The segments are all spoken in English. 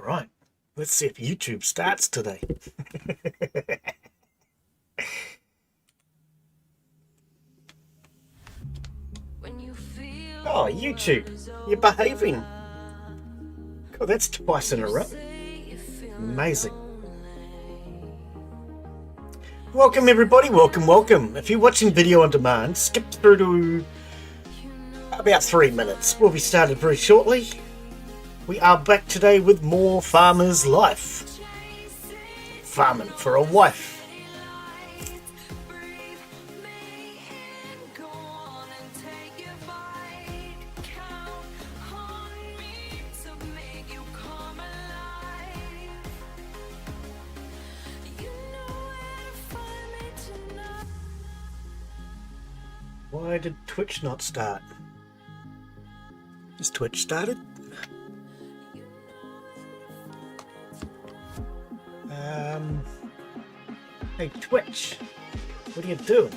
right, let's see if YouTube starts today. Oh, YouTube, you're behaving. God, that's twice in a row. Amazing. Welcome everybody, welcome. If you're watching video on demand, skip through to about 3 minutes. We'll be started very shortly. We are back today with more Farmer's Life. Farming for a wife. Why did Twitch not start? Is Twitch started? Hey Twitch, what are you doing?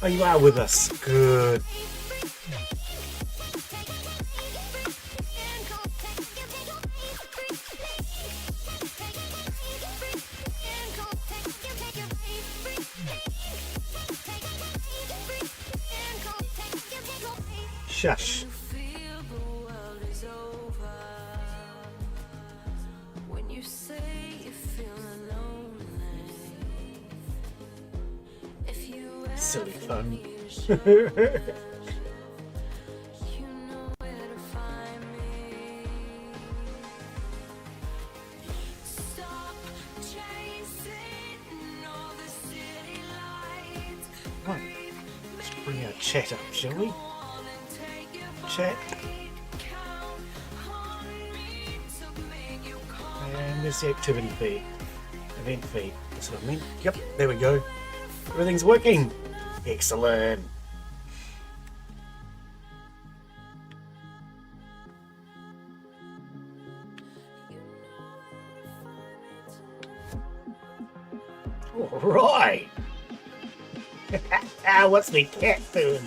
Oh, you are with us. Good. Shush. Silly phone. Right. Let's bring our chat up, shall we? Chat. And there's the activity feed. Event feed. That's what I mean. Yep, there we go. Everything's working. Excellent. All right. What's my cat doing?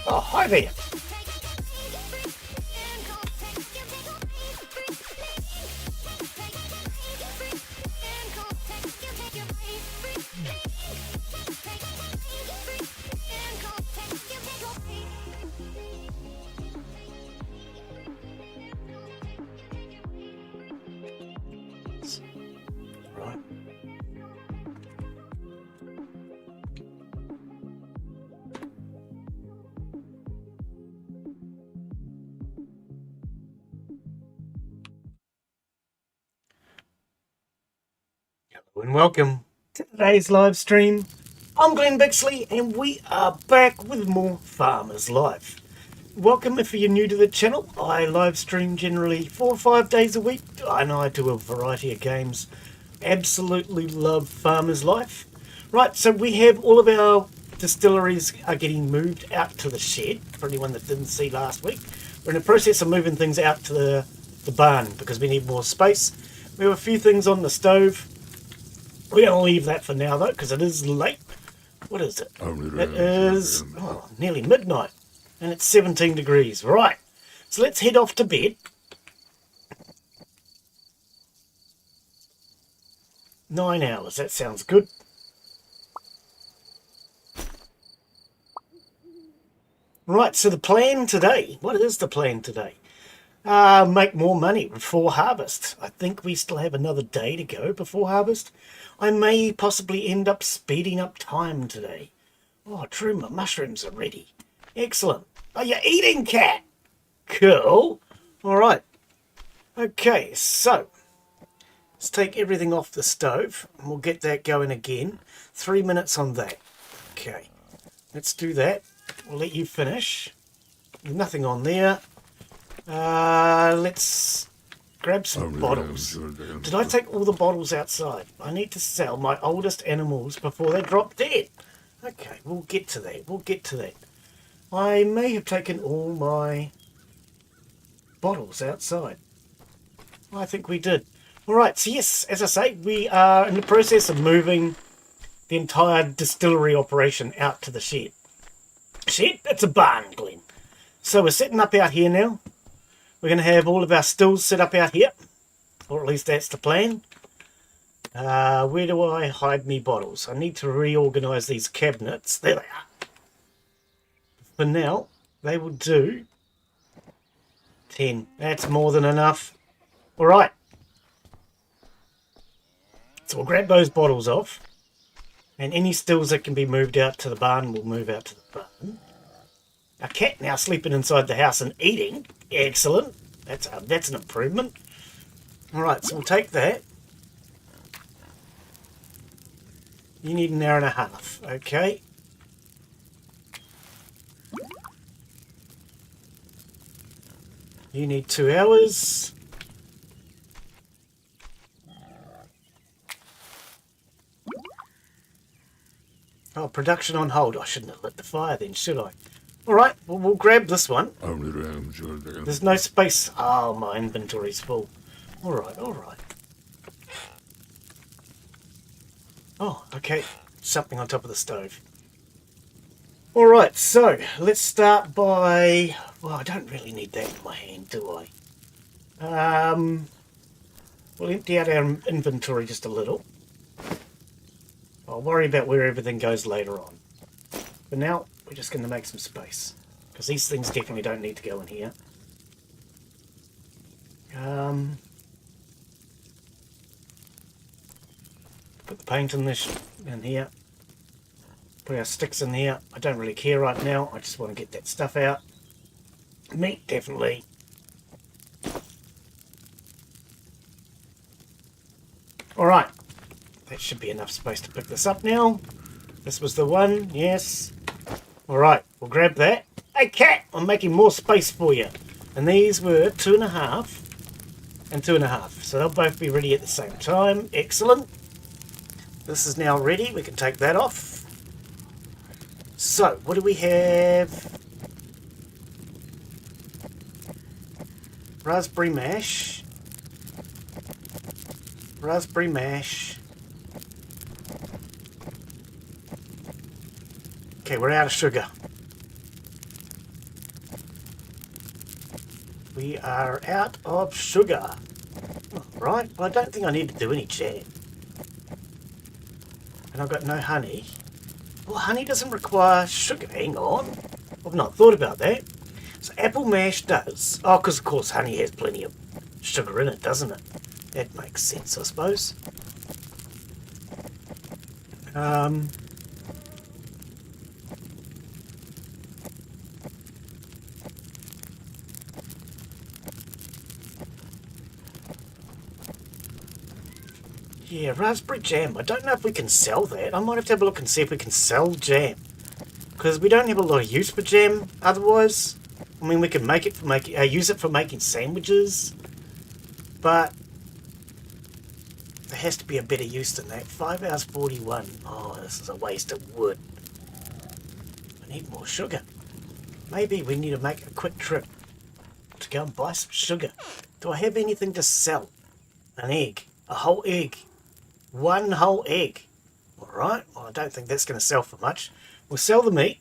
Oh, hi there. Right. Hello and welcome to today's live stream. I'm Glen Bixley and we are back with more Farmer's Life. Welcome if you're new to the channel. I live stream generally 4 or 5 days a week and I do a variety of games. Absolutely love Farmer's Life. Right, so we have all of our distilleries are getting moved out to the shed. For anyone that didn't see last week, we're in the process of moving things out to the barn because we need more space. We have a few things on the stove. We're going to leave that for now though because it is late. What is it? It is nearly midnight and it's 17 degrees. Right, so let's head off to bed. 9 hours, that sounds good. Right, so the plan today, what is the plan today? Make more money before harvest. I think we still have another day to go before harvest. I may possibly end up speeding up time today. Oh, true, my mushrooms are ready. Excellent. Are you eating, cat? Cool. All right. Okay, so let's take everything off the stove and we'll get that going again. 3 minutes on that. Okay, let's do that. We'll let you finish. There's nothing on there. Let's grab some bottles. Did I take all the bottles outside? I need to sell my oldest animals before they drop dead. Okay, we'll get to that. I may have taken all my bottles outside? I think we did. Alright, so yes, as I say, we are in the process of moving the entire distillery operation out to the shed. Shed? It's a barn, Glen. So we're setting up out here now. We're going to have all of our stills set up out here. Or at least that's the plan. Where do I hide me bottles? I need to reorganise these cabinets. There they are. For now, they will do 10. That's more than enough. Alright. So we'll grab those bottles off. And any stills that can be moved out to the barn will move out to the barn. Our cat now sleeping inside the house and eating. Excellent. That's an improvement. Alright, so we'll take that. You need an hour and a half. Okay. You need 2 hours. Oh, production on hold. I shouldn't have lit the fire then, should I? Alright, well, we'll grab this one. There's no space. Oh, my inventory's full. Alright, alright. Oh, okay. Something on top of the stove. Alright, so let's start by... Well, I don't really need that in my hand, do I? We'll empty out our inventory just a little. I'll worry about where everything goes later on. For now, we're just going to make some space. Because these things definitely don't need to go in here. Put the paint in here. Put our sticks in here. I don't really care right now. I just want to get that stuff out. Meat, definitely. Alright. That should be enough space to pick this up now. This was the one, yes. Alright, we'll grab that. Hey cat, I'm making more space for you. And these were 2.5 and 2.5. So they'll both be ready at the same time. Excellent. This is now ready. We can take that off. So, what do we have? Raspberry mash. Raspberry mash. Okay, we're out of sugar. We are out of sugar. Right, well I don't think I need to do any jam. And I've got no honey. Well, honey doesn't require sugar. Hang on. I've not thought about that. So apple mash does. Oh, because of course honey has plenty of sugar in it, doesn't it? That makes sense, I suppose. Yeah, raspberry jam. I don't know if we can sell that. I might have to have a look and see if we can sell jam. Because we don't have a lot of use for jam otherwise. I mean, we can make it for use it for making sandwiches. But there has to be a better use than that. 5 hours 41. Oh, this is a waste of wood. I need more sugar. Maybe we need to make a quick trip to go and buy some sugar. Do I have anything to sell? An egg. A whole egg. One whole egg. Alright, well I don't think that's going to sell for much. We'll sell the meat.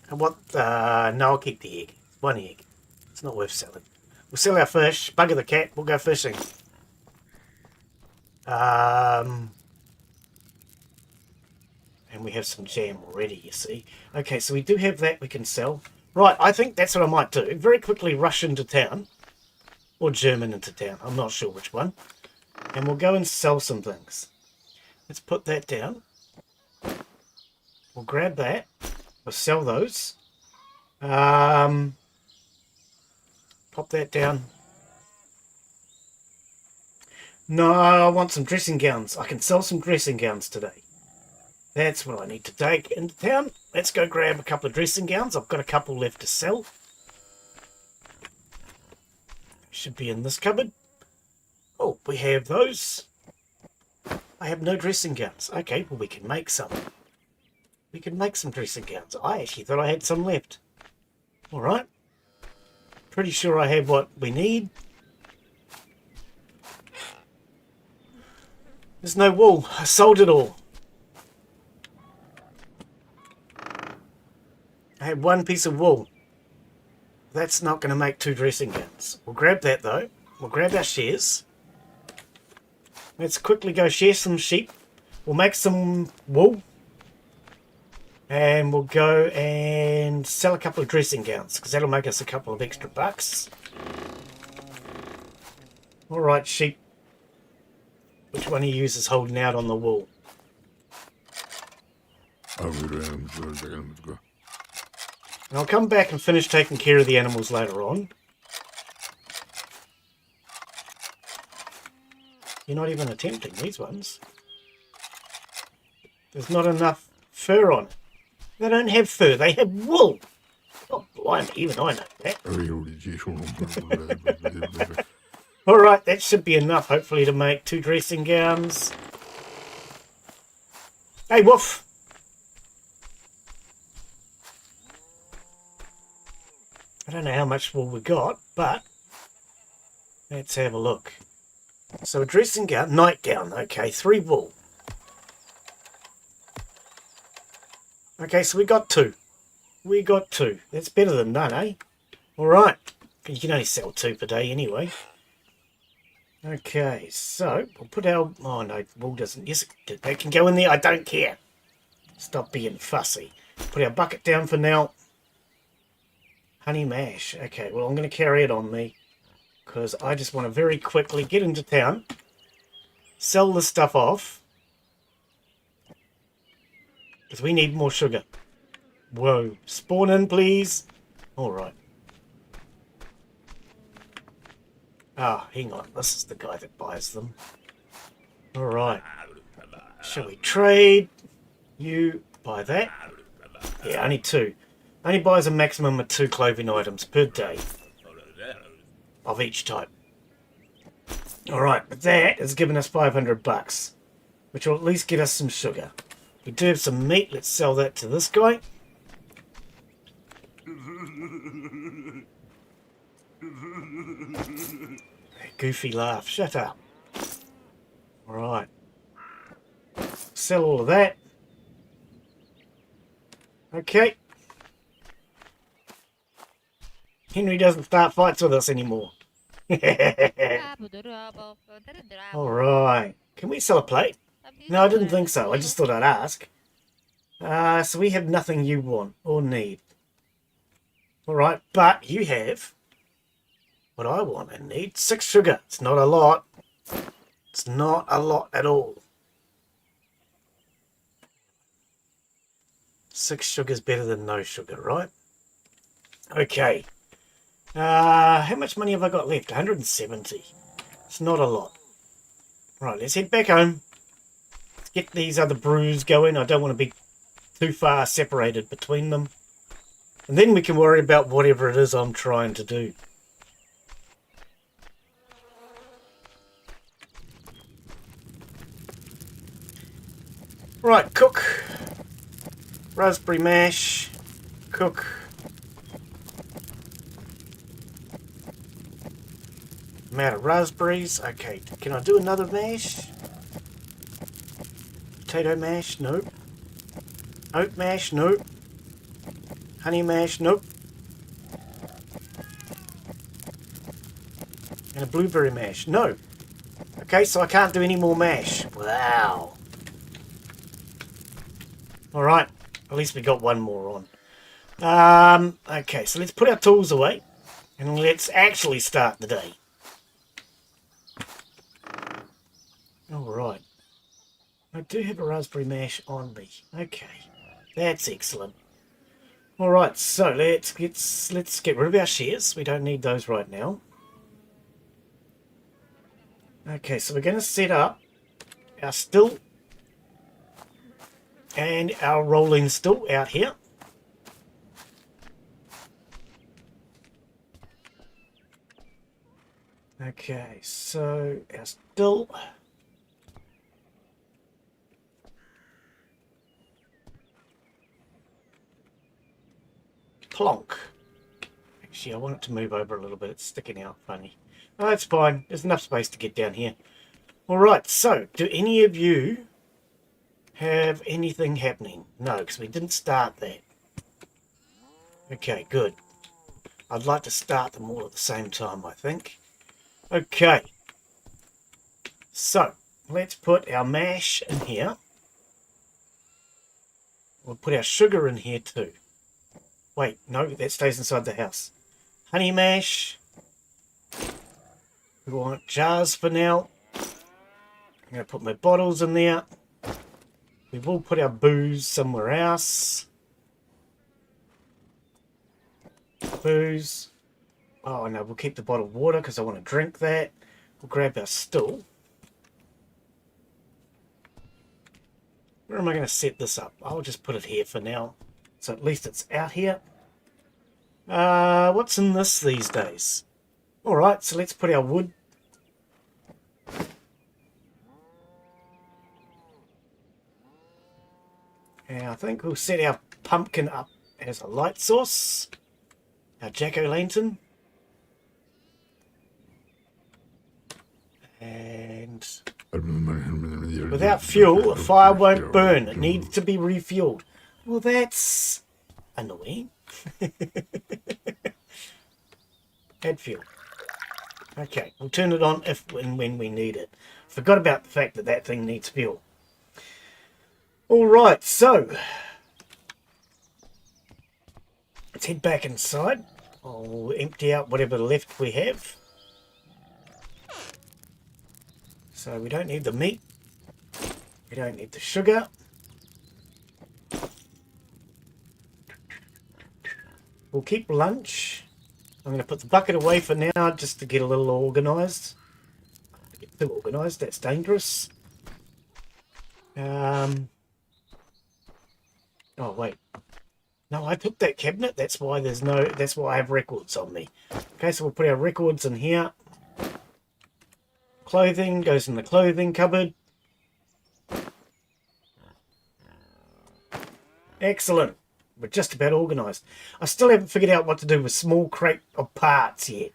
And what, no, I'll keep the egg. One egg. It's not worth selling. We'll sell our fish, bugger the cat, we'll go fishing. And we have some jam already, you see. Okay, so we do have that we can sell. Right, I think that's what I might do. Very quickly rush into town. Or German into town, I'm not sure which one. And we'll go and sell some things. Let's put that down. We'll grab that. We'll sell those. Pop that down. No, I want some dressing gowns. I can sell some dressing gowns today. That's what I need to take into town. Let's go grab a couple of dressing gowns. I've got a couple left to sell. Should be in this cupboard. Oh, we have those. I have no dressing gowns. Okay, well we can make some. We can make some dressing gowns. I actually thought I had some left. Alright. Pretty sure I have what we need. There's no wool. I sold it all. I had one piece of wool. That's not going to make 2 dressing gowns. We'll grab that though. We'll grab our shares. Let's quickly go share some sheep. We'll make some wool. And we'll go and sell a couple of dressing gowns, because that'll make us a couple of extra bucks. Alright, sheep. Which one of you is holding out on the wool? And I'll come back and finish taking care of the animals later on. You're not even attempting these ones. There's not enough fur on it. They don't have fur, they have wool. Oh, blimey, even I know that. Alright, that should be enough, hopefully, to make 2 dressing gowns. Hey, woof! I don't know how much wool we got, but let's have a look. So a dressing gown, nightgown, okay, 3 wool. Okay, so we got 2. We got 2. That's better than none, eh? Alright. You can only sell 2 per day anyway. Okay, so we'll put our... Oh no, wool doesn't... Yes, that can go in there. I don't care. Stop being fussy. Put our bucket down for now. Honey mash. Okay, well, I'm going to carry it on me, because I just want to very quickly get into town, sell this stuff off, because we need more sugar. Whoa. Spawn in, please. Alright. Ah, hang on. This is the guy that buys them. Alright. Shall we trade? You buy that. Yeah, only 2. Only buys a maximum of 2 clothing items per day. Of each type. Alright, but that has given us 500 bucks. Which will at least get us some sugar. We do have some meat. Let's sell that to this guy. Goofy laugh. Shut up. Alright. Sell all of that. Okay. Henry doesn't start fights with us anymore. Alright. Can we sell a plate? No, I didn't think so. I just thought I'd ask. So we have nothing you want or need. Alright, but you have what I want and need. 6 sugar. It's not a lot. It's not a lot at all. 6 sugar's better than no sugar, right? Okay. How much money have I got left? 170. It's not a lot. Right, let's head back home. Let's get these other brews going. I don't want to be too far separated between them. And then we can worry about whatever it is I'm trying to do. Right, cook. Raspberry mash. Cook. I'm out of raspberries. Okay, can I do another mash? Potato mash? Nope. Oat mash? Nope. Honey mash? Nope. And a blueberry mash? No. Okay, so I can't do any more mash. Wow. Alright, at least we got one more on. Okay, so let's put our tools away and let's actually start the day. Alright. I do have a raspberry mash on me. Okay, that's excellent. Alright, so let's get rid of our shares. We don't need those right now. Okay, so we're going to set up our still and our rolling still out here. Okay, so our still. Plonk. Actually, I want it to move over a little bit. It's sticking out funny. Oh, that's fine. There's enough space to get down here. All right, so do any of you have anything happening? No, because we didn't start that. Okay, good. I'd like to start them all at the same time, I think. Okay. So, let's put our mash in here. We'll put our sugar in here too. Wait, no, that stays inside the house. Honey mash. We want jars for now. I'm going to put my bottles in there. We will put our booze somewhere else. Booze. Oh no, we'll keep the bottled water because I want to drink that. We'll grab our stool. Where am I going to set this up? I'll just put it here for now. So at least it's out here. What's in this these days? Alright, so let's put our wood. And I think we'll set our pumpkin up as a light source. Our jack-o'-lantern. And without fuel, a fire won't burn. It needs to be refueled. Well, that's annoying. Add fuel. Okay, we'll turn it on if and when we need it. Forgot about the fact that that thing needs fuel. Alright, so let's head back inside. I'll empty out whatever left we have. So we don't need the meat. We don't need the sugar. We'll keep lunch. I'm going to put the bucket away for now just to get a little organised. Get too organised, that's dangerous. Oh wait. No, I took that cabinet. That's why I have records on me. Okay, so we'll put our records in here. Clothing goes in the clothing cupboard. Excellent. We're just about organised. I still haven't figured out what to do with small crate of parts yet.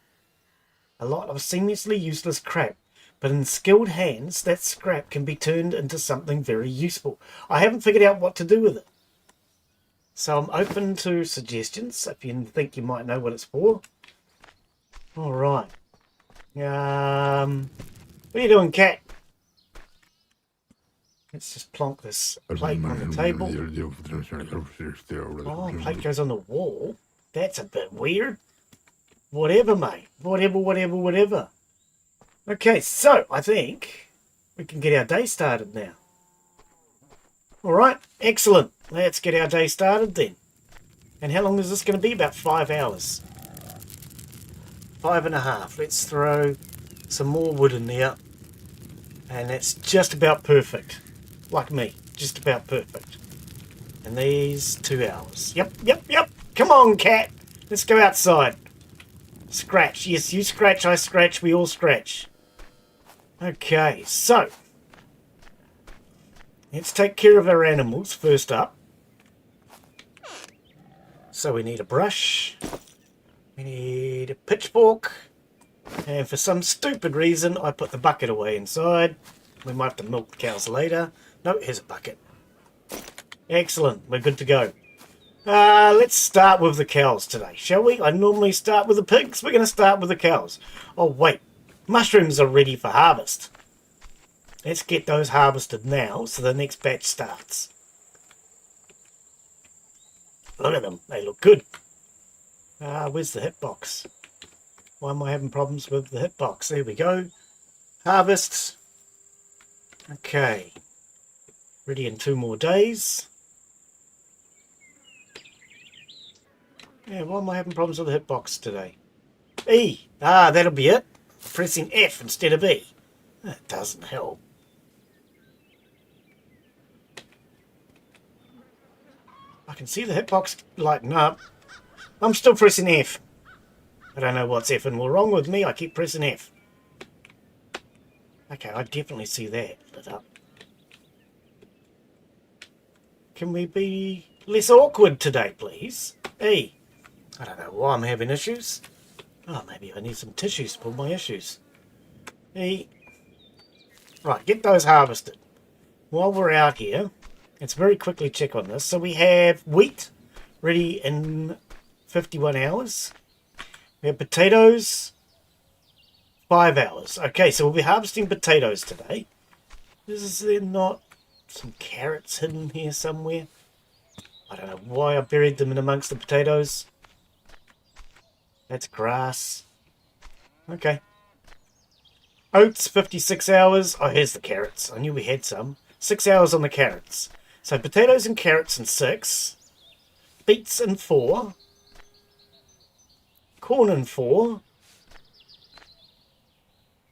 A lot of seamlessly useless crap. But in skilled hands, that scrap can be turned into something very useful. I haven't figured out what to do with it. So I'm open to suggestions if you think you might know what it's for. Alright. What are you doing, cat? Let's just plonk this plate on the table. Oh, plate goes on the wall. That's a bit weird. Whatever, mate. Whatever. Okay, so I think we can get our day started now. Alright, excellent. Let's get our day started then. And how long is this going to be? About 5 hours. 5.5. Let's throw some more wood in there. And that's just about perfect. Like me, just about perfect. And these 2 hours. Yep. Come on, cat. Let's go outside. Scratch. Yes, you scratch, I scratch, we all scratch. Okay, so let's take care of our animals first up. So we need a brush. We need a pitchfork. And for some stupid reason, I put the bucket away inside. We might have to milk the cows later. No, here's a bucket. Excellent, we're good to go. Let's start with the cows today, shall we? I normally start with the pigs. We're going to start with the cows. Oh, wait. Mushrooms are ready for harvest. Let's get those harvested now so the next batch starts. Look at them. They look good. Where's the hitbox? Why am I having problems with the hitbox? There we go. Harvest. Okay. Ready in 2 more days. Yeah, why am I having problems with the hitbox today? E. That'll be it. Pressing F instead of E. That doesn't help. I can see the hitbox lighting up. I'm still pressing F. I don't know what's effing wrong with me. I keep pressing F. Okay, I definitely see that lit up. Can we be less awkward today, please? E. I don't know why I'm having issues. Oh, maybe I need some tissues for my issues. Hey. Right, get those harvested. While we're out here, let's very quickly check on this. So we have wheat ready in 51 hours. We have potatoes, 5 hours. Okay, so we'll be harvesting potatoes today. Is there not some carrots hidden here somewhere? I don't know why I buried them in amongst the potatoes. That's grass. Okay. Oats, 56 hours. Oh, here's the carrots. I knew we had some. 6 hours on the carrots. So potatoes and carrots in 6. Beets in 4. Corn in 4.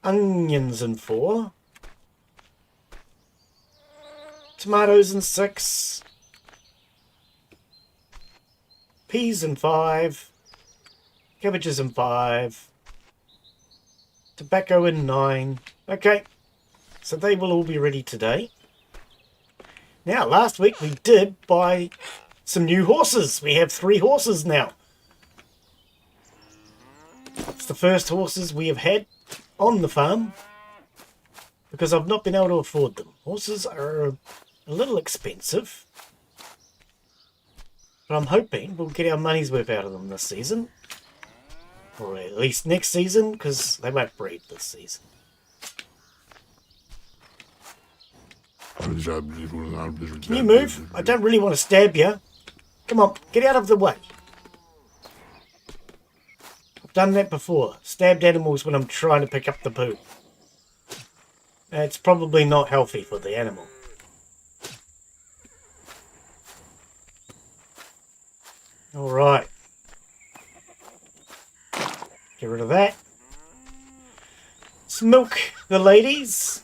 Onions in 4. Tomatoes in 6. Peas in 5. Cabbages in 5. Tobacco in 9. Okay. So they will all be ready today. Now, last week we did buy some new horses. We have 3 horses now. It's the first horses we have had on the farm because I've not been able to afford them. Horses are a little expensive, but I'm hoping we'll get our money's worth out of them this season, or at least next season, because they won't breed this season. Can you move? I don't really want to stab you. Come on, get out of the way. I've done that before. Stabbed animals when I'm trying to pick up the poo. It's probably not healthy for the animal. Alright. Get rid of that. Let's milk the ladies.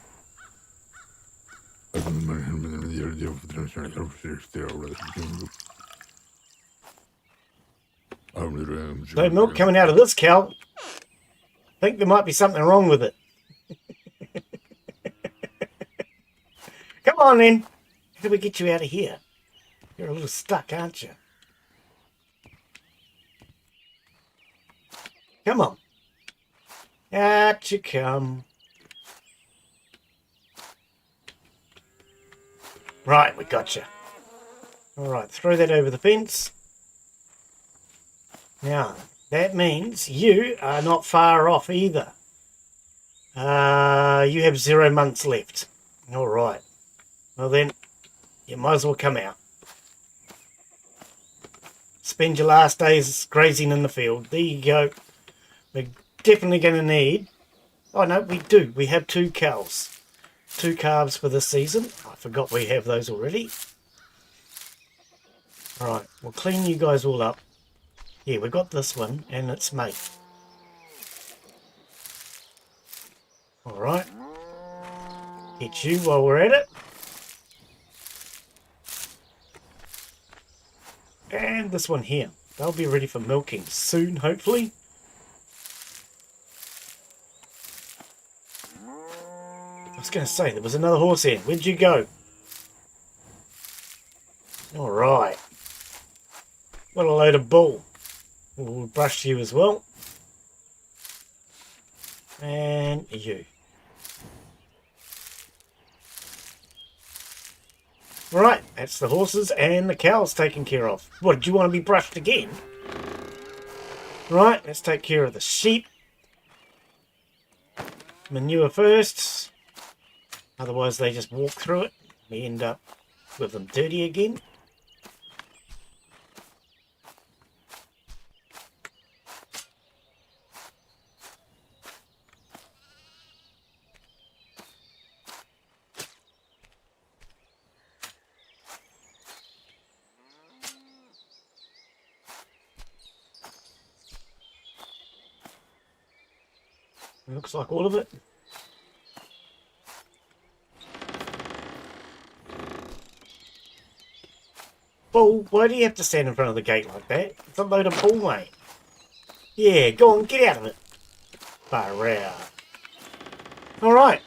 No milk coming out of this cow. I think there might be something wrong with it. Come on then. How do we get you out of here? You're a little stuck, aren't you? Come on. Out you come. Right, we got you. Alright, throw that over the fence. Now, that means you are not far off either. You have 0 months left. Alright. Well then, you might as well come out. Spend your last days grazing in the field. There you go. We're definitely going to need... Oh no, we do. We have 2 cows. 2 calves for this season. I forgot we have those already. Alright, we'll clean you guys all up. Yeah, we got this one, and its mate. Alright. Get you while we're at it. And this one here. They'll be ready for milking soon, hopefully. I was going to say, there was another horse here. Where'd you go? Alright. What a load of bull. We'll brush you as well. And you. Right, that's the horses and the cows taken care of. What, do you want to be brushed again? Right, let's take care of the sheep. Manure first. Otherwise they just walk through it. We end up with them dirty again. Looks like all of it. Bull, why do you have to stand in front of the gate like that? It's a load of bull, mate. Yeah, go on, get out of it. Far out. Alright.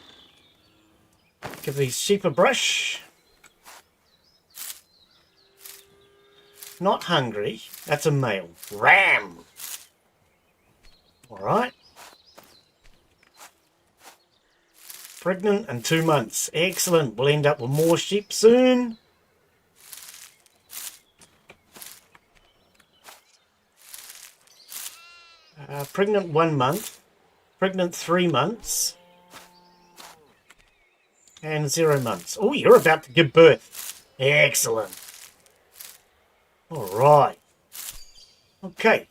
Give these sheep a brush. not hungry. That's a male. Ram. All right. Pregnant and 2 months. Excellent. We'll end up with more sheep soon. Pregnant 1 month. Pregnant 3 months. And 0 months. Oh, you're about to give birth. Excellent. All right. Okay.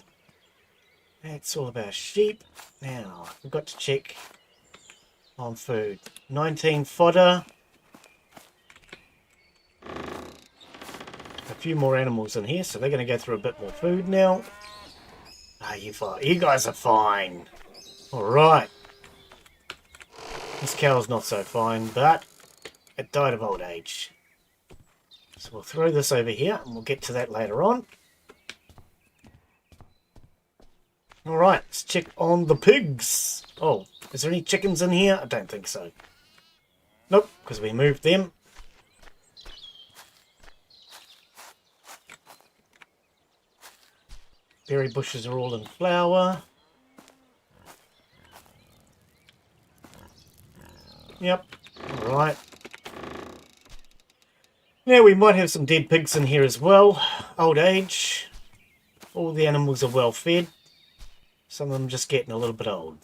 That's all of our sheep. Now, we've got to check on food. 19 fodder. A few more animals in here, so they're going to go through a bit more food now. Ah, you guys are fine. All right. This cow's not so fine, but it died of old age. So we'll throw this over here, and we'll get to that later on. All right, let's check on the pigs. Oh, is there any chickens in here? I don't think so. Nope, because we moved them. Berry bushes are all in flower. Yep, all right. Now we might have some dead pigs in here as well. Old age. All the animals are well fed. Some of them just getting a little bit old.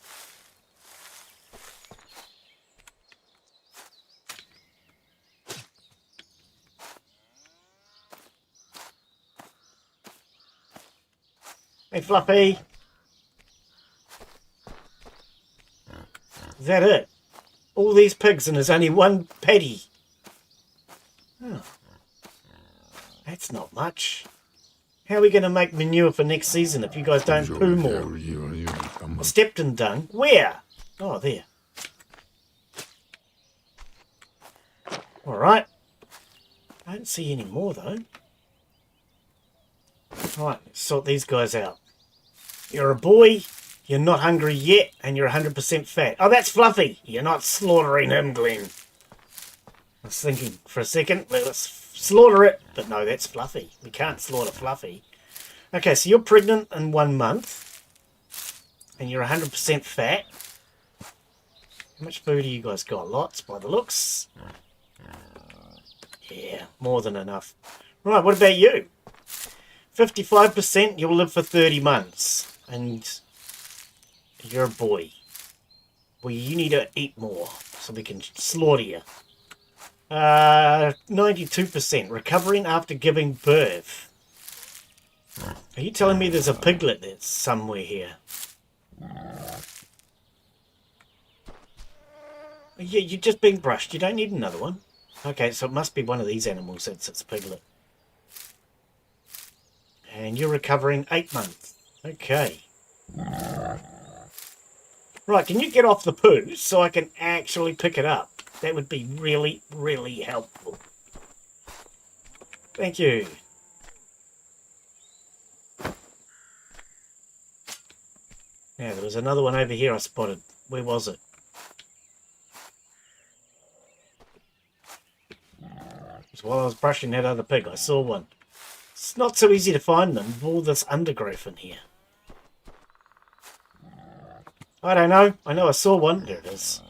Hey Fluffy. Is that it? All these pigs and there's only one paddy. Oh. That's not much. How are we going to make manure for next season if you guys don't poo more? I stepped and dung. Where? Oh, there. Alright. I don't see any more though. Alright, let's sort these guys out. You're a boy. You're not hungry yet, and you're 100% fat. Oh, that's Fluffy. You're not slaughtering him, Glen. I was thinking for a second, let's slaughter it. But no, that's Fluffy. We can't slaughter Fluffy. Okay, so you're pregnant in 1 month, and you're 100% fat. How much food have you guys got? Lots, by the looks. Yeah, more than enough. Right, what about you? 55%, you'll live for 30 months. And you're a boy. Well, you need to eat more so we can slaughter you. 92%, recovering after giving birth. Are you telling me there's a piglet that's somewhere here? Yeah, you're just being brushed. You don't need another one. Okay, so it must be one of these animals that's its piglet. And you're recovering 8 months. Okay. Right, can you get off the poo so I can actually pick it up? That would be really, really helpful. Thank you. Now, there was another one over here I spotted. Where was it? It was while I was brushing that other pig. I saw one. It's not so easy to find them with all this undergrowth in here. I don't know. I know I saw one. There it is.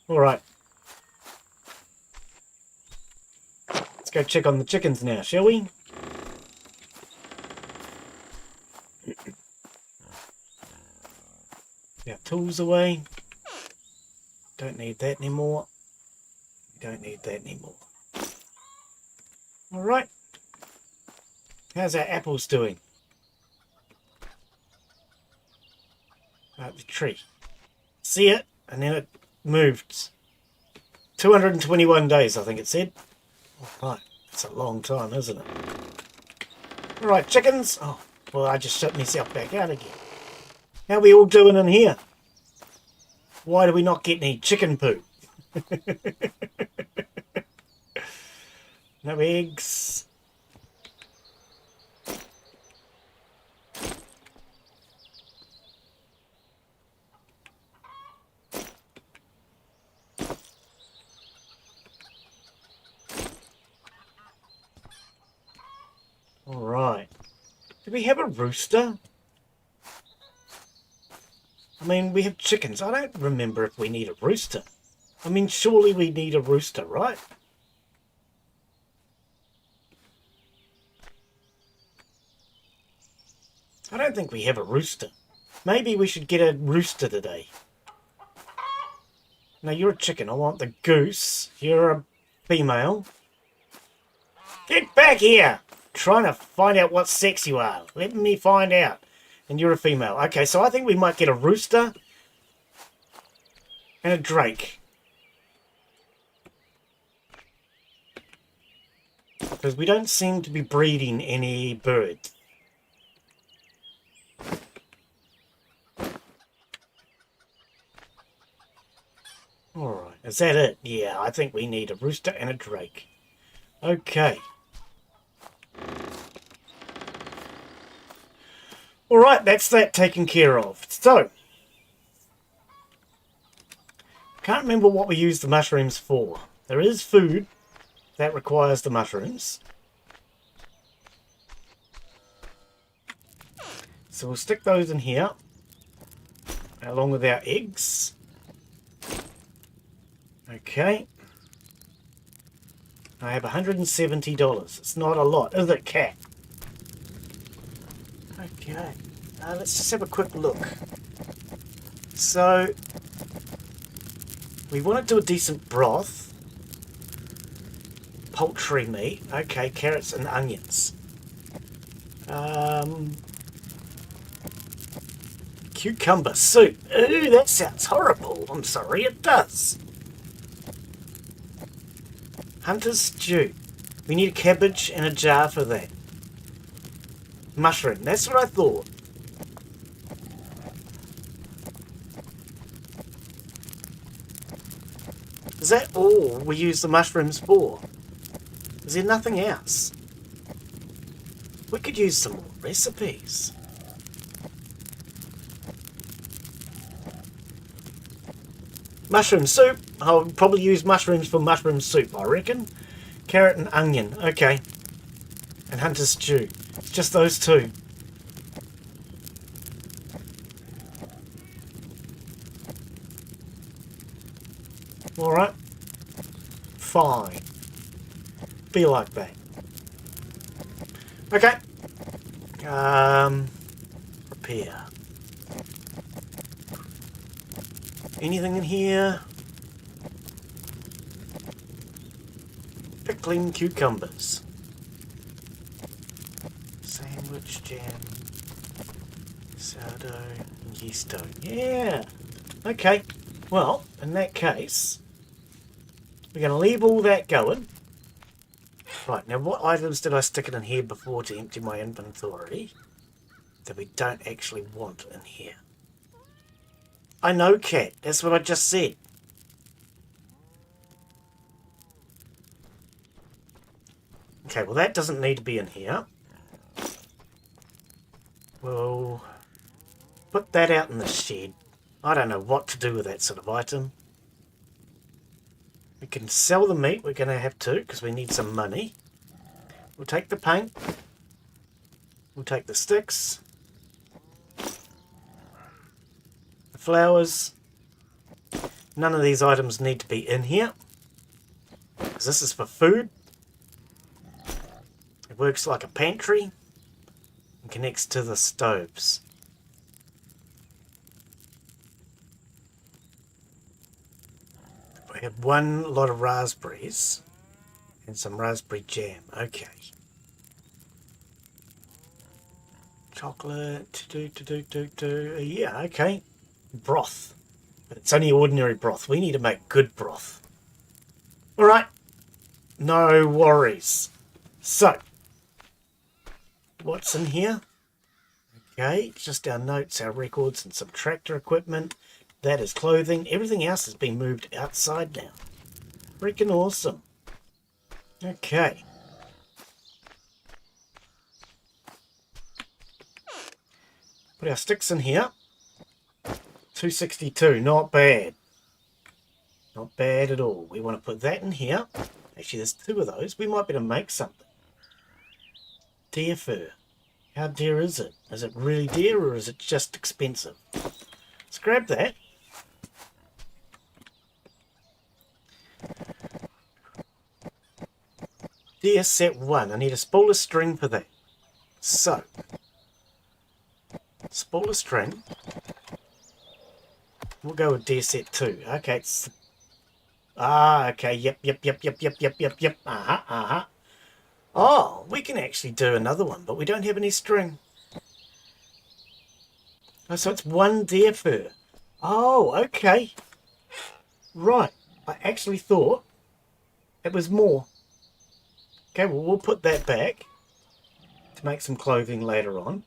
Alright. Let's go check on the chickens now, shall we? Our tools away. Don't need that anymore. Don't need that anymore. Alright. How's our apples doing? The tree. See it? And then it moved. 221 days, I think it said. Alright. That's a long time, isn't it? Alright, chickens. Oh, well, I just shut myself back out again. How are we all doing in here? Why do we not get any chicken poo? No eggs. Alright. Do we have a rooster? I mean, we have chickens. I don't remember if we need a rooster. I mean, surely we need a rooster, right? I don't think we have a rooster. Maybe we should get a rooster today. Now, you're a chicken. I want the goose. You're a female. Get back here! Trying to find out what sex you are. Let me find out. And you're a female. Okay, so I think we might get a rooster and a drake. Because we don't seem to be breeding any birds. Alright, is that it? Yeah, I think we need a rooster and a drake. Okay. Alright, that's that taken care of. So, can't remember what we use the mushrooms for. There is food that requires the mushrooms. So we'll stick those in here, along with our eggs. Okay. I have $170. It's not a lot, is it, cat? Okay. Let's just have a quick look. So, we want to do a decent broth. Poultry meat. Okay, carrots and onions. Cucumber soup. Ooh, that sounds horrible. I'm sorry, it does. Hunter's stew. We need a cabbage and a jar for that. Mushroom. That's what I thought. Is that all we use the mushrooms for? Is there nothing else? We could use some more recipes. Mushroom soup. I'll probably use mushrooms for mushroom soup, I reckon. Carrot and onion. Okay. And hunter's stew. It's just those two. Alright. Fine. Be like that. Okay. Prepare. Anything in here? Pickling cucumbers. Sandwich jam. Sourdough and yeast dough. Yeah. Okay. Well, in that case, we're going to leave all that going. Right, now what items did I stick it in here before to empty my inventory that we don't actually want in here? I know, cat. That's what I just said. Okay, well that doesn't need to be in here. We'll put that out in the shed. I don't know what to do with that sort of item. We can sell the meat. We're going to have to because we need some money. We'll take the paint. We'll take the sticks. The flowers. None of these items need to be in here because this is for food. It works like a pantry and connects to the stoves. We have one lot of raspberries and some raspberry jam. Okay. Chocolate. Yeah, okay. Broth. But it's only ordinary broth. We need to make good broth. Alright. No worries. So, what's in here? Okay, just our notes, our records, and some tractor equipment. That is clothing. Everything else has been moved outside now. Freaking awesome. Okay. Put our sticks in here. 262, not bad. Not bad at all. We want to put that in here. Actually, there's two of those. We might be able to make something. Deer fur. How dear is it? Is it really dear or is it just expensive? Let's grab that. Deer set 1. I need a spool of string for that. So, spool of string. We'll go with deer set 2. Okay, it's... okay, yep. Oh, we can actually do another one, but we don't have any string. Oh, so it's 1 deer fur. Oh, okay. Right. I actually thought it was more. Okay, well, we'll put that back to make some clothing later on.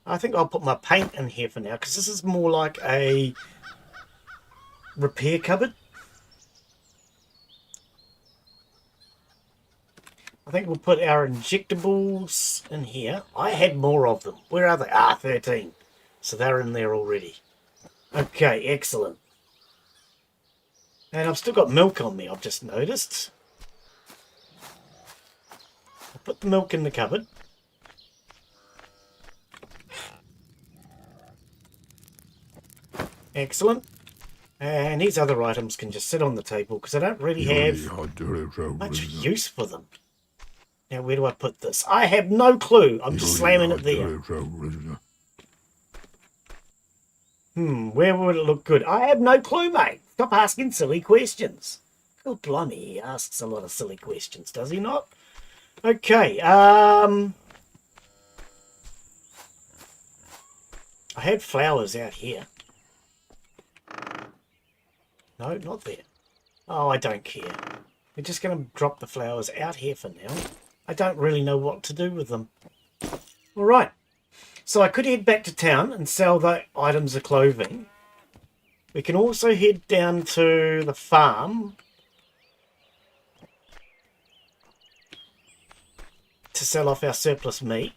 I think I'll put my paint in here for now, because this is more like a repair cupboard. I think we'll put our injectables in here. I had more of them. Where are they? 13. So they're in there already. Okay, excellent. And I've still got milk on me, I've just noticed. I'll put the milk in the cupboard. Excellent. And these other items can just sit on the table because I don't really have much use for them. Now, where do I put this? I have no clue. I'm just slamming it there. Where would it look good? I have no clue, mate. Stop asking silly questions. God blimey, he asks a lot of silly questions, does he not? Okay, I had flowers out here. No, not there. Oh, I don't care. We're just going to drop the flowers out here for now. I don't really know what to do with them. All right. So I could head back to town and sell the items of clothing. We can also head down to the farm to sell off our surplus meat.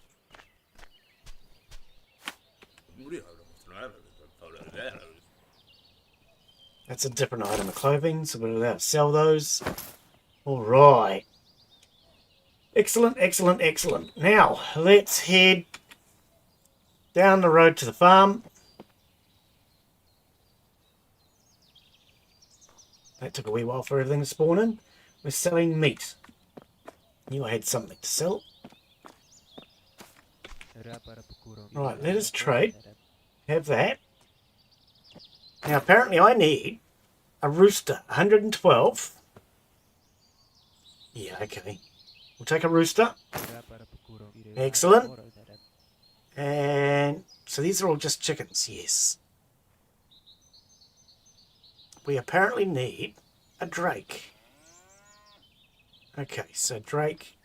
That's a different item of clothing, so we're allowed to sell those. All right. Excellent, excellent, excellent. Now, let's head down the road to the farm. That took a wee while for everything to spawn in. We're selling meat. Knew I had something to sell. Right, let us trade. Have that. Now, apparently I need a rooster. 112. Yeah, okay. We'll take a rooster. Excellent. And so these are all just chickens, yes. We apparently need a drake. Okay, so drake,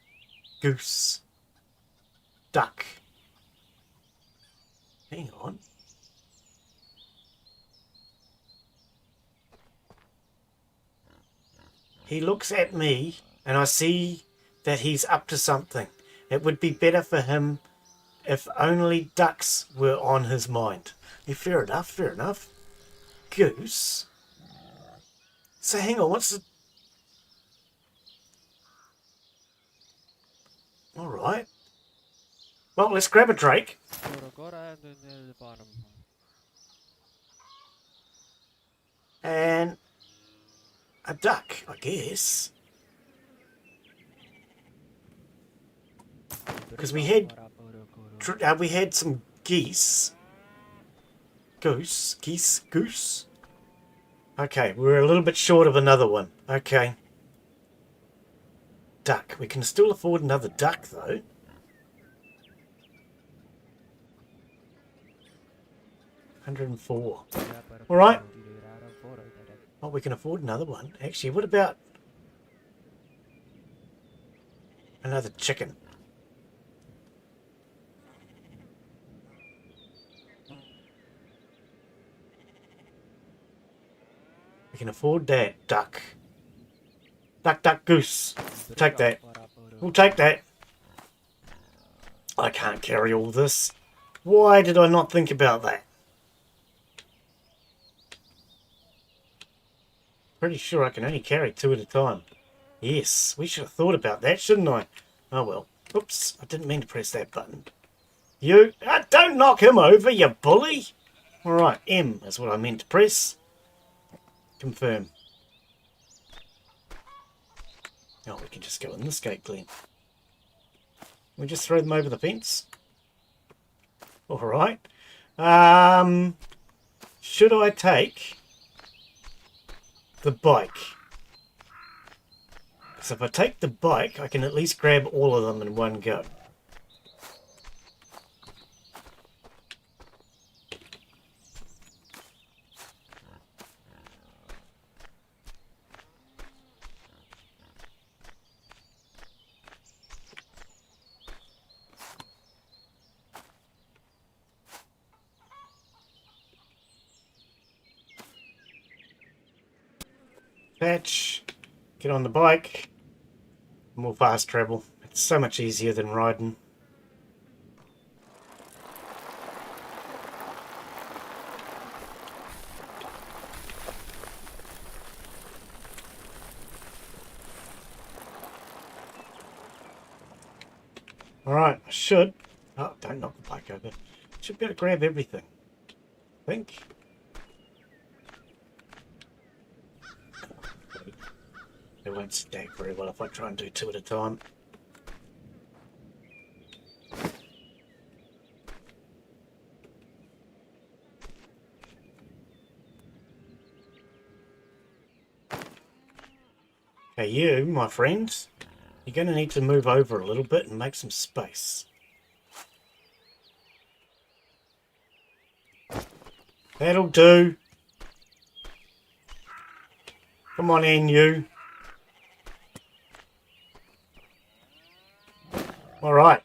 goose, duck. Hang on. He looks at me and I see that he's up to something. It would be better for him if only ducks were on his mind. Yeah, fair enough, fair enough. Goose. So hang on, what's the... Alright. Well, let's grab a drake. And a duck, I guess. Because we had some geese. Goose. Okay, we're a little bit short of another one. Okay. Duck. We can still afford another duck, though. $104. Alright. Oh, we can afford another one. Actually, what about another chicken? We can afford that. Duck. Duck, goose. We'll take that. We'll take that. I can't carry all this. Why did I not think about that? Pretty sure I can only carry 2 at a time. Yes, we should have thought about that, shouldn't I? Oh well. Oops, I didn't mean to press that button. You, don't knock him over, you bully. Alright, M is what I meant to press. Confirm. Oh, we can just go in this gate, Glen. We just throw them over the fence. Alright. Should I take the bike? Because if I take the bike, I can at least grab all of them in one go. Patch, get on the bike, more fast travel. It's so much easier than riding. Alright, I should. Oh, don't knock the bike over. Should be able to grab everything. I think. They won't stack very well if I try and do two at a time. Okay, you, my friends, you're going to need to move over a little bit and make some space. That'll do. Come on in, you. Alright.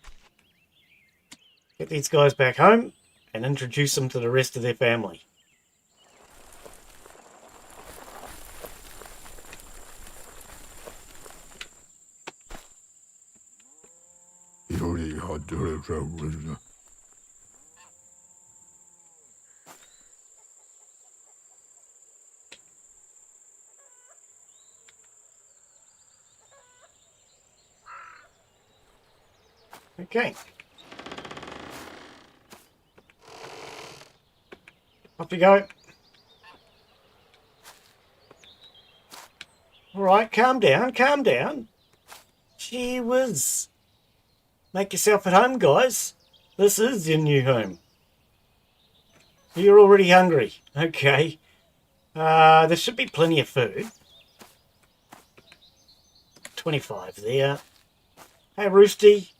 Get these guys back home and introduce them to the rest of their family. Okay. Off you go. Alright, calm down, calm down. Gee whiz. Make yourself at home, guys. This is your new home. You're already hungry. Okay. There should be plenty of food. 25 there. Hey, Roosty.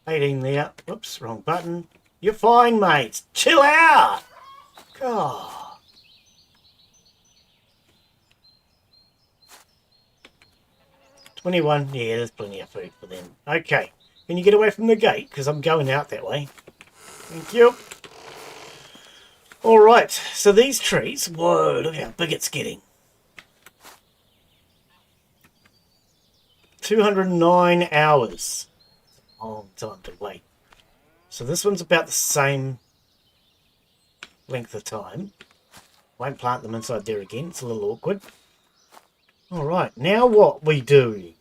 18 there. Whoops, wrong button. You're fine, mate. Chill out. God. $21. Yeah, there's plenty of food for them. Okay. Can you get away from the gate? Because I'm going out that way. Thank you. Alright, so these trees... Whoa, look how big it's getting. 209 hours. Long time to wait. So this one's about the same length of time. Won't plant them inside there again. It's a little awkward. Alright, now what we do?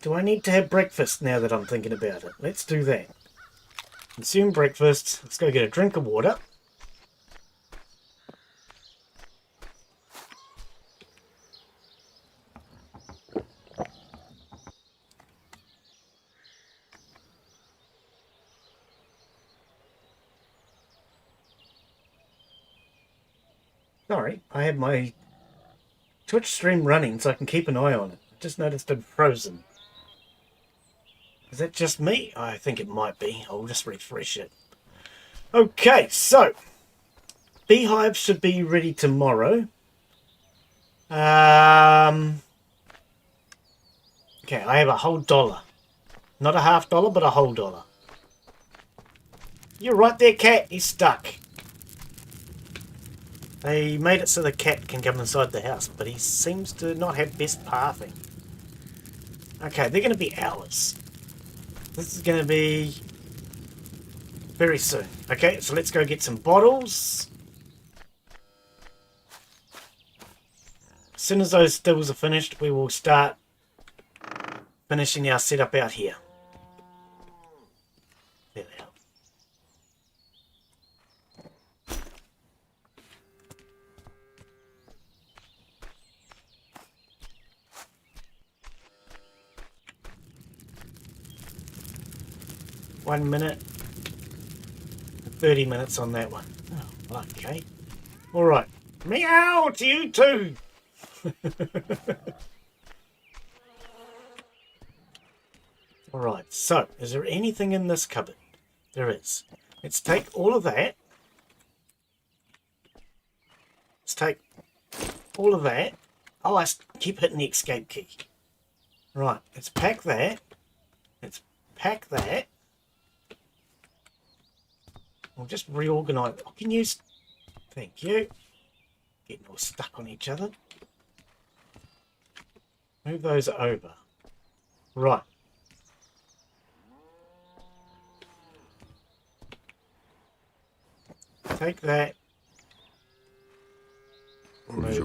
Do I need to have breakfast now that I'm thinking about it? Let's do that. Consume breakfast. Let's go get a drink of water. Sorry, I have my Twitch stream running so I can keep an eye on it. I just noticed it frozen. Is that just me? I think it might be. I'll just refresh it. Okay, so beehives should be ready tomorrow. Okay, I have a whole dollar. Not a $half, but a whole dollar. You're right there, cat. He's stuck. They made it so the cat can come inside the house, but he seems to not have best pathing. Okay, they're going to be hours. This is going to be very soon. Okay, so let's go get some bottles. As soon as those stills are finished, we will start finishing our setup out here. There they are. One minute, 30 minutes on that one. Oh, okay. All right. Meow to you too. All right. So, is there anything in this cupboard? There is. Let's take all of that. Let's take all of that. Oh, I keep hitting the escape key. Right. Let's pack that. Let's pack that. We'll just reorganize. I can use. Thank you. Getting all stuck on each other. Move those over. Right. Take that. Move it.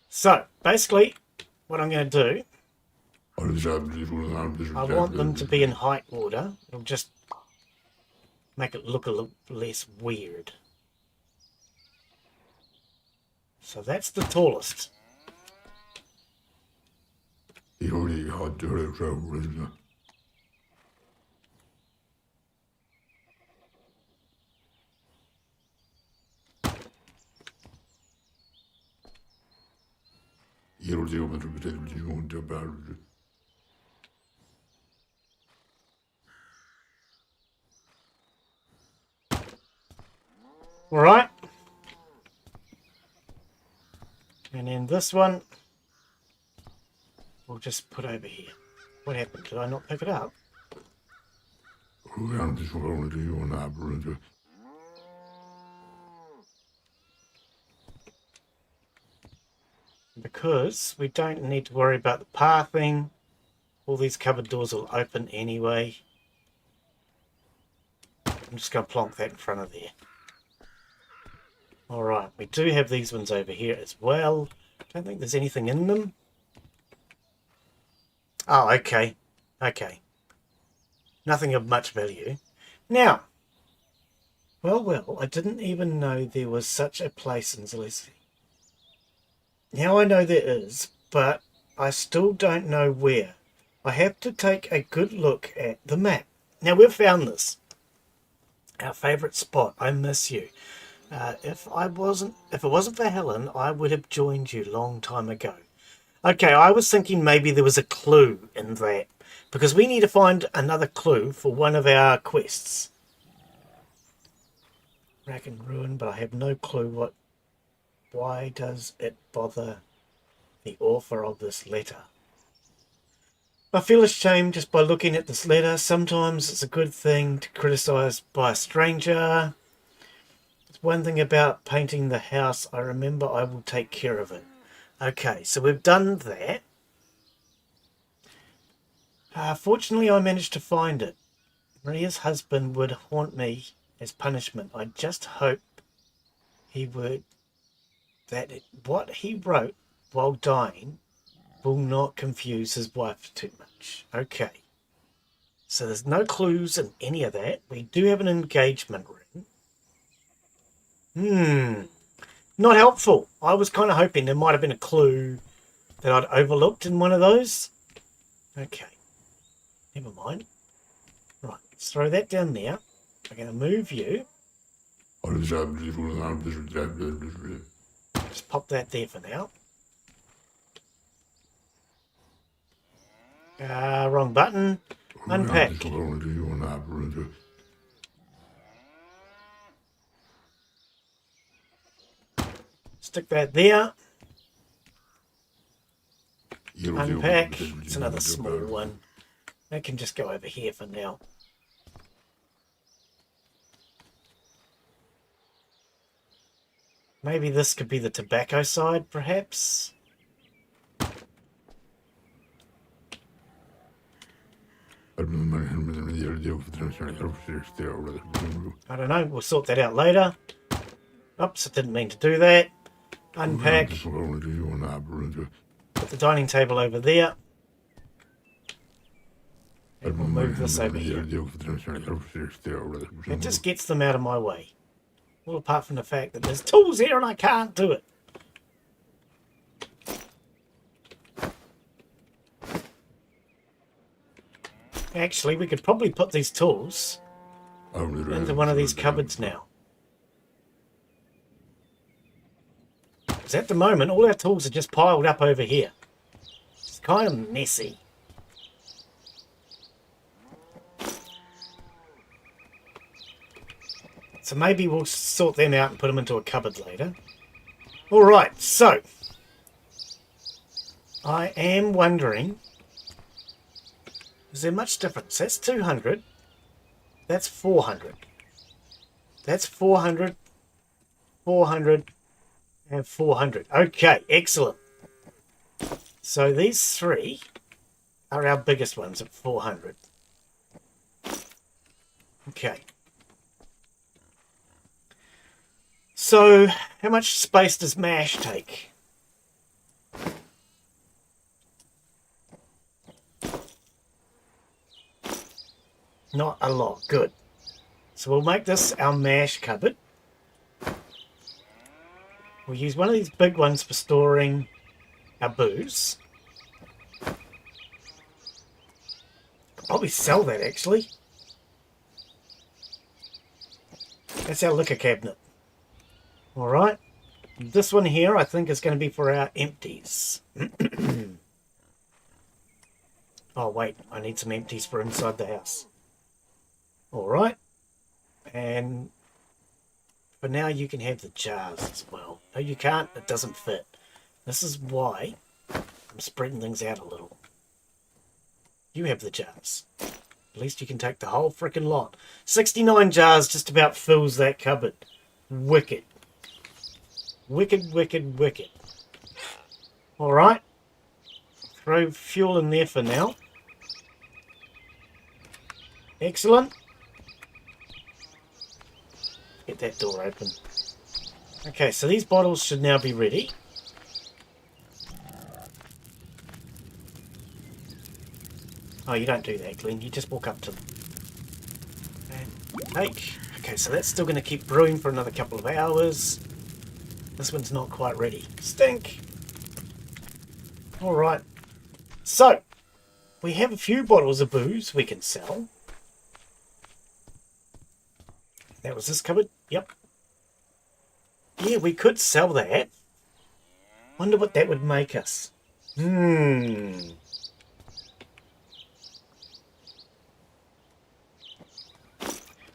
So, basically, what I'm going to do, I want them to be in height order. It'll just make it look a little less weird. So that's the tallest. All right. And then this one, we'll just put over here. What happened? Did I not pick it up? Because we don't need to worry about the pathing. All these cupboard doors will open anyway. I'm just going to plonk that in front of there. Alright, we do have these ones over here as well. Don't think there's anything in them. Oh, okay. Okay. Nothing of much value. Now, well, I didn't even know there was such a place in Zaleski. Now I know there is, but I still don't know where. I have to take a good look at the map. Now we've found this. Our favourite spot. I miss you. If it wasn't for Helen, I would have joined you long time ago. Okay, I was thinking maybe there was a clue in that, because we need to find another clue for one of our quests. Rack and ruin, but I have no clue what. Why does it bother the author of this letter? I feel ashamed just by looking at this letter. Sometimes it's a good thing to criticise by a stranger. It's one thing about painting the house. I remember I will take care of it. Okay, so we've done that. Fortunately, I managed to find it. Maria's husband would haunt me as punishment. I just hope he would... what he wrote while dying will not confuse his wife too much. Okay. So there's no clues in any of that. We do have an engagement ring. Not helpful. I was kind of hoping there might have been a clue that I'd overlooked in one of those. Okay. Never mind. Right. Let's throw that down there. I'm going to move you. Just pop that there for now. Wrong button. Unpack. Stick that there. Unpack. It's another small one. That can just go over here for now. Maybe this could be the tobacco side, perhaps? I don't know. We'll sort that out later. Oops, I didn't mean to do that. unpack. Put the dining table over there. And we'll move this over here. It just gets them out of my way. Well, apart from the fact that there's tools here and I can't do it. Actually, we could probably put these tools into one of these cupboards now. Because at the moment, all our tools are just piled up over here. It's kind of messy. So maybe we'll sort them out and put them into a cupboard later. Alright, so I am wondering, is there much difference? That's 200. That's 400. That's 400, 400, and 400. Okay, excellent. So these three are our biggest ones at 400. Okay. So, how much space does MASH take? Not a lot. Good. So we'll make this our MASH cupboard. We'll use one of these big ones for storing our booze. Could probably sell that, actually. That's our liquor cabinet. Alright, this one here I think is going to be for our empties. Oh wait, I need some empties for inside the house. Alright, and for now you can have the jars as well. No you can't, it doesn't fit. This is why I'm spreading things out a little. You have the jars. At least you can take the whole frickin' lot. 69 jars just about fills that cupboard. Wicked. Wicked, wicked, wicked. Alright. Throw fuel in there for now. Excellent. Get that door open. Okay, so these bottles should now be ready. Oh, you don't do that, Glen. You just walk up to them. And take. Okay, so that's still going to keep brewing for another couple of hours. This one's not quite ready. Stink! Alright. So, we have a few bottles of booze we can sell. That was this cupboard? Yep. Yeah, we could sell that. Wonder what that would make us.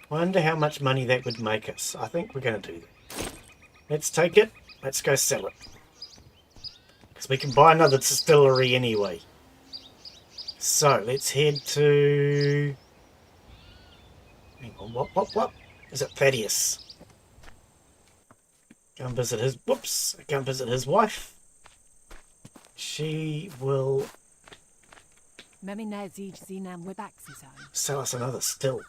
Wonder how much money that would make us. I think we're going to do that. Let's take it. Let's go sell it. Because we can buy another distillery anyway. So, let's head to... Hang on, what? Is it Thaddeus? Go and visit his... Whoops! Go and visit his wife. She will... sell us another still.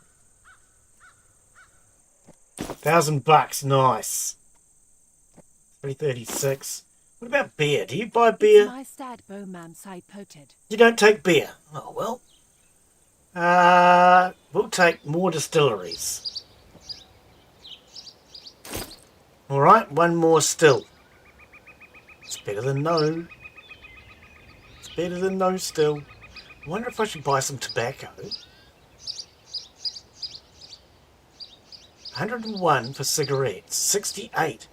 $1,000, nice. 336. What about beer? Do you buy beer? You don't take beer. Oh well. We'll take more distilleries. Alright, one more still. It's better than no. It's better than no still. I wonder if I should buy some tobacco. 101 for cigarettes. 68.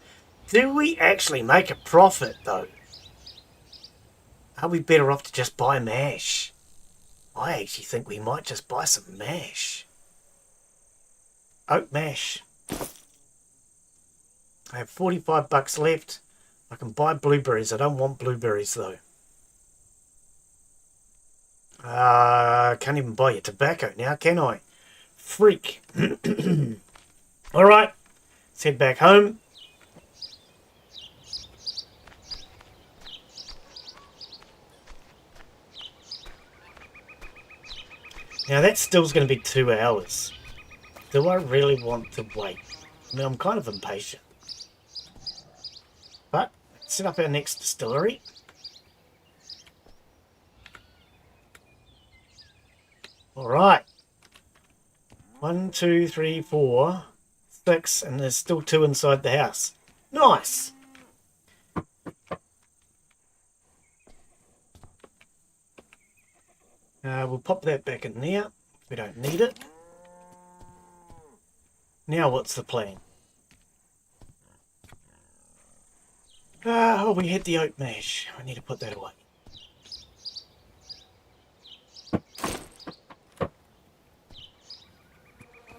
Do we actually make a profit, though? Are we better off to just buy MASH? I actually think we might just buy some MASH. Oat mash. I have $45 left. I can buy blueberries. I don't want blueberries, though. Can't even buy your tobacco now, can I? Freak. Alright. Let's head back home. Now that still's going to be 2 hours. Do I really want to wait? I mean, I'm kind of impatient. But let's set up our next distillery. Alright. 1, 2, 3, 4, 6, and there's still 2 inside the house. Nice! We'll pop that back in there. We don't need it. Now what's the plan? Oh, we had the oat mash. I need to put that away.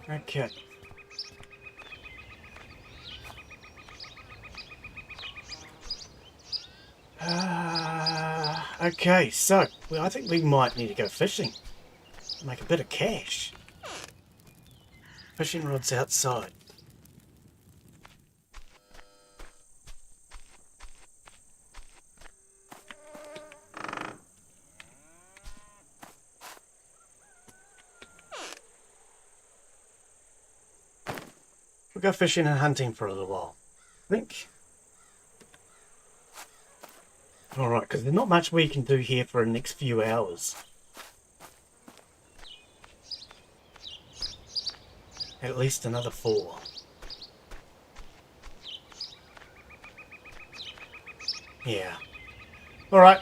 Okay. Okay, so well, I think we might need to go fishing. Make a bit of cash. Fishing rods outside. We'll go fishing and hunting for a little while, I think. Alright, because there's not much we can do here for the next few hours. At least another 4. Yeah. Alright.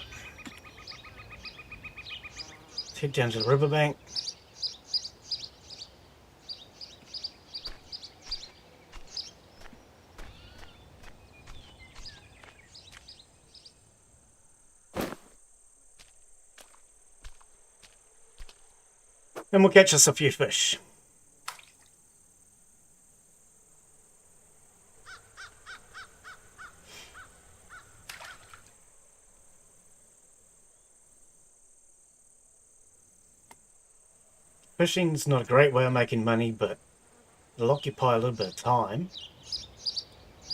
Let's head down to the riverbank. And we'll catch us a few fish. Fishing's not a great way of making money, but it'll occupy a little bit of time.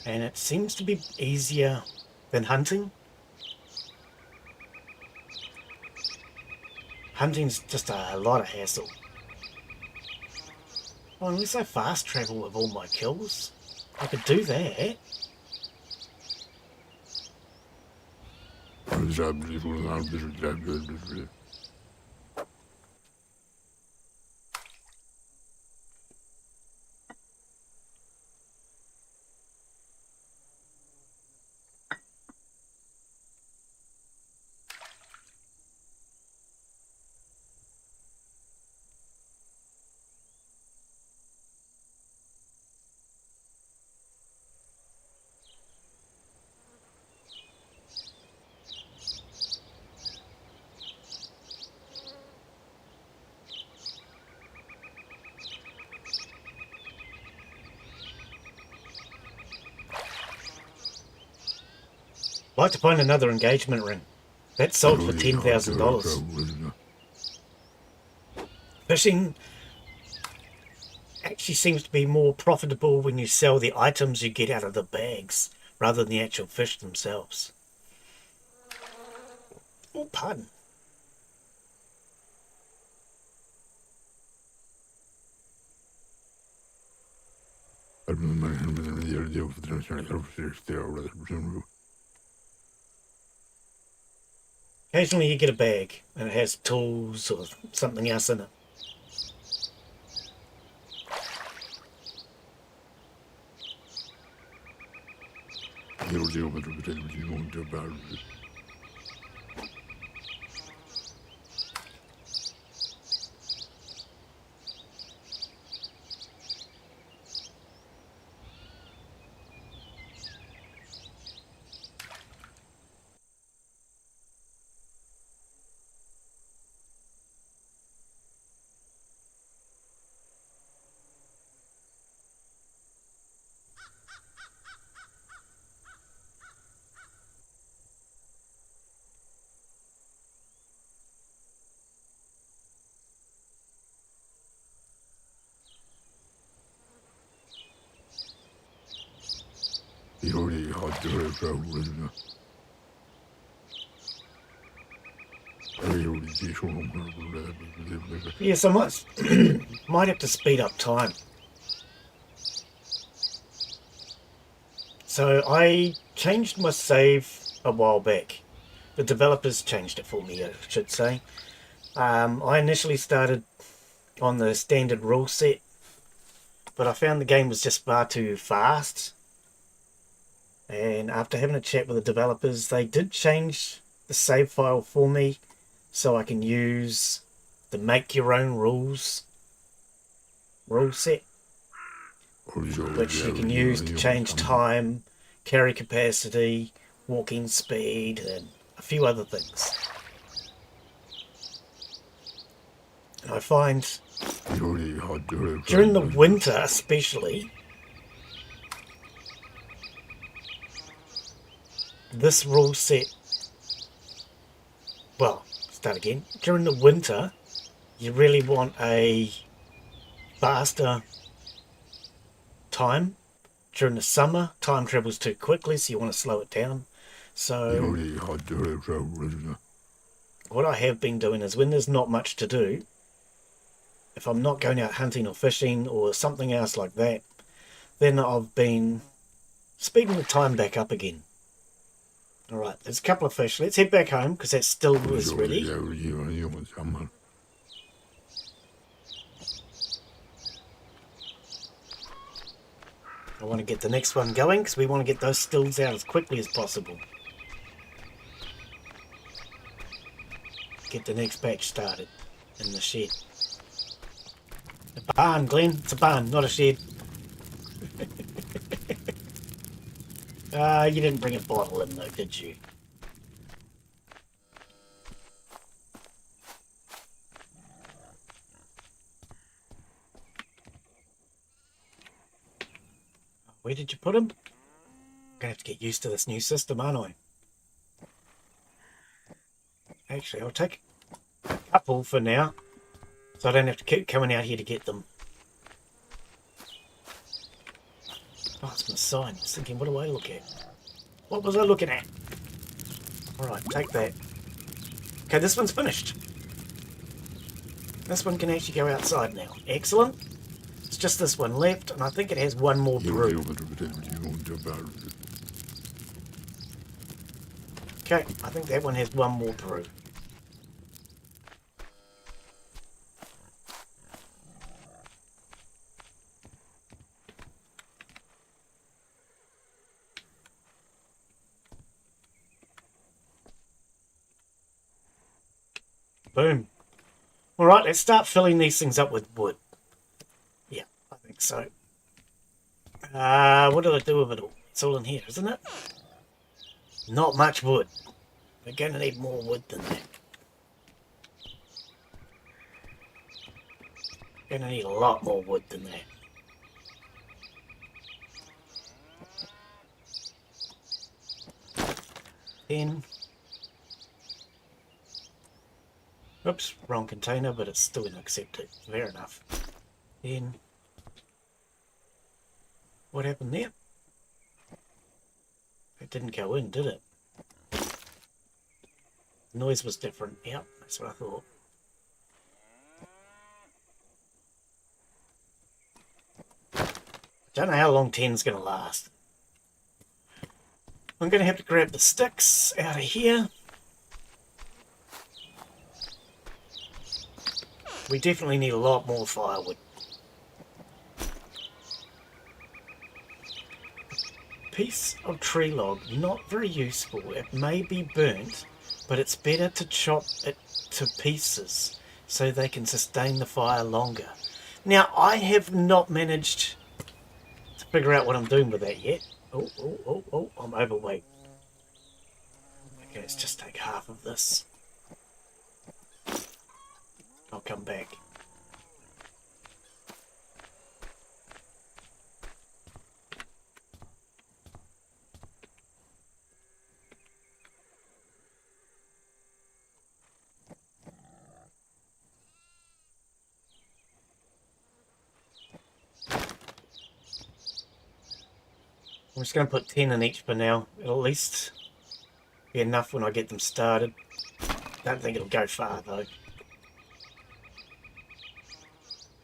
And it seems to be easier than hunting. Hunting's just a lot of hassle. Well, unless I fast travel with all my kills, I could do that. I'd like to find another engagement ring. That sold for $10,000. Fishing actually seems to be more profitable when you sell the items you get out of the bags rather than the actual fish themselves. Oh, pardon. Occasionally you get a bag and it has tools or something else in it. Yes, I might have to speed up time. So I changed my save a while back. The developers changed it for me, I should say. I initially started on the standard rule set, but I found the game was just far too fast. And after having a chat with the developers, they did change the save file for me so I can use the make your own rules rule set, which you can use to change time, carry capacity, walking speed, and a few other things. And I find during the winter especially, this rule set, well, start again. During the winter, you really want a faster time. During the summer, time travels too quickly, so you want to slow it down. So what I have been doing is when there's not much to do, if I'm not going out hunting or fishing or something else like that, then I've been speeding the time back up again. Alright, there's a couple of fish. Let's head back home because that still was ready. I want to get the next one going because we want to get those stills out as quickly as possible. Get the next batch started in the shed. A barn, Glen. It's a barn, not a shed. You didn't bring a bottle in though, did you? Where did you put him? I'm gonna have to get used to this new system, aren't I? Actually, I'll take a couple for now, so I don't have to keep coming out here to get them. Oh, it's my sign. I was thinking, what do I look at? What was I looking at? Alright, take that. Okay, this one's finished. This one can actually go outside now. Excellent. It's just this one left, and I think it has one more brew. Okay, I think that one has one more brew. Boom. Alright, let's start filling these things up with wood. Yeah, I think so. What do I do with it all? It's all in here, isn't it? Not much wood. We're going to need more wood than that. We're going to need a lot more wood than that. Then... Oops, wrong container, but it's still going to accept it. Fair enough. Then... What happened there? It didn't go in, did it? The noise was different. Yep, that's what I thought. Don't know how long 10's going to last. I'm going to have to grab the sticks out of here. We definitely need a lot more firewood. Piece of tree log, not very useful. It may be burnt, but it's better to chop it to pieces so they can sustain the fire longer. Now, I have not managed to figure out what I'm doing with that yet. Oh, I'm overweight. Okay, let's just take half of this. I'll come back. I'm just going to put 10 in each for now. It'll at least be enough when I get them started. Don't think it'll go far though.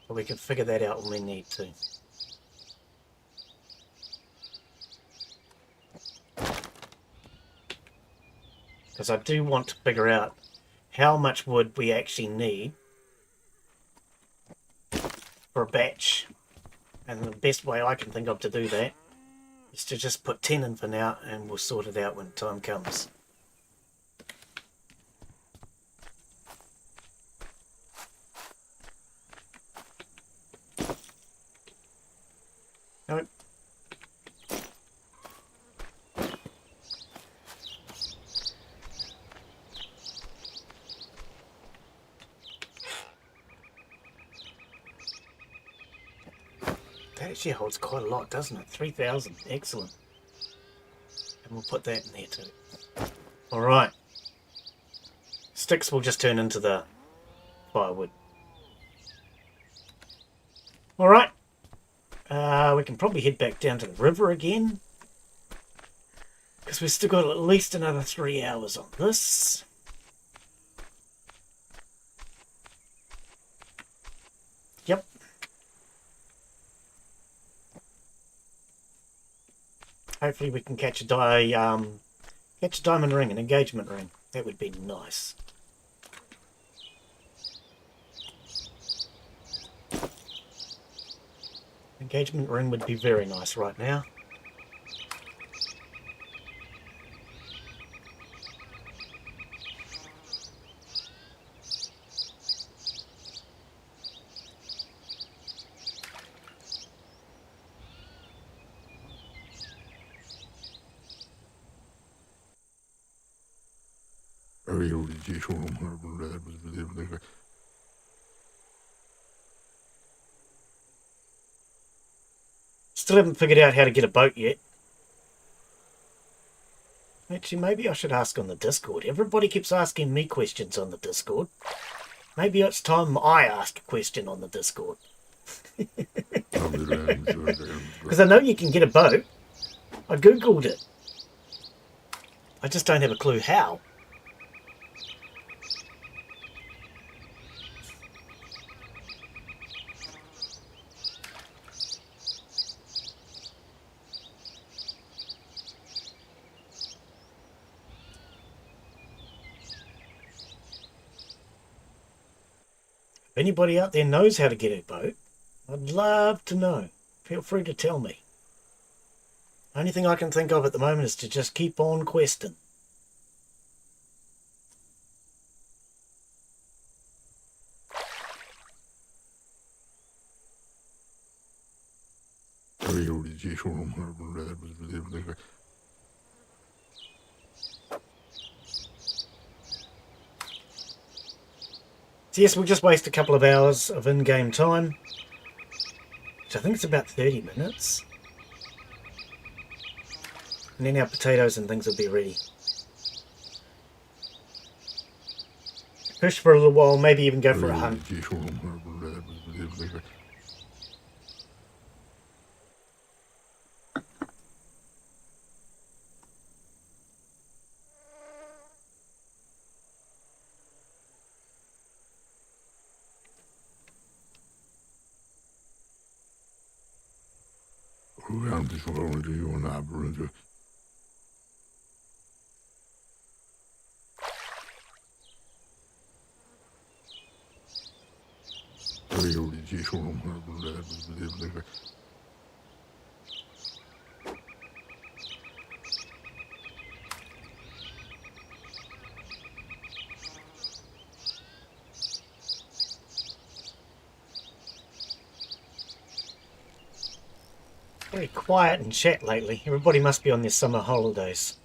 But we can figure that out when we need to. because I do want to figure out how much wood we actually need for a batch. And the best way I can think of to do that is to just put 10 in for now, and we'll sort it out when time comes. Nope. That actually holds quite a lot, doesn't it? 3,000. Excellent. And we'll put that in there too. Alright. Sticks will just turn into the firewood. Alright. We can probably head back down to the river again, because we've still got at least another 3 hours on this. Yep. Hopefully we can catch a diamond ring, an engagement ring. That would be nice. Engagement ring would be very nice right now. Still haven't figured out how to get a boat yet. Actually, maybe I should ask on the Discord. Everybody keeps asking me questions on the Discord. Maybe it's time I ask a question on the Discord. Because I know you can get a boat. I googled it. I just don't have a clue how. If anybody out there knows how to get a boat, I'd love to know. Feel free to tell me. Only thing I can think of at the moment is to just keep on questing. So yes, we'll just waste a couple of hours of in-game time, which I think it's about 30 minutes. And then our potatoes and things will be ready. Fish for a little while, maybe even go for a hunt. Very quiet in chat lately. Everybody must be on their summer holidays.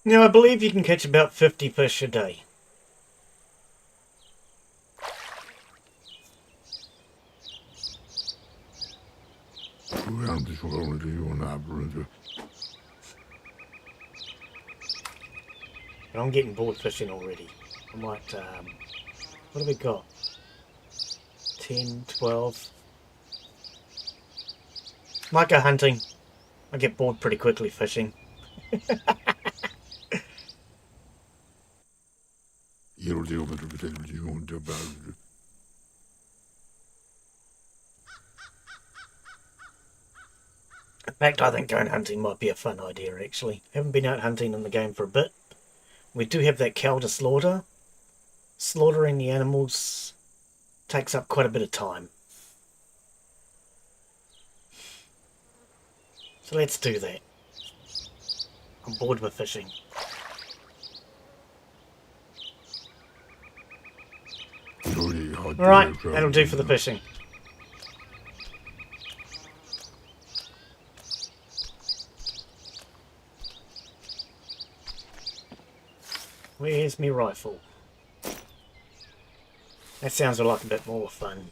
Now, I believe you can catch about 50 fish a day. And I'm getting bored fishing already. I might, what have we got? 10, 12. Might go hunting. I get bored pretty quickly fishing. In fact, I think going hunting might be a fun idea, actually. Haven't been out hunting in the game for a bit. We do have that cow to slaughter. Slaughtering the animals takes up quite a bit of time. So let's do that. I'm bored with fishing. Alright, that'll do for the fishing. Where's me rifle? That sounds like a bit more fun.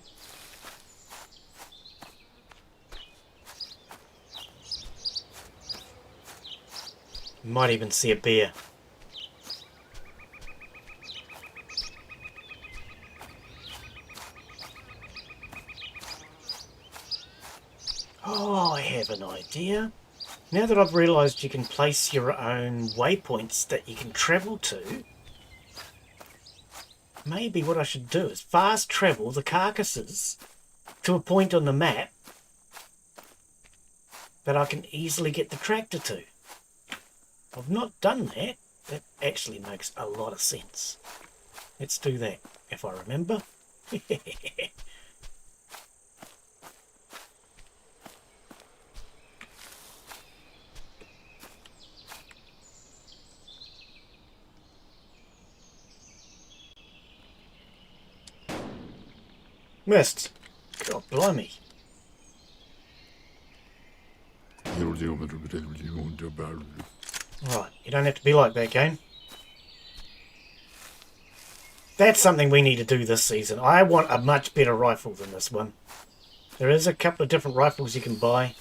You might even see a bear. Oh, I have an idea. Now that I've realised you can place your own waypoints that you can travel to, maybe what I should do is fast travel the carcasses to a point on the map that I can easily get the tractor to. I've not done that. That actually makes a lot of sense. Let's do that, if I remember. Missed. God blimey. Right, you don't have to be like that, game. That's something we need to do this season. I want a much better rifle than this one. There is a couple of different rifles you can buy.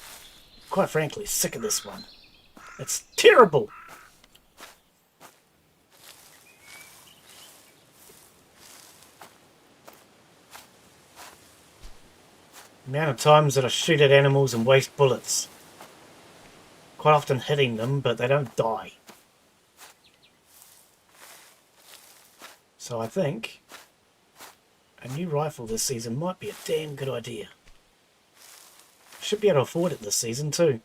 Quite frankly, sick of this one. It's terrible. The amount of times that I shoot at animals and waste bullets. Quite often hitting them, but they don't die. So I think a new rifle this season might be a damn good idea. Should be able to afford it this season too.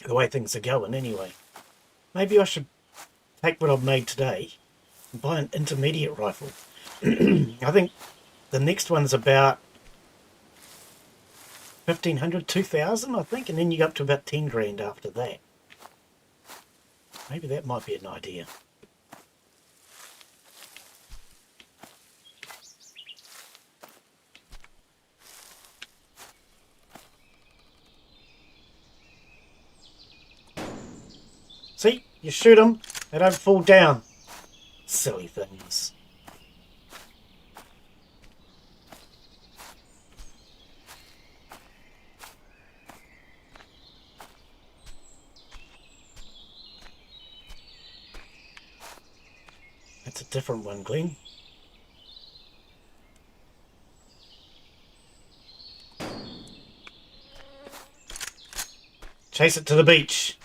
The way things are going anyway. Maybe I should take what I've made today and buy an intermediate rifle. I think the next one's about 1,500, 2,000 I think, and then you go up to about 10 grand after that. Maybe that might be an idea. See, you shoot them, they don't fall down. Silly things. That's a different one, Glen. Chase it to the beach.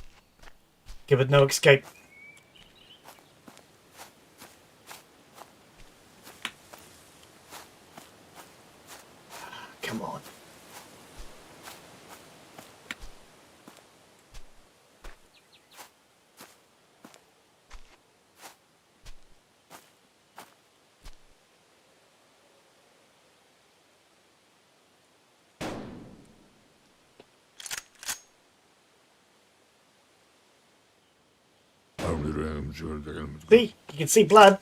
Give it no escape. Come on. See? You can see blood.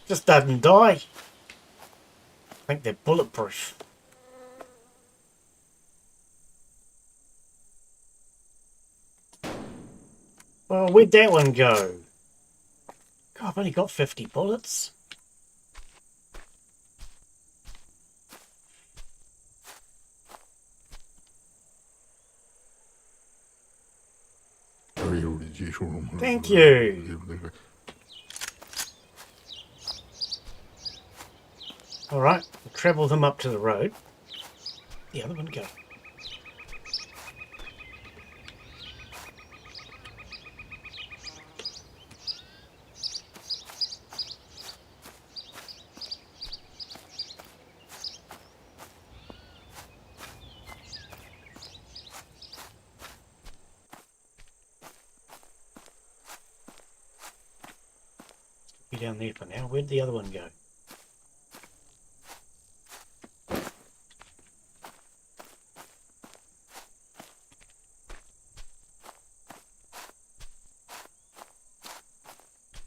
Just doesn't die. I think they're bulletproof. Well, where'd that one go? God, I've only got 50 bullets. Thank you. Alright, we'll travel them up to the road. The other one go. Be down there for now. Where'd the other one go?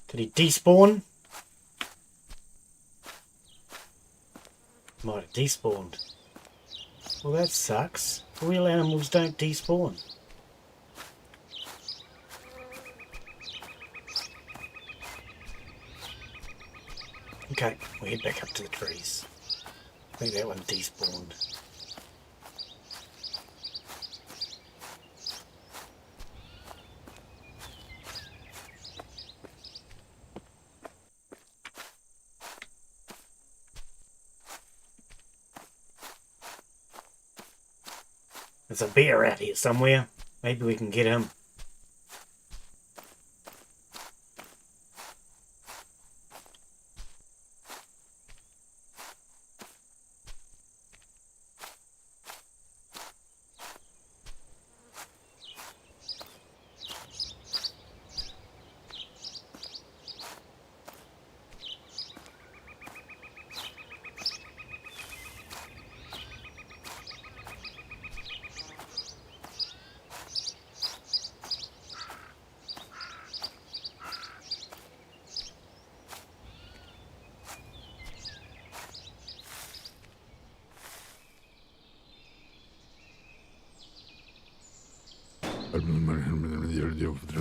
Did he despawn? Might have despawned. Well, that sucks. Real animals don't despawn. Okay, we'll head back up to the trees. I think that one despawned. There's a bear out here somewhere. Maybe we can get him.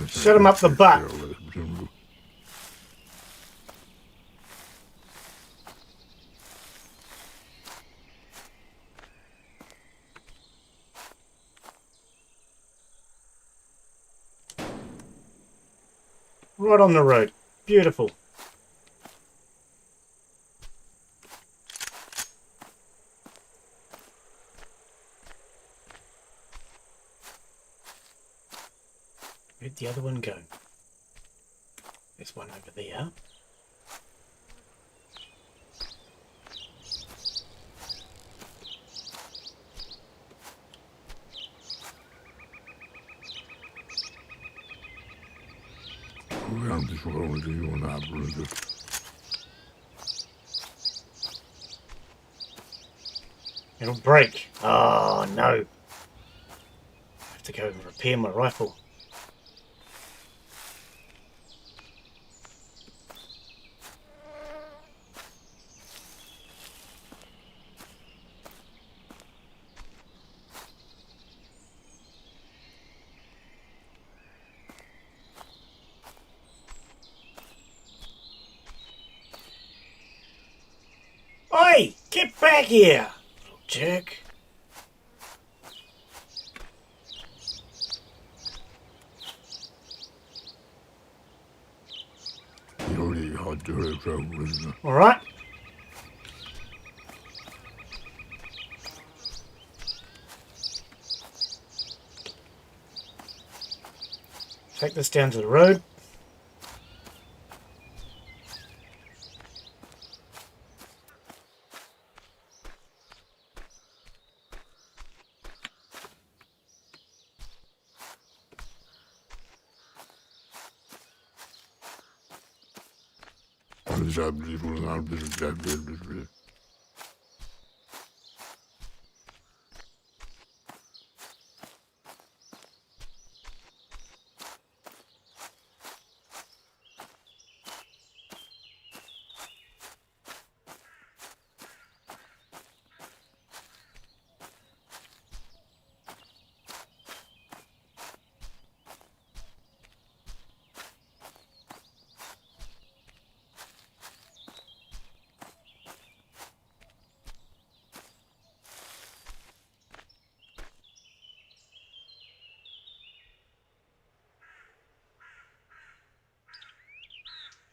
Shut him up the butt. Right on the road. Beautiful. Where'd the other one go? There's one over there. It'll break. Oh no. I have to go and repair my rifle. Oi! Get back here! Little jerk. All right. Take this down to the road.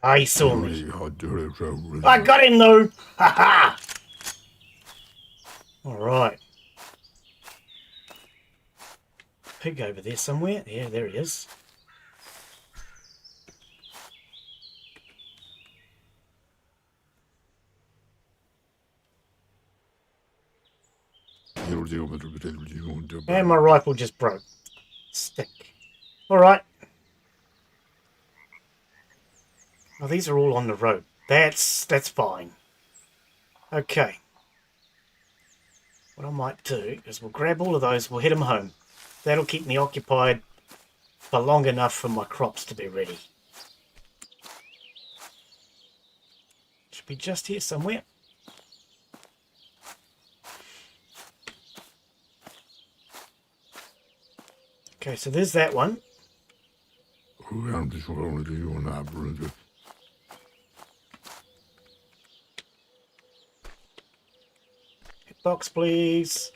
Ah, he saw me. I got him though! Ha ha! Alright. Pig over there somewhere. Yeah, there he is. And my rifle just broke. Stick. Alright. Oh, these are all on the road. That's fine. Okay. What I might do is we'll grab all of those, we'll head them home. That'll keep me occupied for long enough for my crops to be ready. Should be just here somewhere. Okay, so there's that one. Box, please.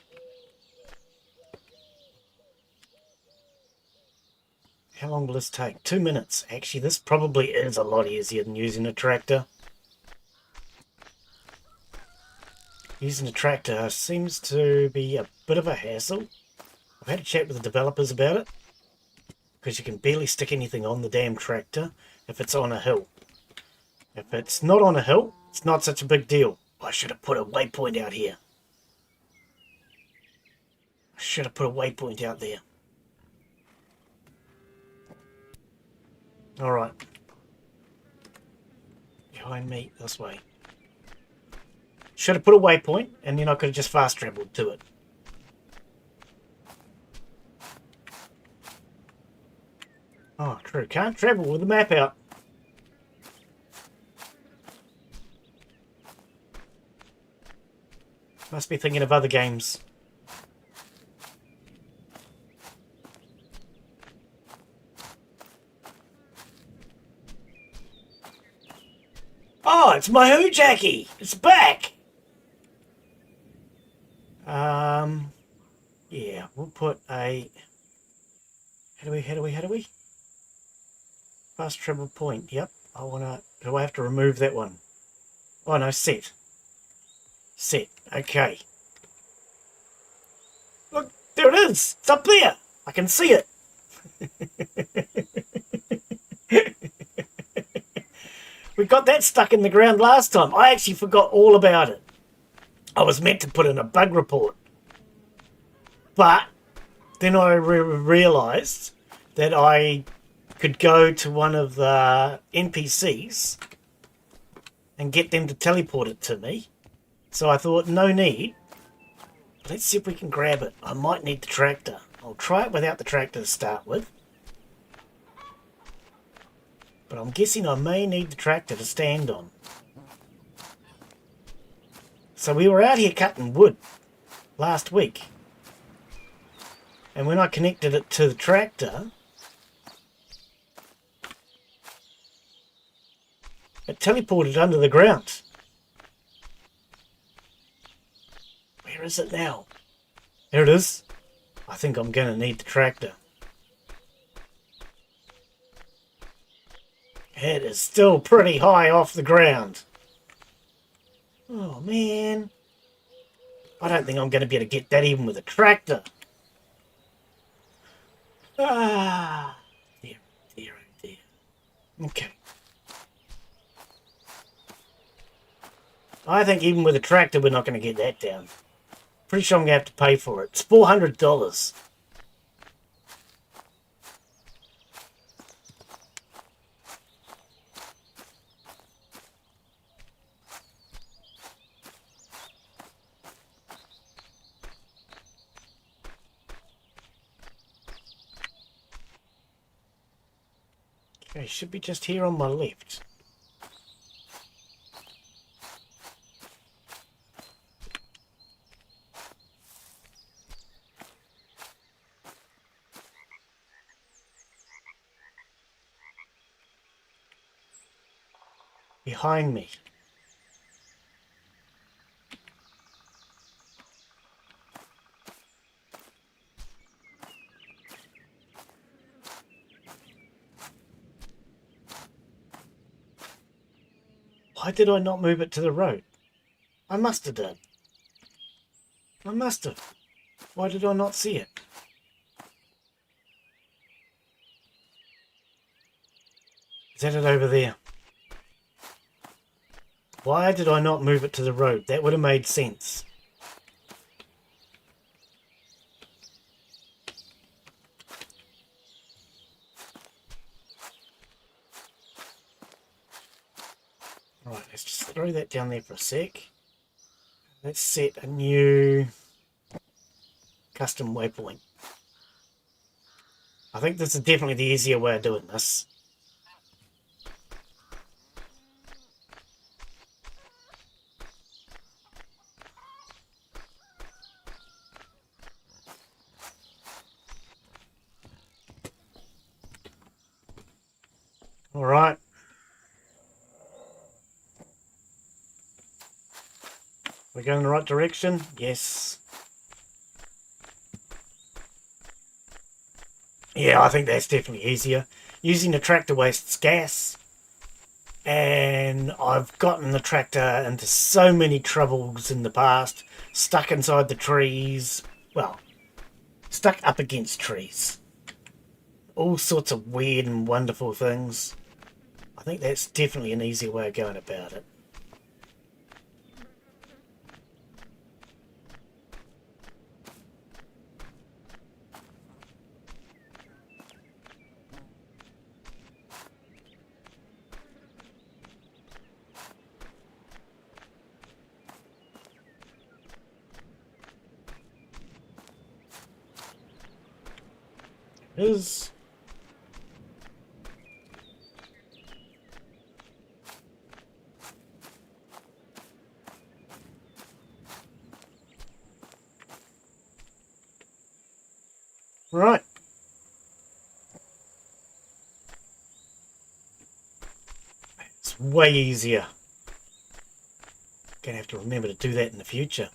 How long will this take? 2 minutes. Actually, this probably is a lot easier than using a tractor. Using a tractor seems to be a bit of a hassle. I've had a chat with the developers about it, because you can barely stick anything on the damn tractor if it's on a hill. If it's not on a hill, it's not such a big deal. I should have put a waypoint out here. Should have put a waypoint out there. Alright. Behind me, this way. Should have put a waypoint, and then I could have just fast traveled to it. Oh, true. Can't travel with the map out. Must be thinking of other games. Oh, it's my hoo-jacky! It's back! Yeah, we'll put a... How do we? Fast travel point, yep. I wanna... Do I have to remove that one? Oh no, set. Set, okay. Look, there it is! It's up there! I can see it! We got that stuck in the ground last time. I actually forgot all about it. I was meant to put in a bug report. But then I realised that I could go to one of the NPCs and get them to teleport it to me. So I thought, no need. Let's see if we can grab it. I might need the tractor. I'll try it without the tractor to start with. But I'm guessing I may need the tractor to stand on. So we were out here cutting wood last week. And when I connected it to the tractor, it teleported under the ground. Where is it now? There it is. I think I'm going to need the tractor. It is still pretty high off the ground. Oh, man. I don't think I'm going to be able to get that even with a tractor. Ah, dear, dear, oh dear. Okay. I think even with a tractor, we're not going to get that down. Pretty sure I'm going to have to pay for it. It's $400. Okay, should be just here on my left. Behind me. Why did I not move it to the road? I must have done. I must have. Why did I not see it? Is that it over there? Why did I not move it to the road? That would have made sense. Right, let's just throw that down there for a sec. Let's set a new custom waypoint. I think this is definitely the easier way of doing this. All right. We're going in the right direction? Yes. Yeah, I think that's definitely easier. Using the tractor wastes gas. And I've gotten the tractor into so many troubles in the past. Stuck inside the trees. Well, stuck up against trees. All sorts of weird and wonderful things. I think that's definitely an easier way of going about it. Is right. It's way easier. Gonna have to remember to do that in the future.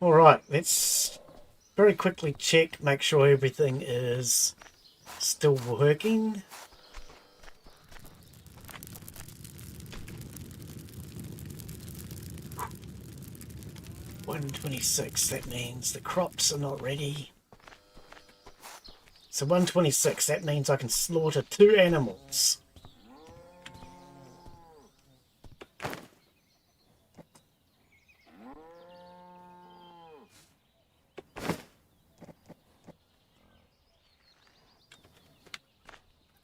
All right, let's very quickly check, make sure everything is still working. $126, that means the crops are not ready. So $126, that means I can slaughter 2 animals.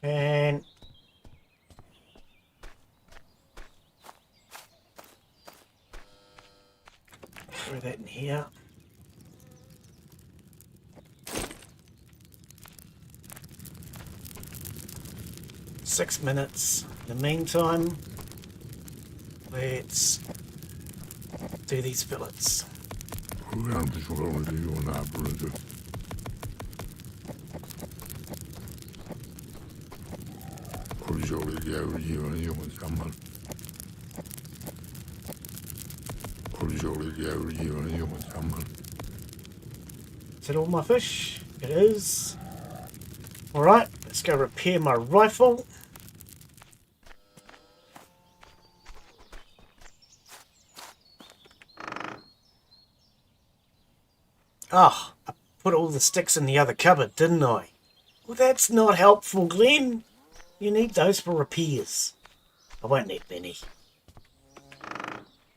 And throw that in here. Six minutes. In the meantime, let's do these fillets. Is it all my fish? It is. Alright, let's go repair my rifle. Oh, I put all the sticks in the other cupboard, didn't I? Well, that's not helpful, Glen. You need those for repairs. I won't need many.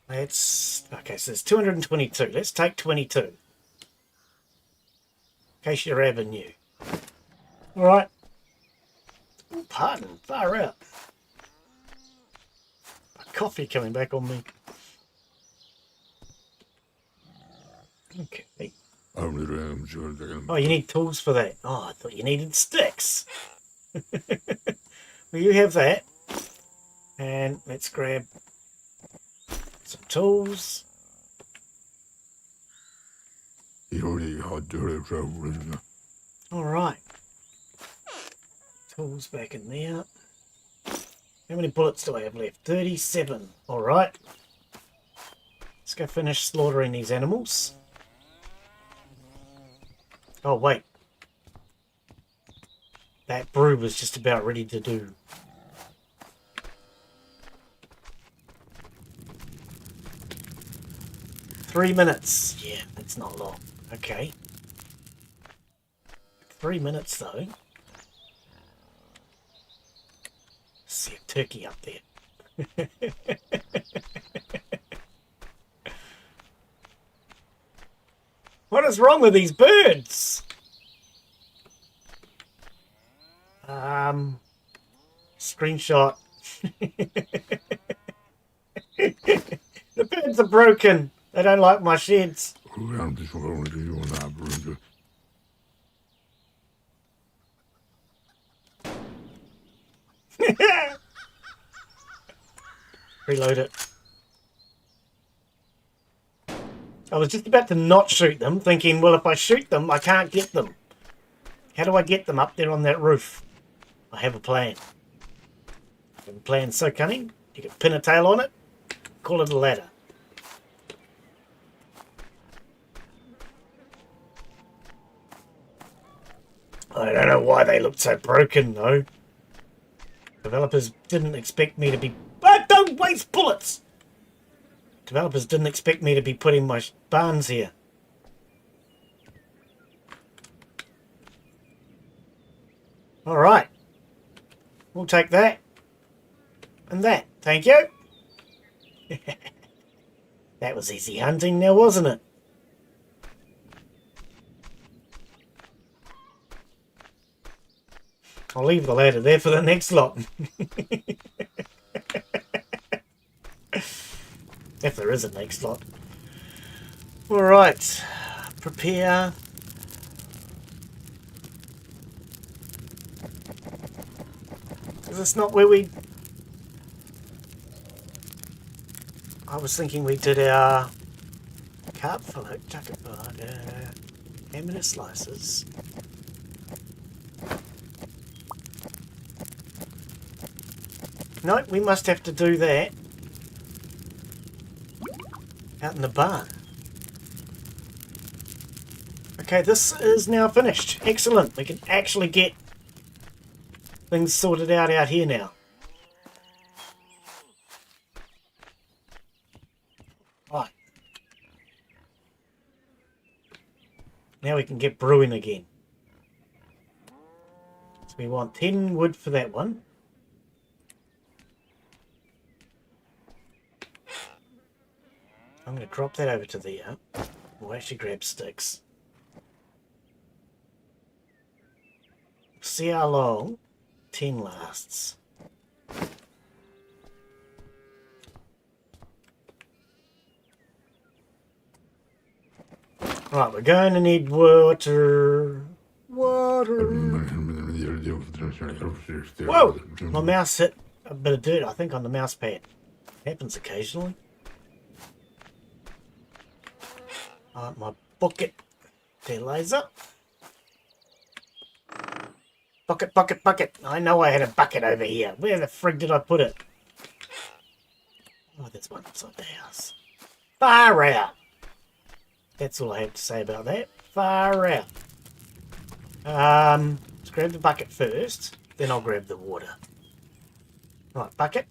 Let's... Okay, so it's 222. Let's take 22. In case you're ever new. Alright. Oh, pardon. Far out. Coffee coming back on me. Okay. Oh, you need tools for that. Oh, I thought you needed sticks. Well, you have that. And let's grab some tools. Alright. Tools back in there. How many bullets do I have left? 37. Alright. Let's go finish slaughtering these animals. Oh, wait. That brew was just about ready to do. Three minutes. Yeah, that's not long. Okay. 3 minutes, though. See a turkey up there. What is wrong with these birds? Screenshot. The birds are broken. They don't like my sheds. Reload it. I was just about to not shoot them, thinking, well, if I shoot them, I can't get them. How do I get them up there on that roof? I have a plan. I have a plan so cunning, you can pin a tail on it, call it a ladder. I don't know why they looked so broken, though. Developers didn't expect me to be... Oh, don't waste bullets! Developers didn't expect me to be putting my barns here. Alright. We'll take that. And that. Thank you. That was easy hunting now, wasn't it? I'll leave the ladder there for the next lot. If there is a next lot. Alright. Prepare. Is this not where we... I was thinking we did our carp fillet, tucker bar, ham and slices. No, we must have to do that out in the barn. Okay, this is now finished. Excellent. We can actually get things sorted out here now. Right. Now we can get brewing again. So we want 10 wood for that one. I'm going to drop that over to there. We'll actually grab sticks. See how long 10 lasts. Right, we're going to need water. Water. Whoa! My mouse hit a bit of dirt, I think, on the mouse pad. Happens occasionally. My bucket. There, laser. Bucket, bucket, bucket. I know I had a bucket over here. Where the frig did I put it? Oh, there's one inside the house. Far out. That's all I have to say about that. Far out. Let's grab the bucket first, then I'll grab the water. Right, bucket.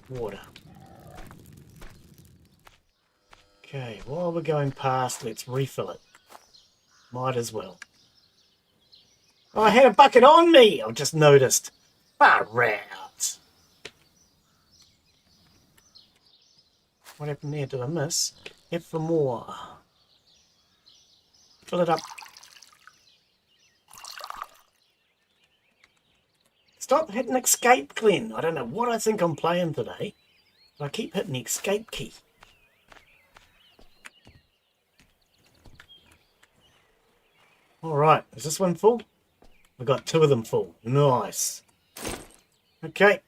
Water. Okay, while we're going past, let's refill it. Might as well. Oh, I had a bucket on me! I've just noticed. Far out. What happened there? Did I miss? F for more. Fill it up. Stop hitting escape, Glen. I don't know what I think I'm playing today, but I keep hitting the escape key. Alright, is this one full? We've got 2 of them full. Nice. Okay.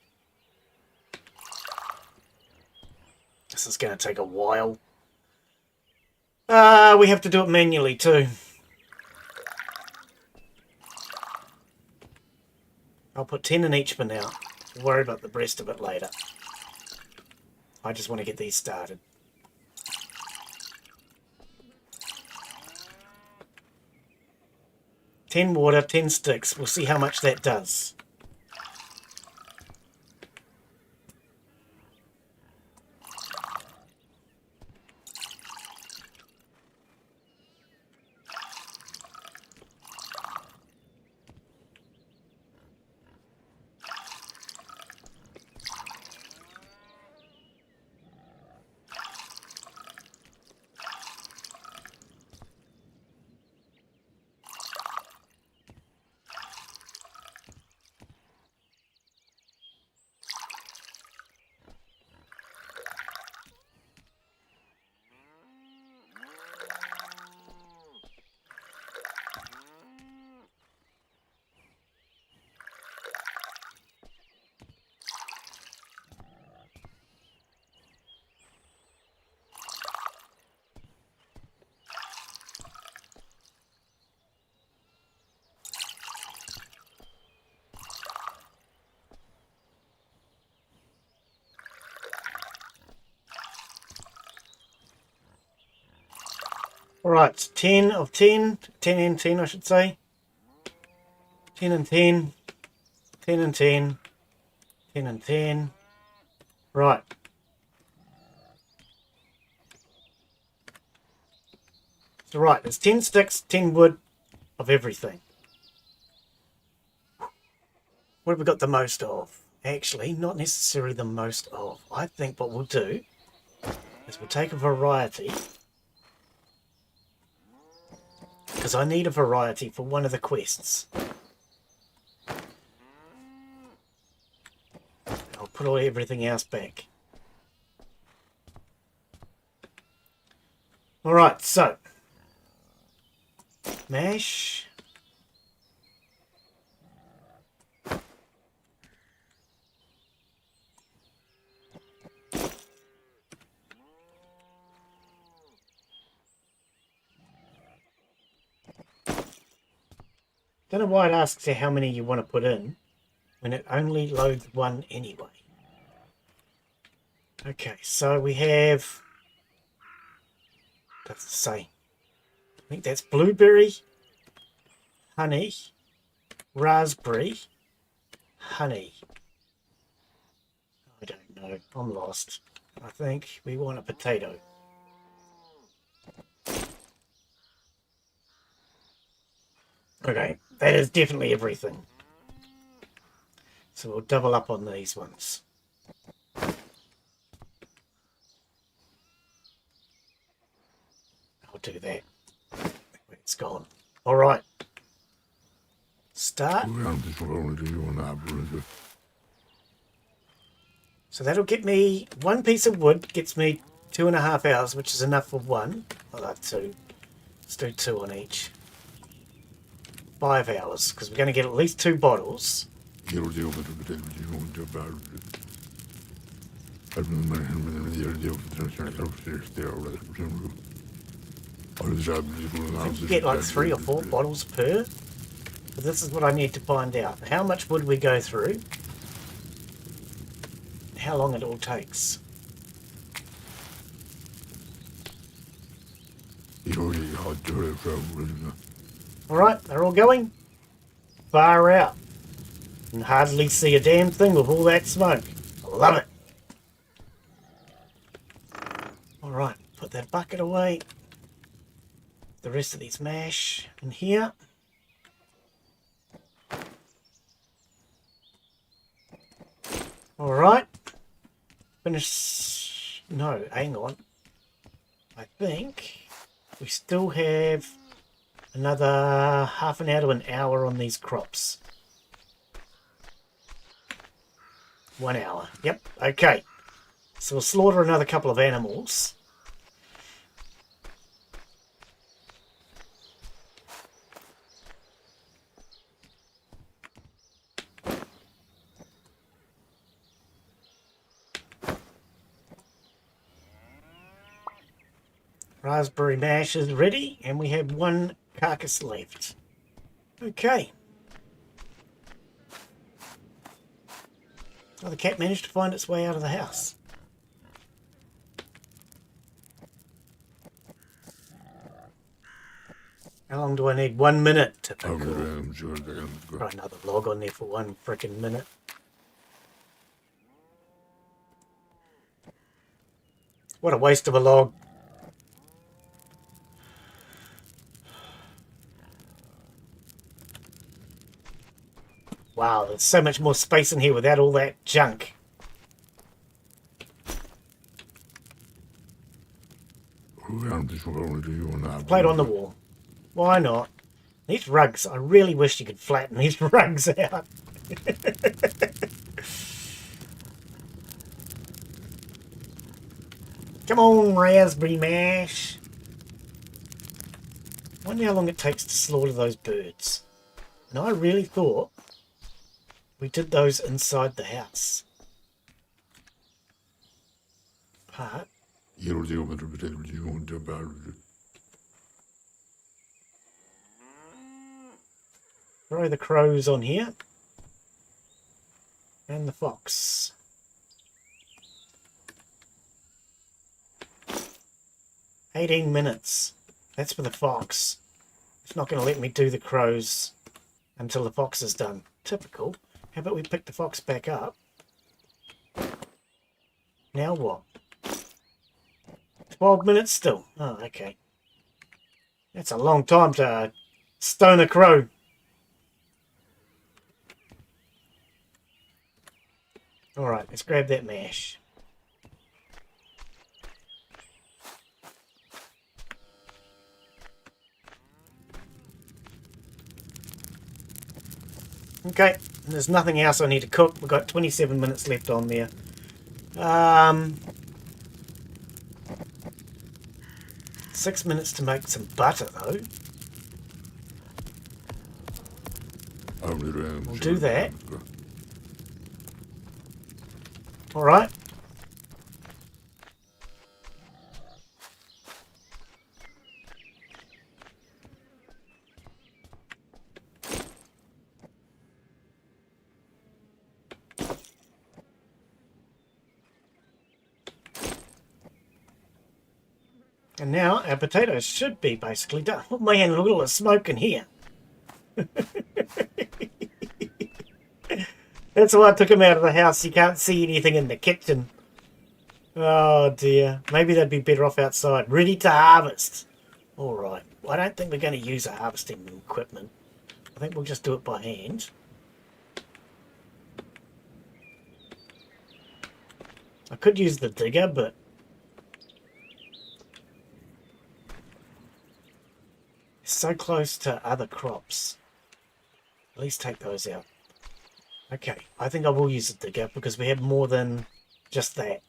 This is going to take a while. We have to do it manually too. I'll put 10 in each for now. We'll worry about the rest of it later. I just want to get these started. $10 water, 10 sticks. We'll see how much that does. Alright, 10 of 10, 10 and 10 I should say. 10 and 10, 10 and 10, 10 and 10. Right. So right, there's 10 sticks, 10 wood of everything. What have we got the most of? Actually, not necessarily the most of. I think what we'll do is we'll take a variety. Because I need a variety for one of the quests. I'll put everything else back. Alright, so. Mash. Don't know why it asks you how many you want to put in when it only loads one anyway. Okay, so we have, does it say? I think that's blueberry, honey, raspberry, honey. I don't know, I'm lost. I think we want a potato. Okay, that is definitely everything. So we'll double up on these ones. I'll do that. It's gone. Alright. Start. So that'll get me one piece of wood, gets me 2.5 hours, which is enough for one. I like 2. Let's do 2 on each. 5 hours, because we're going to get at least 2 bottles. I think you get like 3 or 4 bottles per. But this is what I need to find out. How much wood we go through. How long it all takes. Alright, they're all going. Far out. Can hardly see a damn thing with all that smoke. I love it. Alright, put that bucket away. The rest of these mash in here. Alright. Finish. No, hang on. I think we still have another half an hour to an hour on these crops. 1 hour. Yep, okay. So we'll slaughter another couple of animals. Raspberry mash is ready, and we have 1 carcass left. Okay. Oh, the cat managed to find its way out of the house. How long do I need? 1 minute. Typical. Throw another log on there for 1 frickin' minute. What a waste of a log. Wow, there's so much more space in here without all that junk. Plate on the wall. Why not? These rugs, I really wish you could flatten these rugs out. Come on, raspberry mash. I wonder how long it takes to slaughter those birds. And I really thought we did those inside the house. But throw the crows on here. And the fox. "18 minutes. That's for the fox. It's not going to let me do the crows until the fox is done. Typical. How about we pick the fox back up? Now what? 12 minutes still. Oh, okay. That's a long time to stone a crow. Alright, let's grab that mash. Okay, there's nothing else I need to cook. We've got 27 minutes left on there. 6 minutes to make some butter, though. We'll do that. Alright. And now our potatoes should be basically done. Oh man, look at all the smoke in here. That's why I took them out of the house. You can't see anything in the kitchen. Oh dear. Maybe they'd be better off outside. Ready to harvest. Alright. Well, I don't think we're going to use a harvesting equipment. I think we'll just do it by hand. I could use the digger, but it's so close to other crops. At least take those out. Okay, I think I will use the digger because we have more than just that.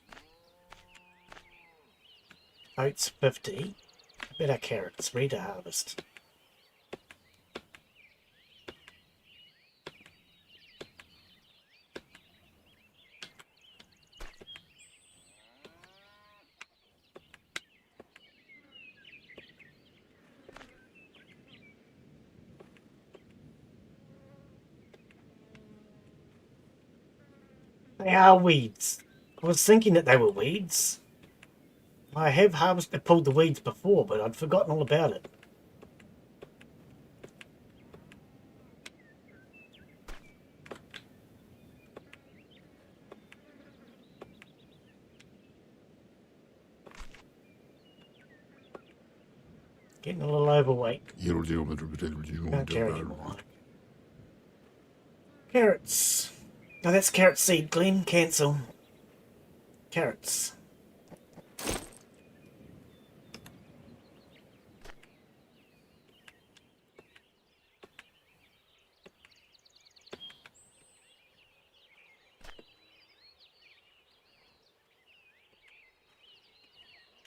Oats 50. Better carrots, ready to harvest. They are weeds. I was thinking that they were weeds. I have pulled the weeds before, but I'd forgotten all about it. Getting a little overweight. Can't carry anymore. Carrots. No, that's carrot seed, Glen. Cancel. Carrots.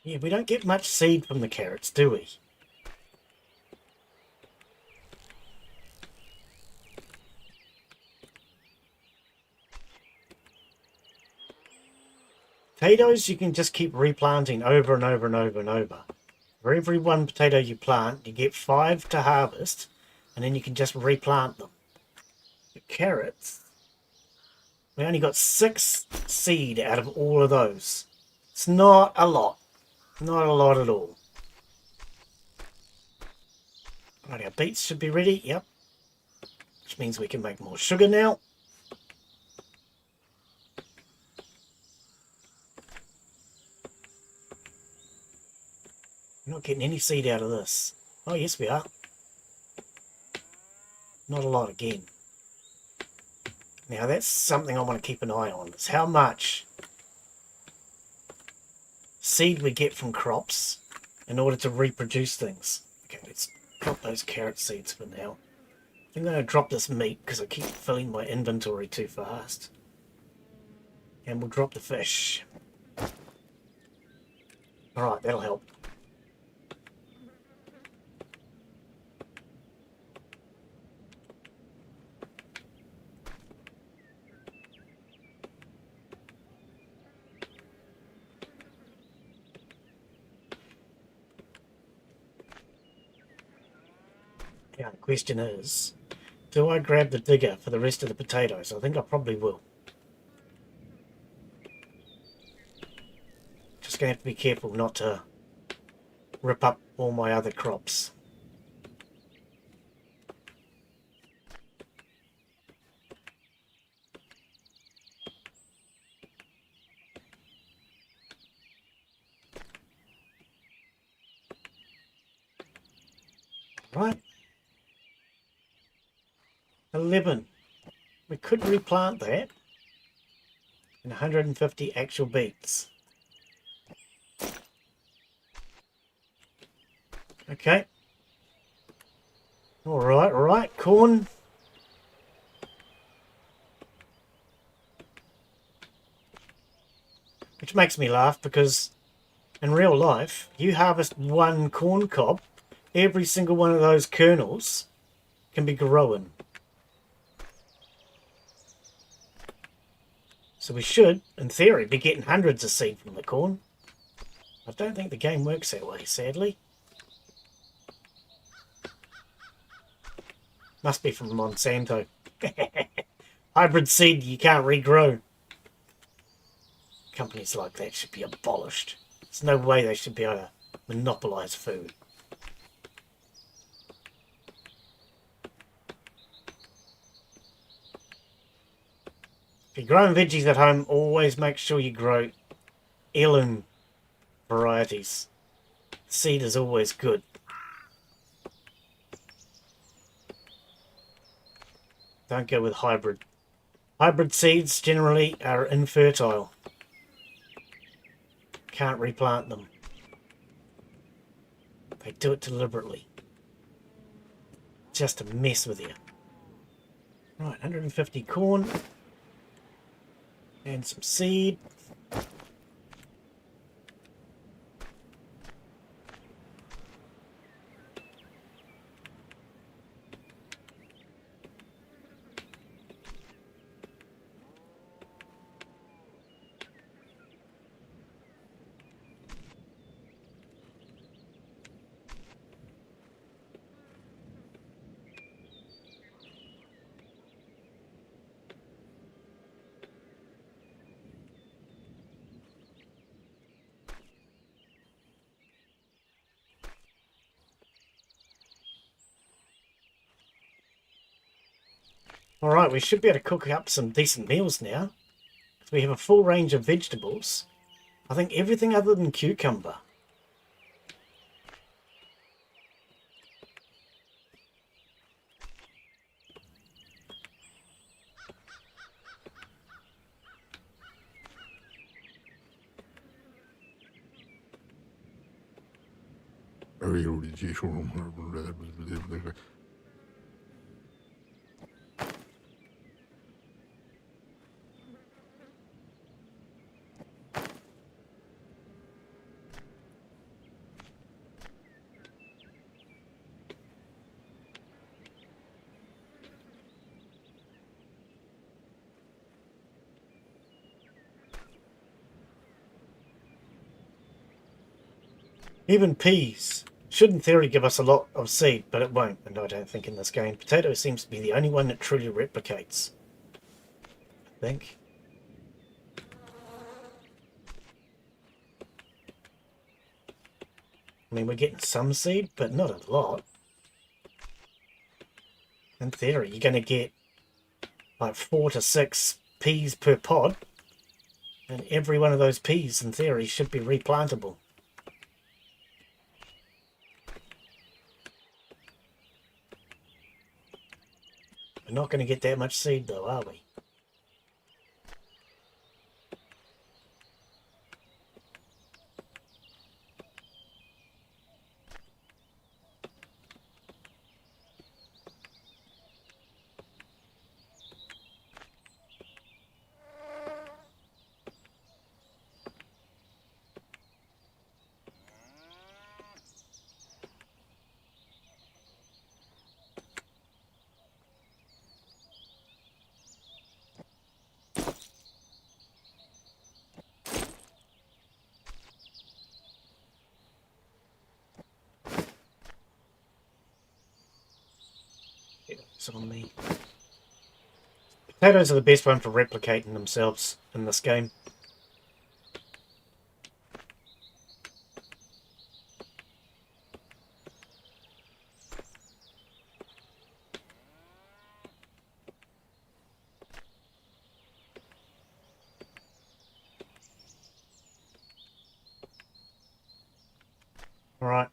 Yeah, we don't get much seed from the carrots, do we? Potatoes, you can just keep replanting over and over and over and over. For every one potato you plant, you get 5 to harvest, and then you can just replant them. The carrots, we only got 6 seed out of all of those. It's not a lot. Not a lot at all. Right, our beets should be ready. Yep. Which means we can make more sugar now. We're not getting any seed out of this. Oh, yes, we are. Not a lot again. Now, that's something I want to keep an eye on. Is how much seed we get from crops in order to reproduce things. Okay, let's drop those carrot seeds for now. I'm going to drop this meat because I keep filling my inventory too fast. And we'll drop the fish. Alright, that'll help. Now, the question is, do I grab the digger for the rest of the potatoes? I think I probably will. Just going to have to be careful not to rip up all my other crops. Right. 11. We could replant that. And 150 actual beets. Okay. Alright. Corn. Which makes me laugh because in real life, you harvest one corn cob, every single one of those kernels can be growing. So we should, in theory, be getting hundreds of seed from the corn. I don't think the game works that way, sadly. Must be from Monsanto. Hybrid seed you can't regrow. Companies like that should be abolished. There's no way they should be able to monopolise food. If you're growing veggies at home, always make sure you grow heirloom varieties. Seed is always good. Don't go with hybrid. Hybrid seeds generally are infertile. Can't replant them. They do it deliberately. Just to mess with you. Right, 150 corn. And some seed. Alright, we should be able to cook up some decent meals now. We have a full range of vegetables. I think everything other than cucumber. Even peas should in theory give us a lot of seed, but it won't, and I don't think in this game. Potato seems to be the only one that truly replicates. I think. I mean, we're getting some seed, but not a lot. In theory, you're going to get like 4 to 6 peas per pod, and every one of those peas, in theory, should be replantable. We're not going to get that much seed, though, are we? It's on me. Potatoes are the best one for replicating themselves in this game. All right.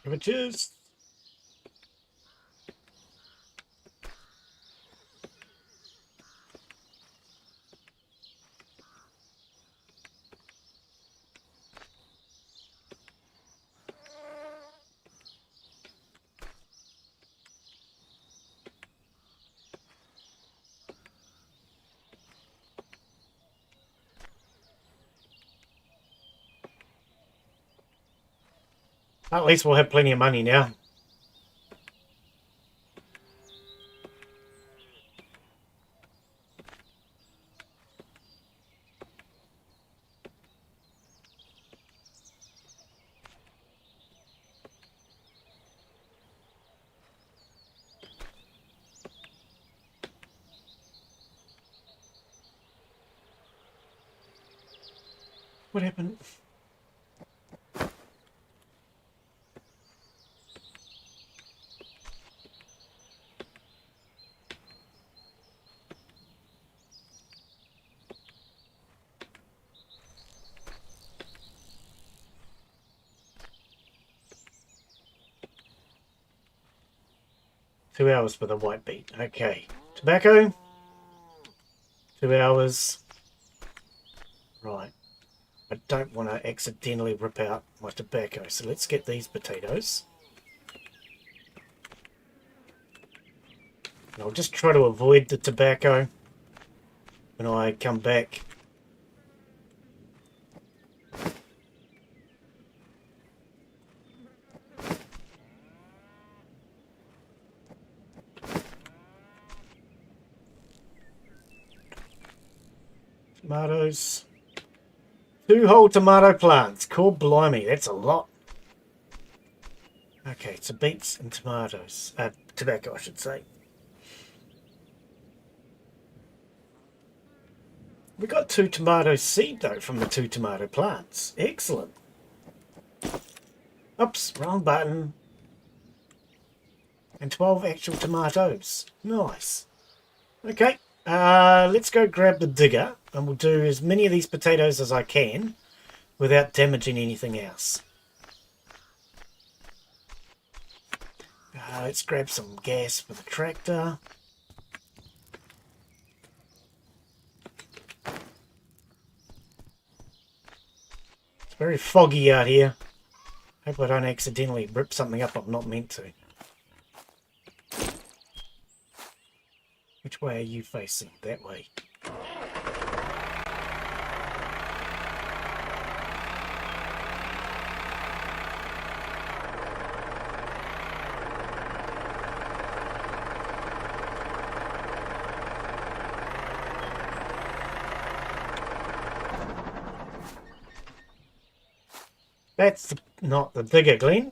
Give it cheers. At least we'll have plenty of money now. What happened? 2 hours for the white beet. Okay. Tobacco. 2 hours. Right. I don't want to accidentally rip out my tobacco, so let's get these potatoes. And I'll just try to avoid the tobacco when I come back. Tomatoes. 2 whole tomato plants. Cool blimey, that's a lot. Okay, so beets and tomatoes. Tobacco, I should say. We got 2 tomato seed though from the 2 tomato plants. Excellent. Oops, wrong button. And 12 actual tomatoes. Nice. Okay, let's go grab the digger and we'll do as many of these potatoes as I can without damaging anything else. Let's grab some gas for the tractor. It's very foggy out here. Hope I don't accidentally rip something up I'm not meant to. Which way are you facing? That way. That's not the digger, Glen.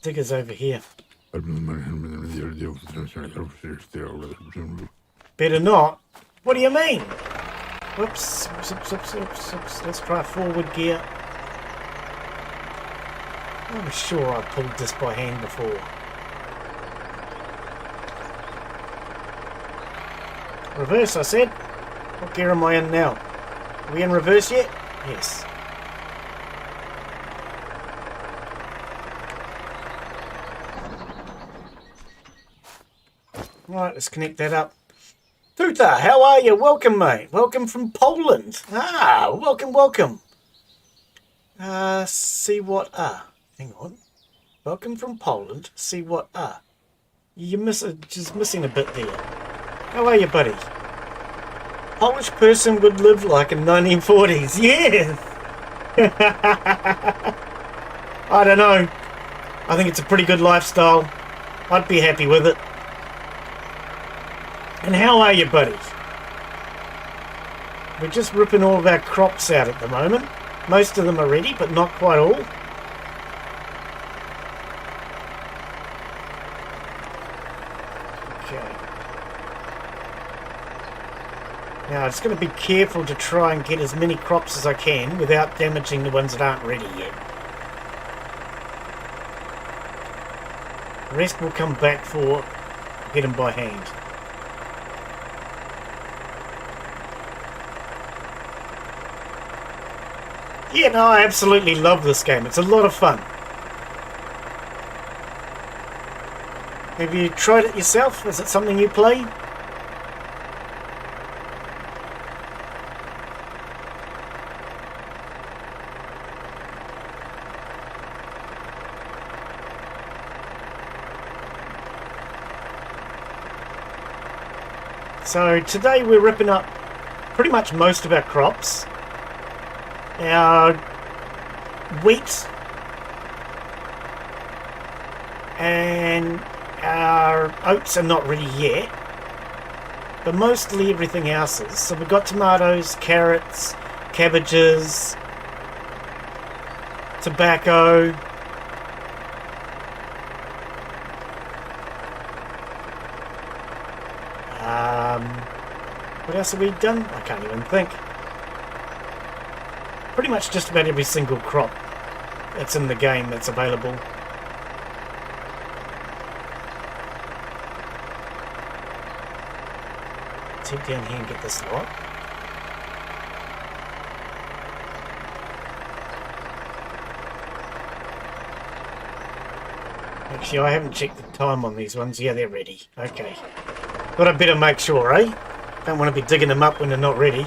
Digger's over here. Better not. What do you mean? Whoops, whoops. Let's try forward gear. I'm sure I pulled this by hand before. Reverse, I said. What gear am I in now? Are we in reverse yet? Yes. Right, let's connect that up. Tuta, how are you? Welcome, mate. Welcome from Poland. Welcome. See what hang on. Welcome from Poland. See what you're just missing a bit there. How are you, buddy? Polish person would live like in 1940s. Yes. I don't know. I think it's a pretty good lifestyle. I'd be happy with it. And how are you, buddy? We're just ripping all of our crops out at the moment. Most of them are ready, but not quite all. Okay. Now, I'm just going to be careful to try and get as many crops as I can without damaging the ones that aren't ready yet. The rest will come back for get them by hand. Yeah, no, I absolutely love this game. It's a lot of fun. Have you tried it yourself? Is it something you play? So today we're ripping up pretty much most of our crops. Our wheat and our oats are not ready yet, but mostly everything else is. So we've got tomatoes, carrots, cabbages, tobacco, what else have we done? I can't even think. Pretty much just about every single crop that's in the game that's available. Let's head down here and get this lot. Actually, I haven't checked the time on these ones. Yeah, they're ready. Okay. But I better make sure, eh? Don't want to be digging them up when they're not ready.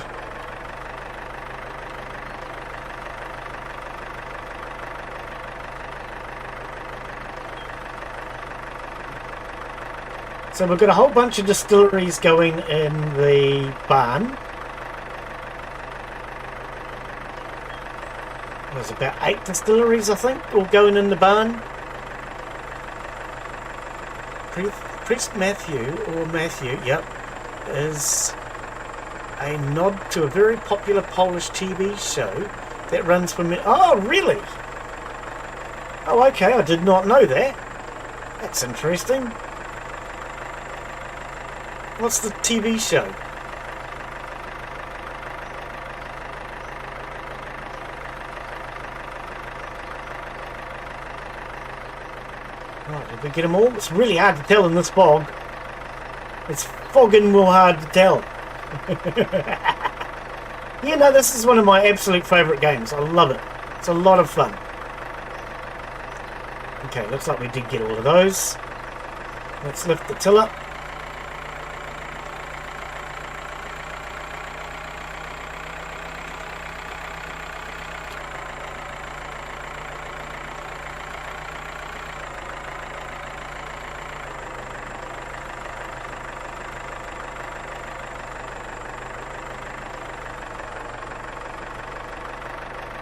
So we've got a whole bunch of distilleries going in the barn. There's about 8 distilleries, I think, all going in the barn. Priest Matthew, yep, is a nod to a very popular Polish TV show that runs for me. Oh, really? Oh, okay, I did not know that. That's interesting. What's the TV show? Right, did we get them all? It's really hard to tell in this fog. It's fogging real hard to tell. Yeah, no, this is one of my absolute favourite games. I love it. It's a lot of fun. Okay, looks like we did get all of those. Let's lift the tiller.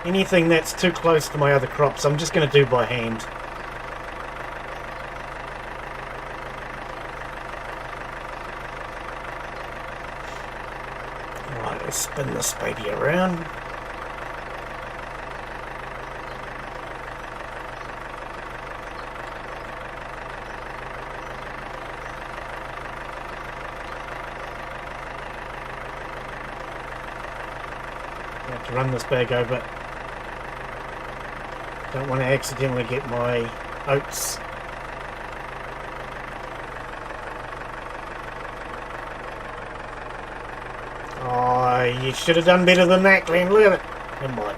Anything that's too close to my other crops, I'm just going to do by hand. Right, let's spin this baby around. I have to run this bag over. Don't want to accidentally get my oats. Oh, you should have done better than that, Glen. Look at it. Never mind.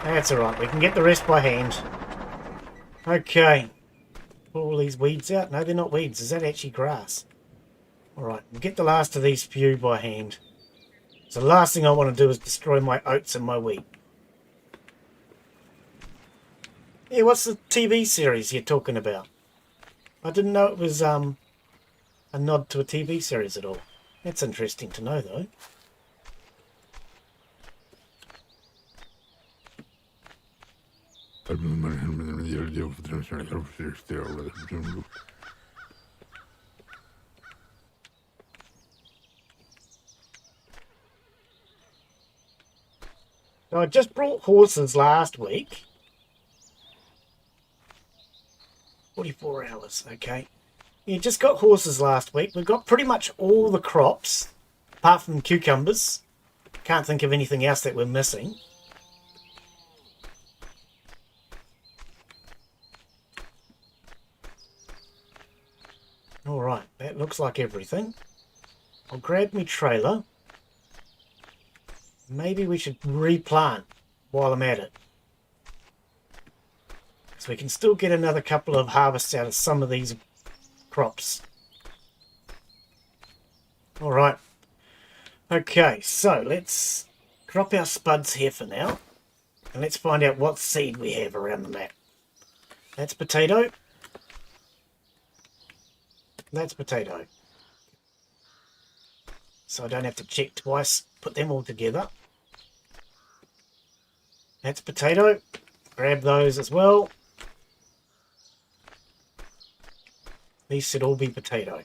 That's alright, we can get the rest by hand. Okay. Pull all these weeds out. No, they're not weeds. Is that actually grass? Alright, we'll get the last of these few by hand. So the last thing I want to do is destroy my oats and my wheat. Yeah, what's the TV series you're talking about? I didn't know it was a nod to a TV series at all. That's interesting to know, though. So I just brought horses last week. 44 hours, okay. Yeah, just got horses last week. We've got pretty much all the crops, apart from cucumbers. Can't think of anything else that we're missing. Alright, that looks like everything. I'll grab my trailer. Maybe we should replant while I'm at it. So we can still get another couple of harvests out of some of these crops. Alright. Okay, so let's drop our spuds here for now. And let's find out what seed we have around the map. That's potato. That's potato. So I don't have to check twice. Put them all together. That's potato. Grab those as well. These should all be potato.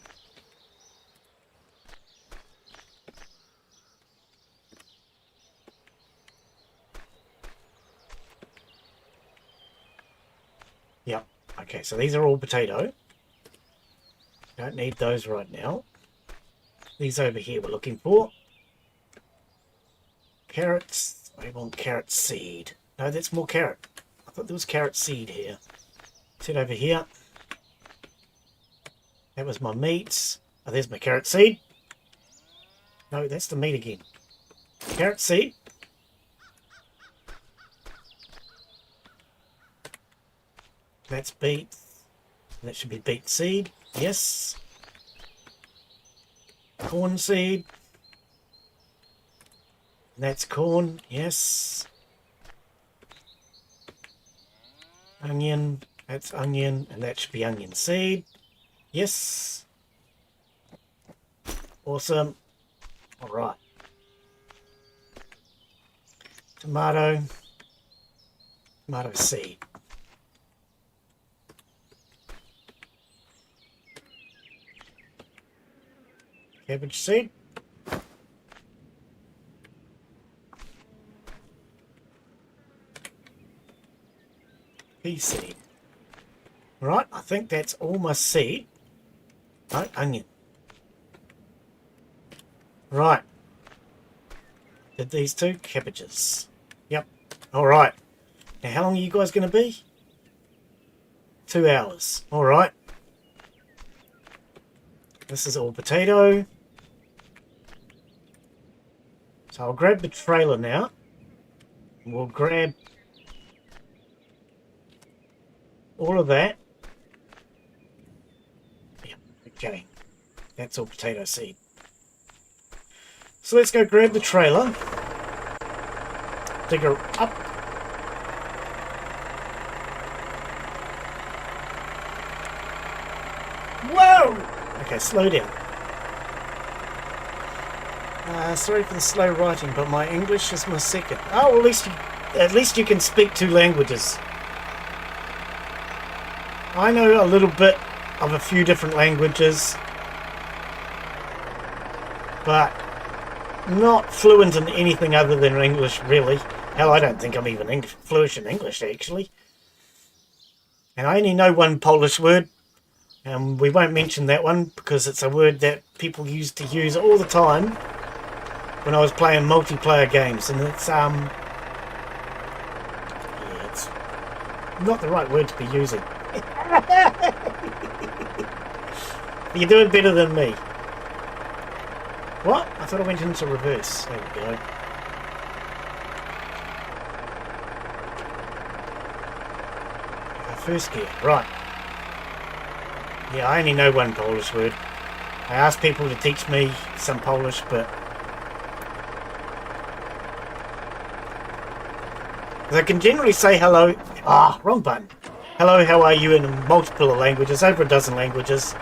Yep. Okay, so these are all potato. Don't need those right now. These over here we're looking for. Carrots. I want carrot seed. No, that's more carrot. I thought there was carrot seed here. Sit over here. That was my meat. Oh, there's my carrot seed. No, that's the meat again. Carrot seed. That's beet. That should be beet seed. Yes. Corn seed. That's corn. Yes. Onion. That's onion. And that should be onion seed. Yes. Awesome. Alright. Tomato. Tomato seed. Cabbage seed. pea seed. Right, I think that's all my seed. No, onion. Right. Did these two? Cabbages. Yep. Alright. Now how long are you guys going to be? 2 hours. Alright. This is all potato. So I'll grab the trailer now. We'll grab all of that. Yeah, okay. That's all potato seed. So let's go grab the trailer. Dig her up. Whoa! Okay, slow down. Sorry for the slow writing, but my English is my second. Oh, at least you can speak 2 languages. I know a little bit of a few different languages, but not fluent in anything other than English, really. Hell, I don't think I'm even fluent in English, actually. And I only know one Polish word, and we won't mention that one because it's a word that people used to use all the time when I was playing multiplayer games, and it's yeah, it's not the right word to be using. You're doing better than me. What? I thought I went into reverse. There we go. First gear, right. Yeah, I only know one Polish word. I asked people to teach me some Polish, but I can generally say hello. Wrong button. Hello, how are you in multiple languages, over a dozen languages.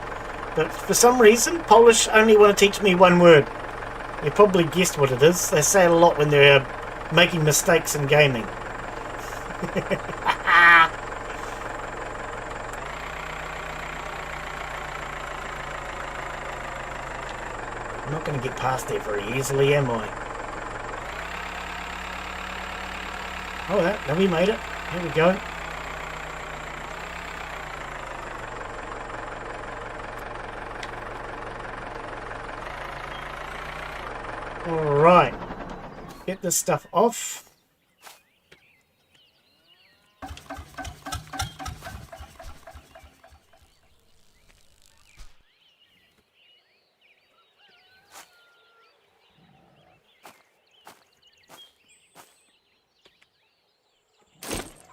But for some reason, Polish only want to teach me one word. You probably guessed what it is. They say it a lot when they're making mistakes in gaming. I'm not going to get past there very easily, am I? Oh, now we made it. Here we go. Alright. Get this stuff off.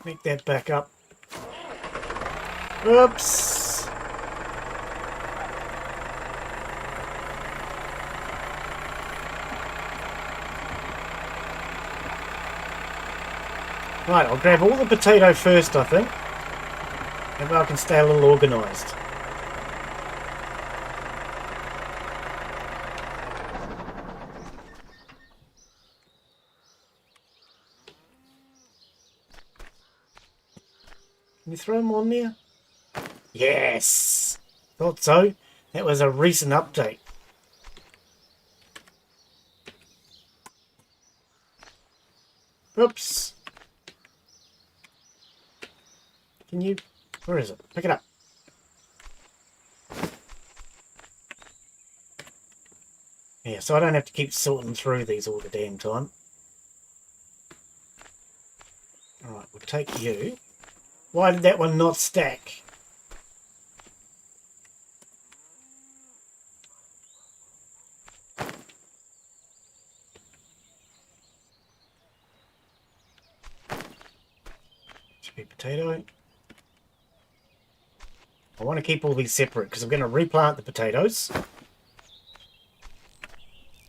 Make that back up. Oops. Right, I'll grab all the potato first, I think. Maybe I can stay a little organised. Can you throw them on there? Yes! Thought so. That was a recent update. Oops. Can you... Where is it? Pick it up. Yeah, so I don't have to keep sorting through these all the damn time. Alright, we'll take you. Why did that one not stack? Should be potato. I want to keep all these separate because I'm going to replant the potatoes.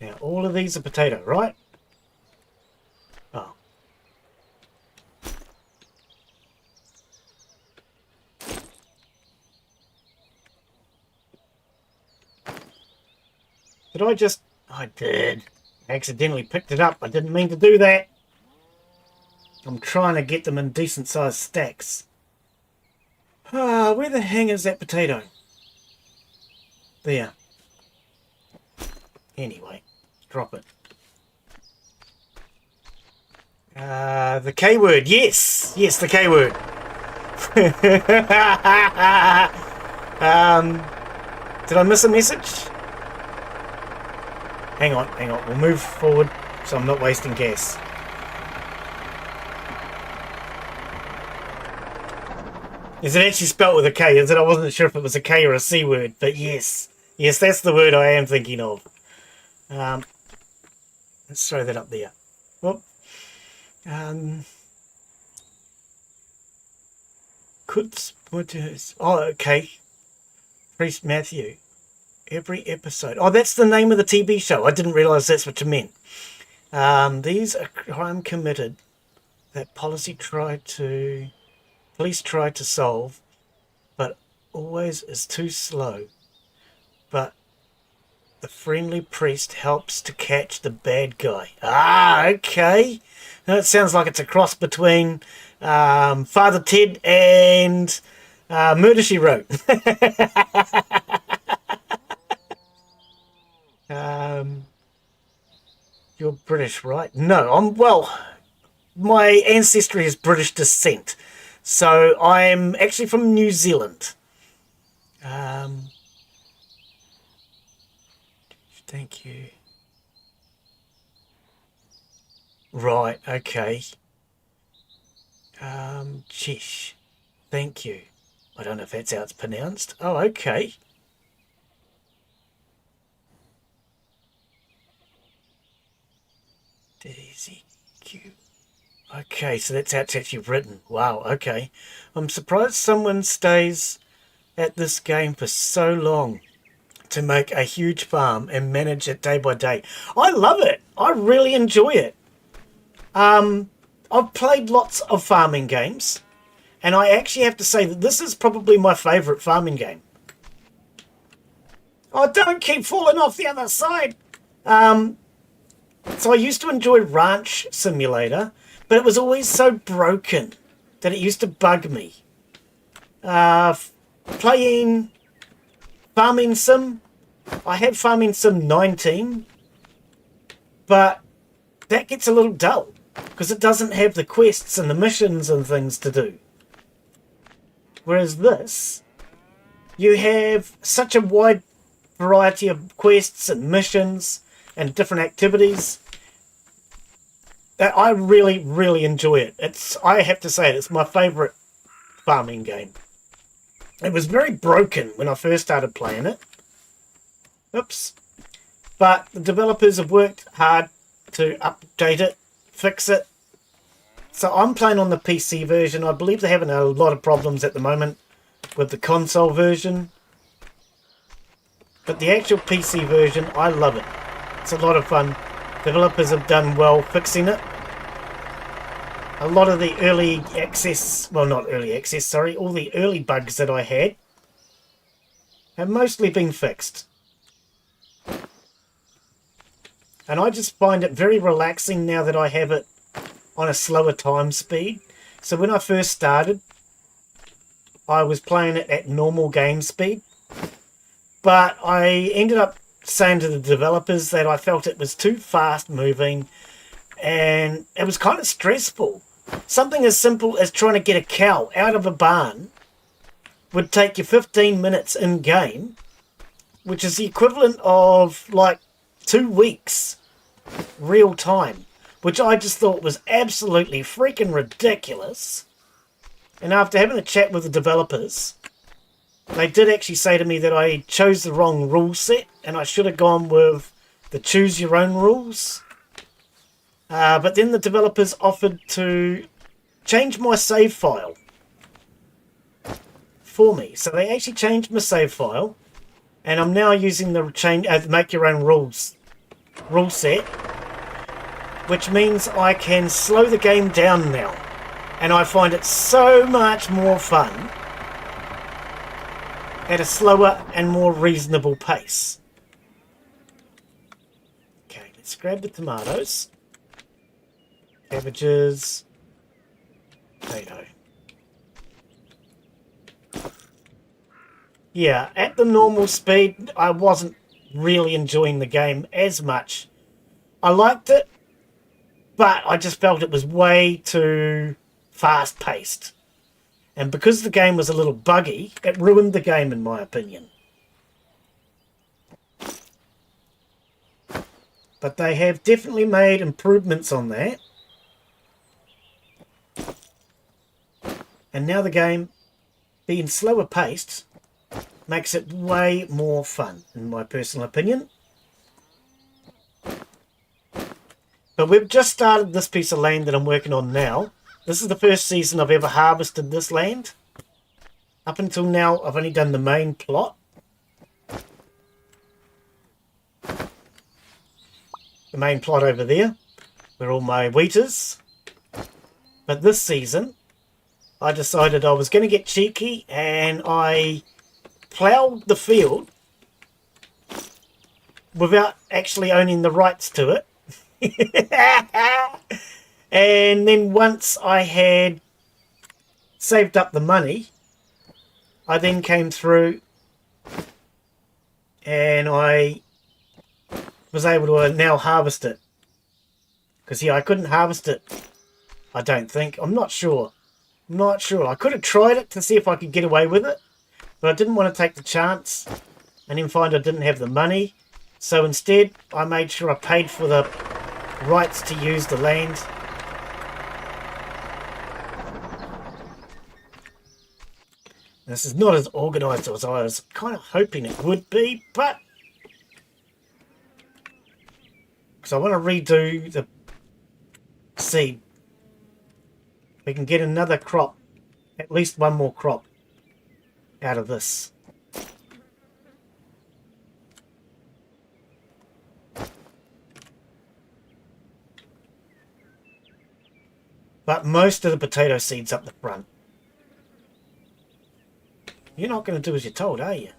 Now, all of these are potato, right? Oh. Did I just... I did. I accidentally picked it up. I didn't mean to do that. I'm trying to get them in decent sized stacks. Where the hang is that potato? There. Anyway, drop it. The K word, yes! Yes, the K word. Did I miss a message? Hang on. We'll move forward so I'm not wasting gas. Is it actually spelt with a K? Is it? I wasn't sure if it was a K or a C word, but yes. Yes, that's the word I am thinking of. Let's throw that up there. Whoop. Oh, okay. Priest Matthew. Every episode. Oh, that's the name of the TV show. I didn't realise that's what you meant. These are crime committed that police tried to solve, but always is too slow. But the friendly priest helps to catch the bad guy. Ah, okay. Now it sounds like it's a cross between Father Ted and Murder, She Wrote. You're British, right? No, my ancestry is British descent. So I'm actually from New Zealand. Thank you. Right, okay. Chish. Thank you. I don't know if that's how it's pronounced. Oh, okay. Daisy Q. Okay, so that's how it's actually written. Wow, okay. I'm surprised someone stays at this game for so long to make a huge farm and manage it day by day. I love it. I really enjoy it. I've played lots of farming games, and I actually have to say that this is probably my favourite farming game. Oh, don't keep falling off the other side. So I used to enjoy Ranch Simulator, but it was always so broken that it used to bug me. Playing Farming Sim, I had Farming Sim 19, but that gets a little dull because it doesn't have the quests and the missions and things to do. Whereas this, you have such a wide variety of quests and missions and different activities that I really, really enjoy it. I have to say, it's my favourite farming game. It was very broken when I first started playing it. Oops. But the developers have worked hard to update it, fix it. So I'm playing on the PC version. I believe they're having a lot of problems at the moment with the console version. But the actual PC version, I love it. It's a lot of fun. Developers have done well fixing it. A lot of the early access, well, not early access, sorry, all the early bugs that I had have mostly been fixed. And I just find it very relaxing now that I have it on a slower time speed. So when I first started, I was playing it at normal game speed. But I ended up saying to the developers that I felt it was too fast moving and it was kind of stressful. Something as simple as trying to get a cow out of a barn would take you 15 minutes in game, which is the equivalent of like 2 weeks real time, which I just thought was absolutely freaking ridiculous. And after having a chat with the developers, they did actually say to me that I chose the wrong rule set and I should have gone with the choose your own rules. But then the developers offered to change my save file for me. So they actually changed my save file, and I'm now using the make your own rules rule set, which means I can slow the game down now, and I find it so much more fun at a slower and more reasonable pace. Okay, let's grab the tomatoes. Cabbages, potato. Yeah, at the normal speed, I wasn't really enjoying the game as much. I liked it, but I just felt it was way too fast-paced. And because the game was a little buggy, it ruined the game in my opinion. But they have definitely made improvements on that. And now the game, being slower paced, makes it way more fun, in my personal opinion. But we've just started this piece of land that I'm working on now. This is the first season I've ever harvested this land. Up until now, I've only done the main plot. The main plot over there, where all my wheat is. But this season, I decided I was going to get cheeky, and I ploughed the field without actually owning the rights to it. And then once I had saved up the money, I then came through and I was able to now harvest it. Because yeah, I couldn't harvest it, I don't think. I'm not sure. I could have tried it to see if I could get away with it, but I didn't want to take the chance and then find I didn't have the money. So instead, I made sure I paid for the rights to use the land. This is not as organised as I was kind of hoping it would be, but because I want to redo the seed. We can get another crop, at least one more crop out of this. But most of the potato seeds up the front. You're not going to do as you're told, are you?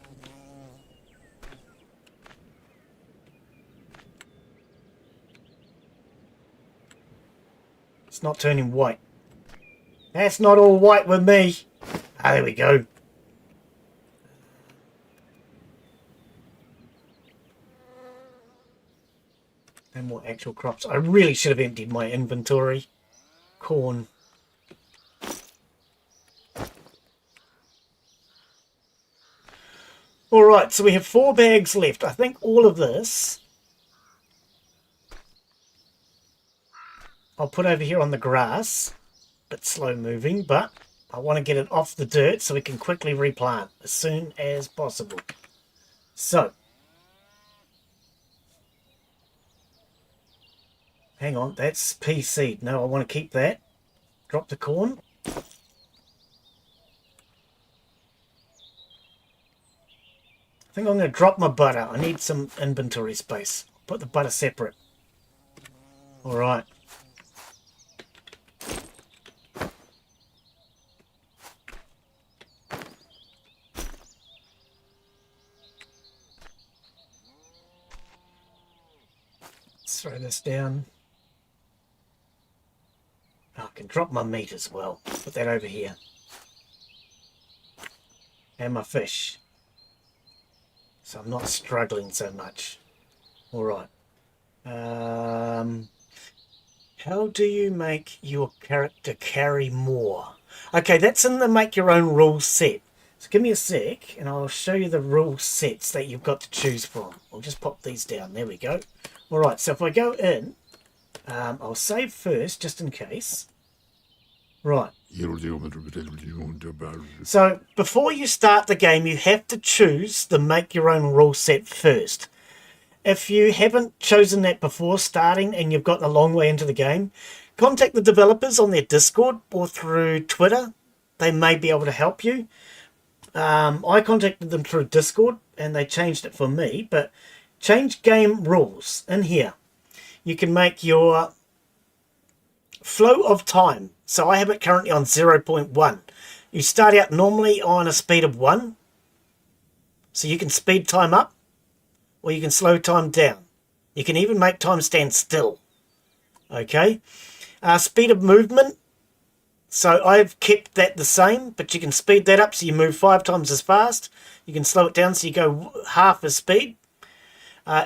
It's not turning white. That's not all white with me. Ah, there we go. No more actual crops. I really should have emptied my inventory. Corn. Alright, so we have 4 bags left. I think all of this I'll put over here on the grass. Bit slow moving, but I want to get it off the dirt so we can quickly replant as soon as possible. So, hang on, that's pea seed. No, I want to keep that. Drop the corn. I think I'm going to drop my butter. I need some inventory space. Put the butter separate. Alright. Let's throw this down. Oh, I can drop my meat as well. Put that over here. And my fish. So I'm not struggling so much. Alright. How do you make your character carry more? Okay, that's in the make your own rule set. So give me a sec and I'll show you the rule sets that you've got to choose from. I'll just pop these down. There we go. Alright, so if I go in, I'll save first just in case. Right. So before you start the game, you have to choose the make your own rule set first. If you haven't chosen that before starting and you've got a long way into the game, contact the developers on their Discord or through Twitter. They may be able to help you. I contacted them through Discord and they changed it for me, but change game rules in here. You can make your flow of time. So I have it currently on 0.1. You start out normally on a speed of 1. So you can speed time up or you can slow time down. You can even make time stand still. Okay. Speed of movement. So I've kept that the same, but you can speed that up so you move 5 times as fast. You can slow it down so you go half as speed.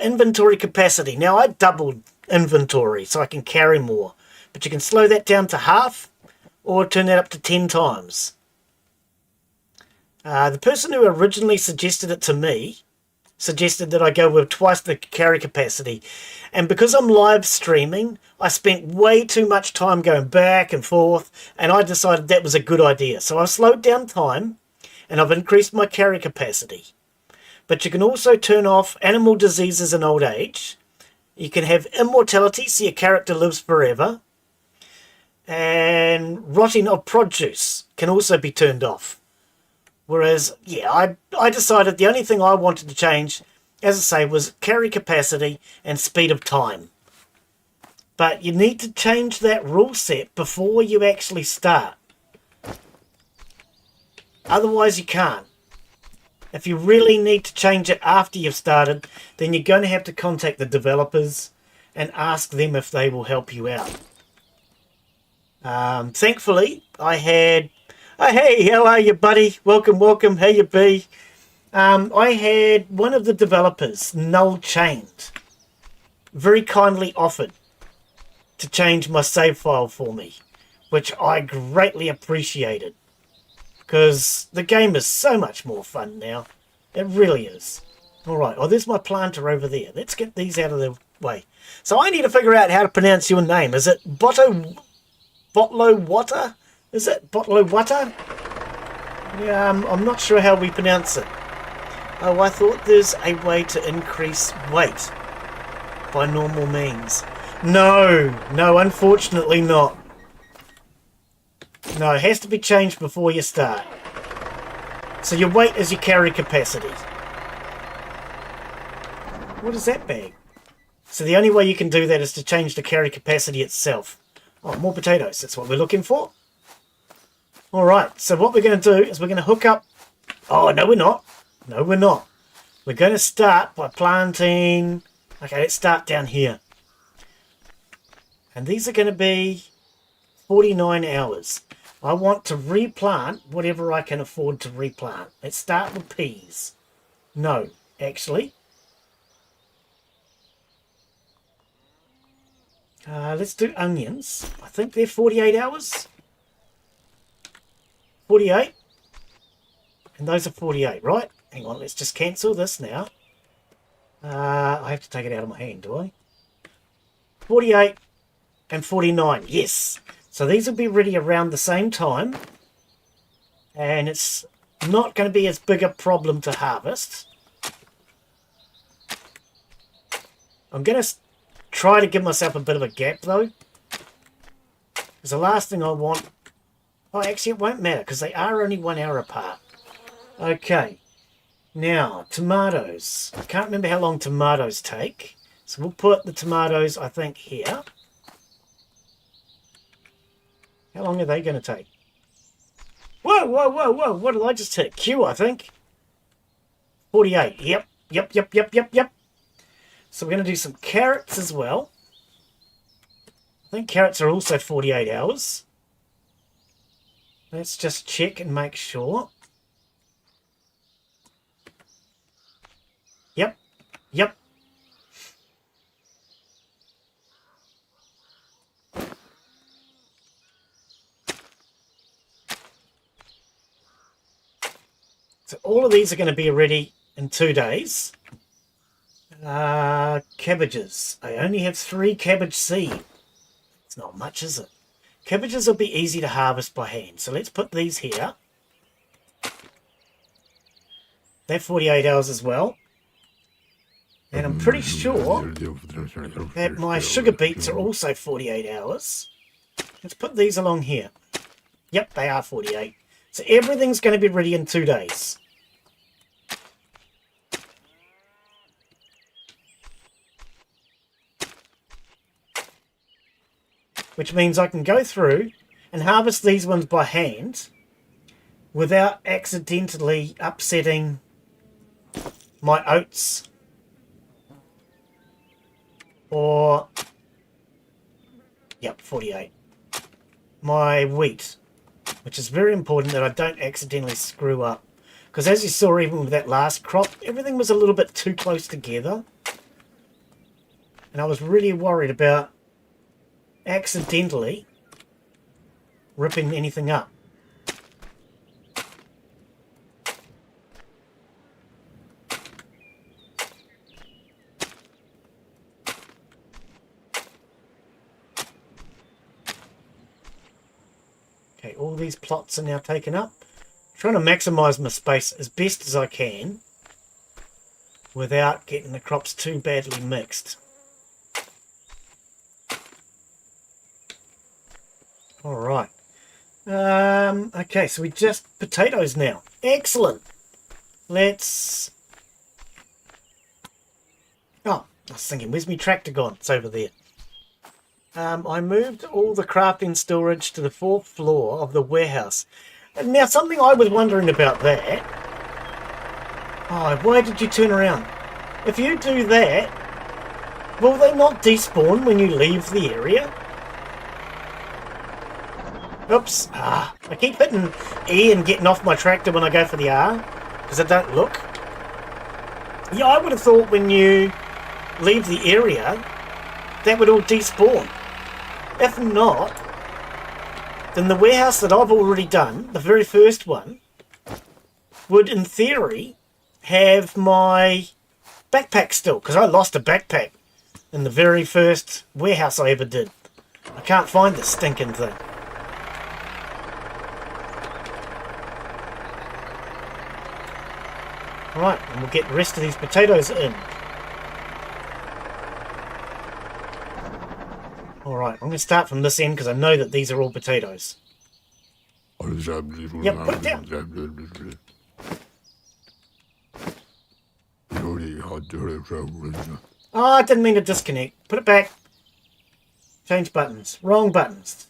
Inventory capacity. Now I doubled inventory so I can carry more. But you can slow that down to half or turn that up to 10 times. The person who originally suggested it to me suggested that I go with twice the carry capacity. And because I'm live streaming, I spent way too much time going back and forth, and I decided that was a good idea. So I've slowed down time, and I've increased my carry capacity. But you can also turn off animal diseases and old age. You can have immortality, so your character lives forever. And rotting of produce can also be turned off. Whereas, yeah, I decided the only thing I wanted to change, as I say, was carry capacity and speed of time. But you need to change that rule set before you actually start. Otherwise, you can't. If you really need to change it after you've started, then you're going to have to contact the developers and ask them if they will help you out. Thankfully, I had... Oh, hey, how are you, buddy? Welcome, welcome. How you be? I had one of the developers, Null Chained, very kindly offered to change my save file for me, which I greatly appreciated, because the game is so much more fun now. It really is. Alright, oh, there's my planter over there. Let's get these out of the way. So I need to figure out how to pronounce your name. Is it Botlo Water? Is it Botlo Water? Yeah, I'm not sure how we pronounce it. Oh, I thought there's a way to increase weight by normal means. No, unfortunately not. No, it has to be changed before you start. So your weight is your carry capacity. What is that bag? So the only way you can do that is to change the carry capacity itself. Oh, more potatoes. That's what we're looking for. Alright, so what we're going to do is we're going to hook up... Oh, no we're not. No, we're not. We're going to start by planting... Okay, let's start down here. And these are going to be 49 hours. I want to replant whatever I can afford to replant. Let's start with peas. No, actually. Let's do onions. I think they're 48 hours. 48. And those are 48, right? Hang on, let's just cancel this now. I have to take it out of my hand, do I? 48 and 49, yes. So these will be ready around the same time. And it's not going to be as big a problem to harvest. I'm going to try to give myself a bit of a gap, though. Because the last thing I want... Oh, actually, it won't matter, because they are only 1 hour apart. Okay. Now, tomatoes. I can't remember how long tomatoes take. So we'll put the tomatoes, I think, here. How long are they going to take? Whoa, whoa, whoa, whoa. What did I just hit? Q, I think. 48. Yep. So we're going to do some carrots as well. I think carrots are also 48 hours. Let's just check and make sure. Yep. So all of these are going to be ready in 2 days. Cabbages. I only have 3 cabbage seed. It's not much, is it? Cabbages will be easy to harvest by hand. So let's put these here. They're 48 hours as well. And I'm pretty sure that my sugar beets are also 48 hours. Let's put these along here. Yep, they are 48. So everything's going to be ready in 2 days. Which means I can go through and harvest these ones by hand without accidentally upsetting my oats or, yep, 48, my wheat, which is very important that I don't accidentally screw up, because as you saw even with that last crop, everything was a little bit too close together, and I was really worried about accidentally ripping anything up. Okay, all these plots are now taken up. Trying to maximize my space as best as I can without getting the crops too badly mixed. All right. Okay, so we just potatoes now. Excellent. Let's... Oh, I was thinking, where's my tractor gone? It's over there. I moved all the crafting storage to the 4th floor of the warehouse. Now, something I was wondering about that... Oh, why did you turn around? If you do that, will they not despawn when you leave the area? Oops. I keep hitting E and getting off my tractor when I go for the R, because I don't look. Yeah, I would have thought when you leave the area, that would all despawn. If not, then the warehouse that I've already done, the very first one, would in theory have my backpack still, because I lost a backpack in the very first warehouse I ever did. I can't find this stinking thing. Right, and we'll get the rest of these potatoes in. Alright, I'm going to start from this end because I know that these are all potatoes. Yep, put it down. Oh, I didn't mean to disconnect. Put it back. Change buttons. Wrong buttons.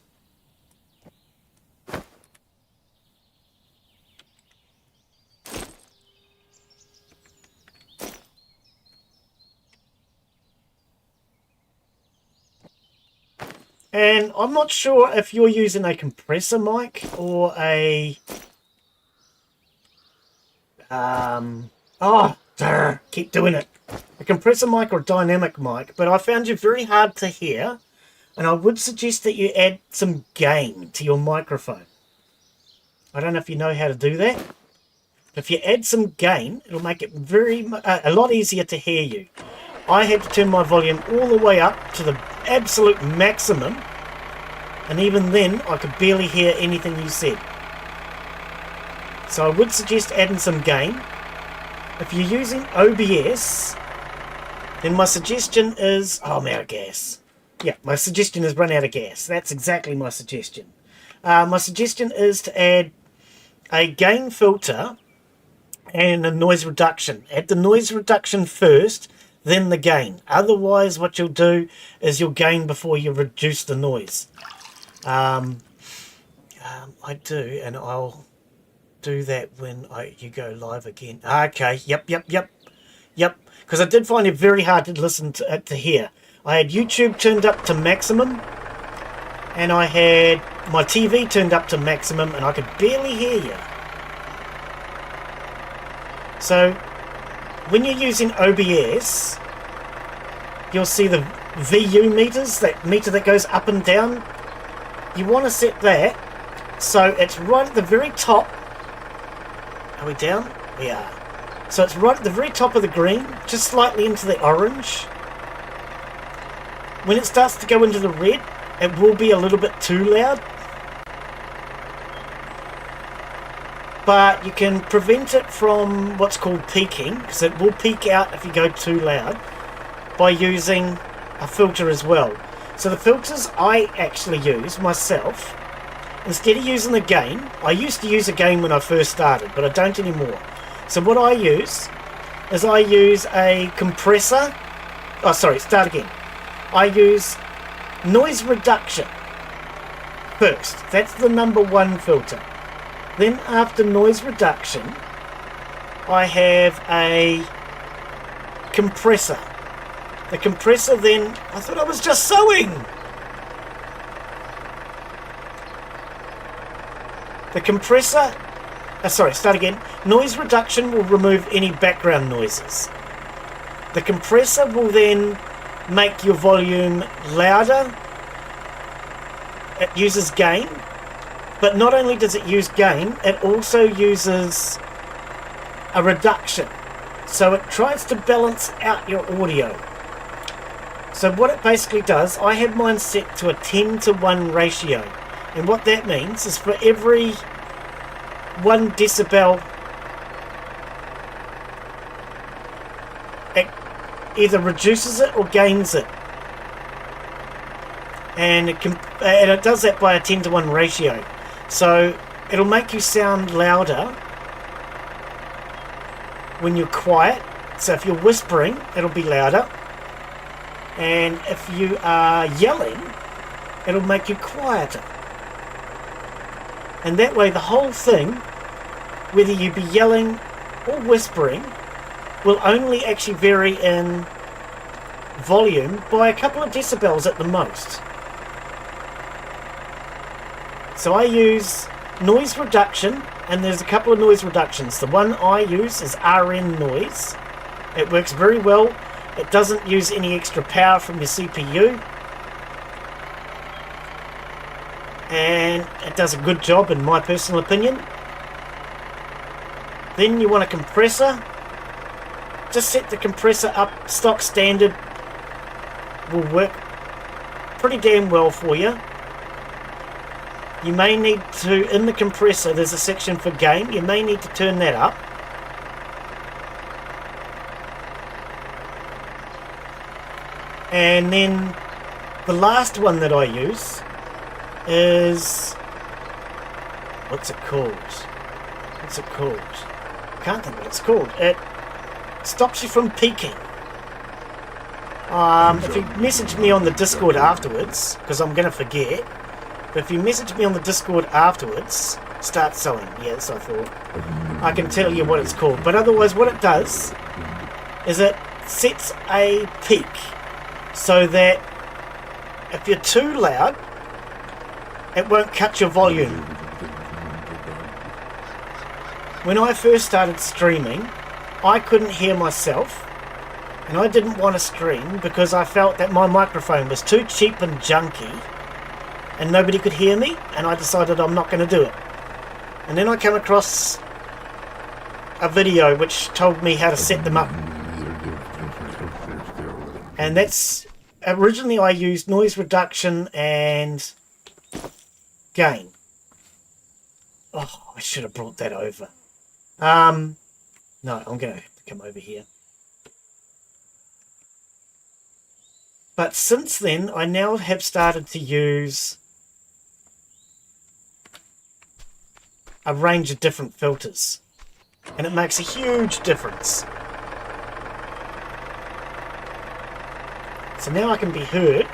And I'm not sure if you're using a compressor mic or a... keep doing it. A compressor mic or dynamic mic, but I found you very hard to hear, and I would suggest that you add some gain to your microphone. I don't know if you know how to do that. If you add some gain, it'll make it a lot easier to hear you. I had to turn my volume all the way up to the absolute maximum, and even then I could barely hear anything you said. So I would suggest adding some gain. If you're using OBS, then my suggestion is... Oh, I'm out of gas. Yeah, my suggestion is run out of gas. That's exactly my suggestion. My suggestion is to add a gain filter and a noise reduction. Add the noise reduction first, then the gain. Otherwise, what you'll do is you'll gain before you reduce the noise. I do, and I'll do that when you go live again. Okay, yep. Because I did find it very hard to listen to hear. I had YouTube turned up to maximum, and I had my TV turned up to maximum, and I could barely hear you. So, when you're using OBS, you'll see the VU meters, that meter that goes up and down. You want to set that so it's right at the very top. Are we down? We are. So it's right at the very top of the green, just slightly into the orange. When it starts to go into the red, it will be a little bit too loud. But you can prevent it from what's called peaking, because it will peak out if you go too loud, by using a filter as well. So the filters I actually use myself, instead of using the gain, I used to use a gain when I first started, but I don't anymore. So what I use is I use a compressor. Oh, sorry, start again. I use noise reduction first. That's the #1 filter. Then after noise reduction, I have a compressor. The compressor then... I thought I was just sewing! The compressor... sorry, start again. Noise reduction will remove any background noises. The compressor will then make your volume louder. It uses gain. But not only does it use gain, it also uses a reduction. So it tries to balance out your audio. So what it basically does, I have mine set to a 10:1 ratio. And what that means is for every 1 decibel, it either reduces it or gains it. And it does that by a 10-to-1 ratio. So it'll make you sound louder when you're quiet. So if you're whispering, it'll be louder. And if you are yelling, it'll make you quieter. And that way the whole thing, whether you be yelling or whispering, will only actually vary in volume by a couple of decibels at the most. So I use noise reduction, and there's a couple of noise reductions. The one I use is RN noise. It works very well. It doesn't use any extra power from your CPU. And it does a good job in my personal opinion. Then you want a compressor. Just set the compressor up stock standard. Will work pretty damn well for you. You may need to, in the compressor, there's a section for gain. You may need to turn that up. And then the last one that I use is, what's it called? I can't think what it's called. It stops you from peaking. If you message me on the Discord afterwards, because I'm going to forget, but if you message me on the Discord afterwards, start selling. Yes, I thought. I can tell you what it's called. But otherwise, what it does is it sets a peak so that if you're too loud, it won't cut your volume. When I first started streaming, I couldn't hear myself, and I didn't want to stream because I felt that my microphone was too cheap and junky and nobody could hear me, and I decided I'm not going to do it. And then I came across a video which told me how to set them up. And that's, originally I used noise reduction and gain. Oh, I should have brought that over. No, I'm going to have to come over here. But since then, I now have started to use a range of different filters, and it makes a huge difference. So now I can be heard.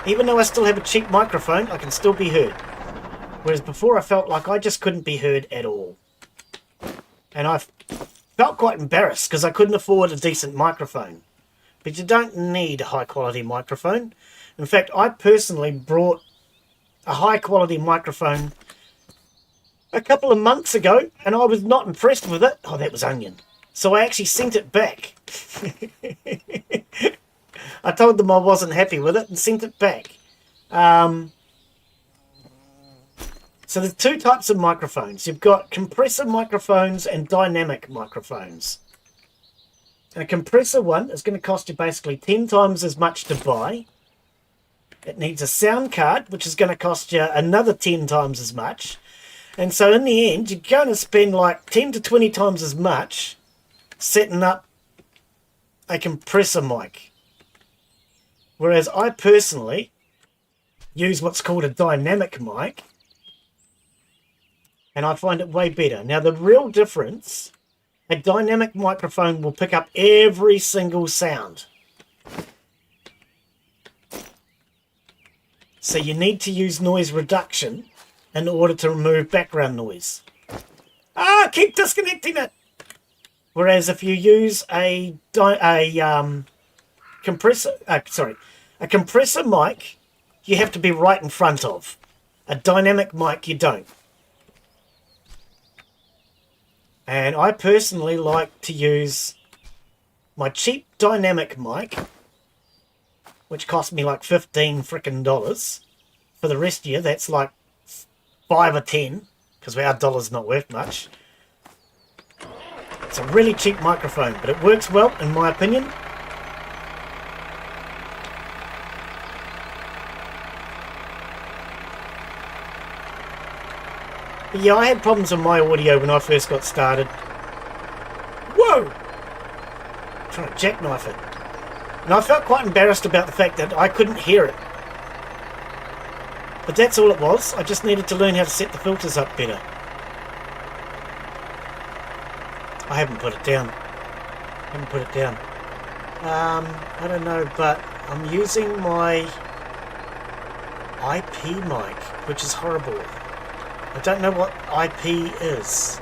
Even though I still have a cheap microphone, I can still be heard. Whereas before I felt like I just couldn't be heard at all. And I felt quite embarrassed because I couldn't afford a decent microphone. But you don't need a high quality microphone. In fact, I personally brought a high quality microphone a couple of months ago, and I was not impressed with it. Oh, that was onion. So I actually sent it back. I told them I wasn't happy with it and sent it back. So there's two types of microphones. You've got compressor microphones and dynamic microphones. And a compressor one is going to cost you basically 10 times as much to buy. It needs a sound card, which is going to cost you another 10 times as much. And so in the end, you're going to spend like 10 to 20 times as much setting up a compressor mic. Whereas I personally use what's called a dynamic mic, and I find it way better. Now the real difference, a dynamic microphone will pick up every single sound. So you need to use noise reduction in order to remove background noise. Keep disconnecting it! Whereas if you use a compressor mic, you have to be right in front of. A dynamic mic, you don't. And I personally like to use my cheap dynamic mic, which cost me like $15 frickin'. For the rest of you, that's like 5 or 10, because our dollar's not worth much. It's a really cheap microphone, but it works well, in my opinion. But yeah, I had problems with my audio when I first got started. Whoa! I'm trying to jackknife it. And I felt quite embarrassed about the fact that I couldn't hear it. But that's all it was. I just needed to learn how to set the filters up better. I haven't put it down. I don't know, but I'm using my IP mic, which is horrible. I don't know what IP is.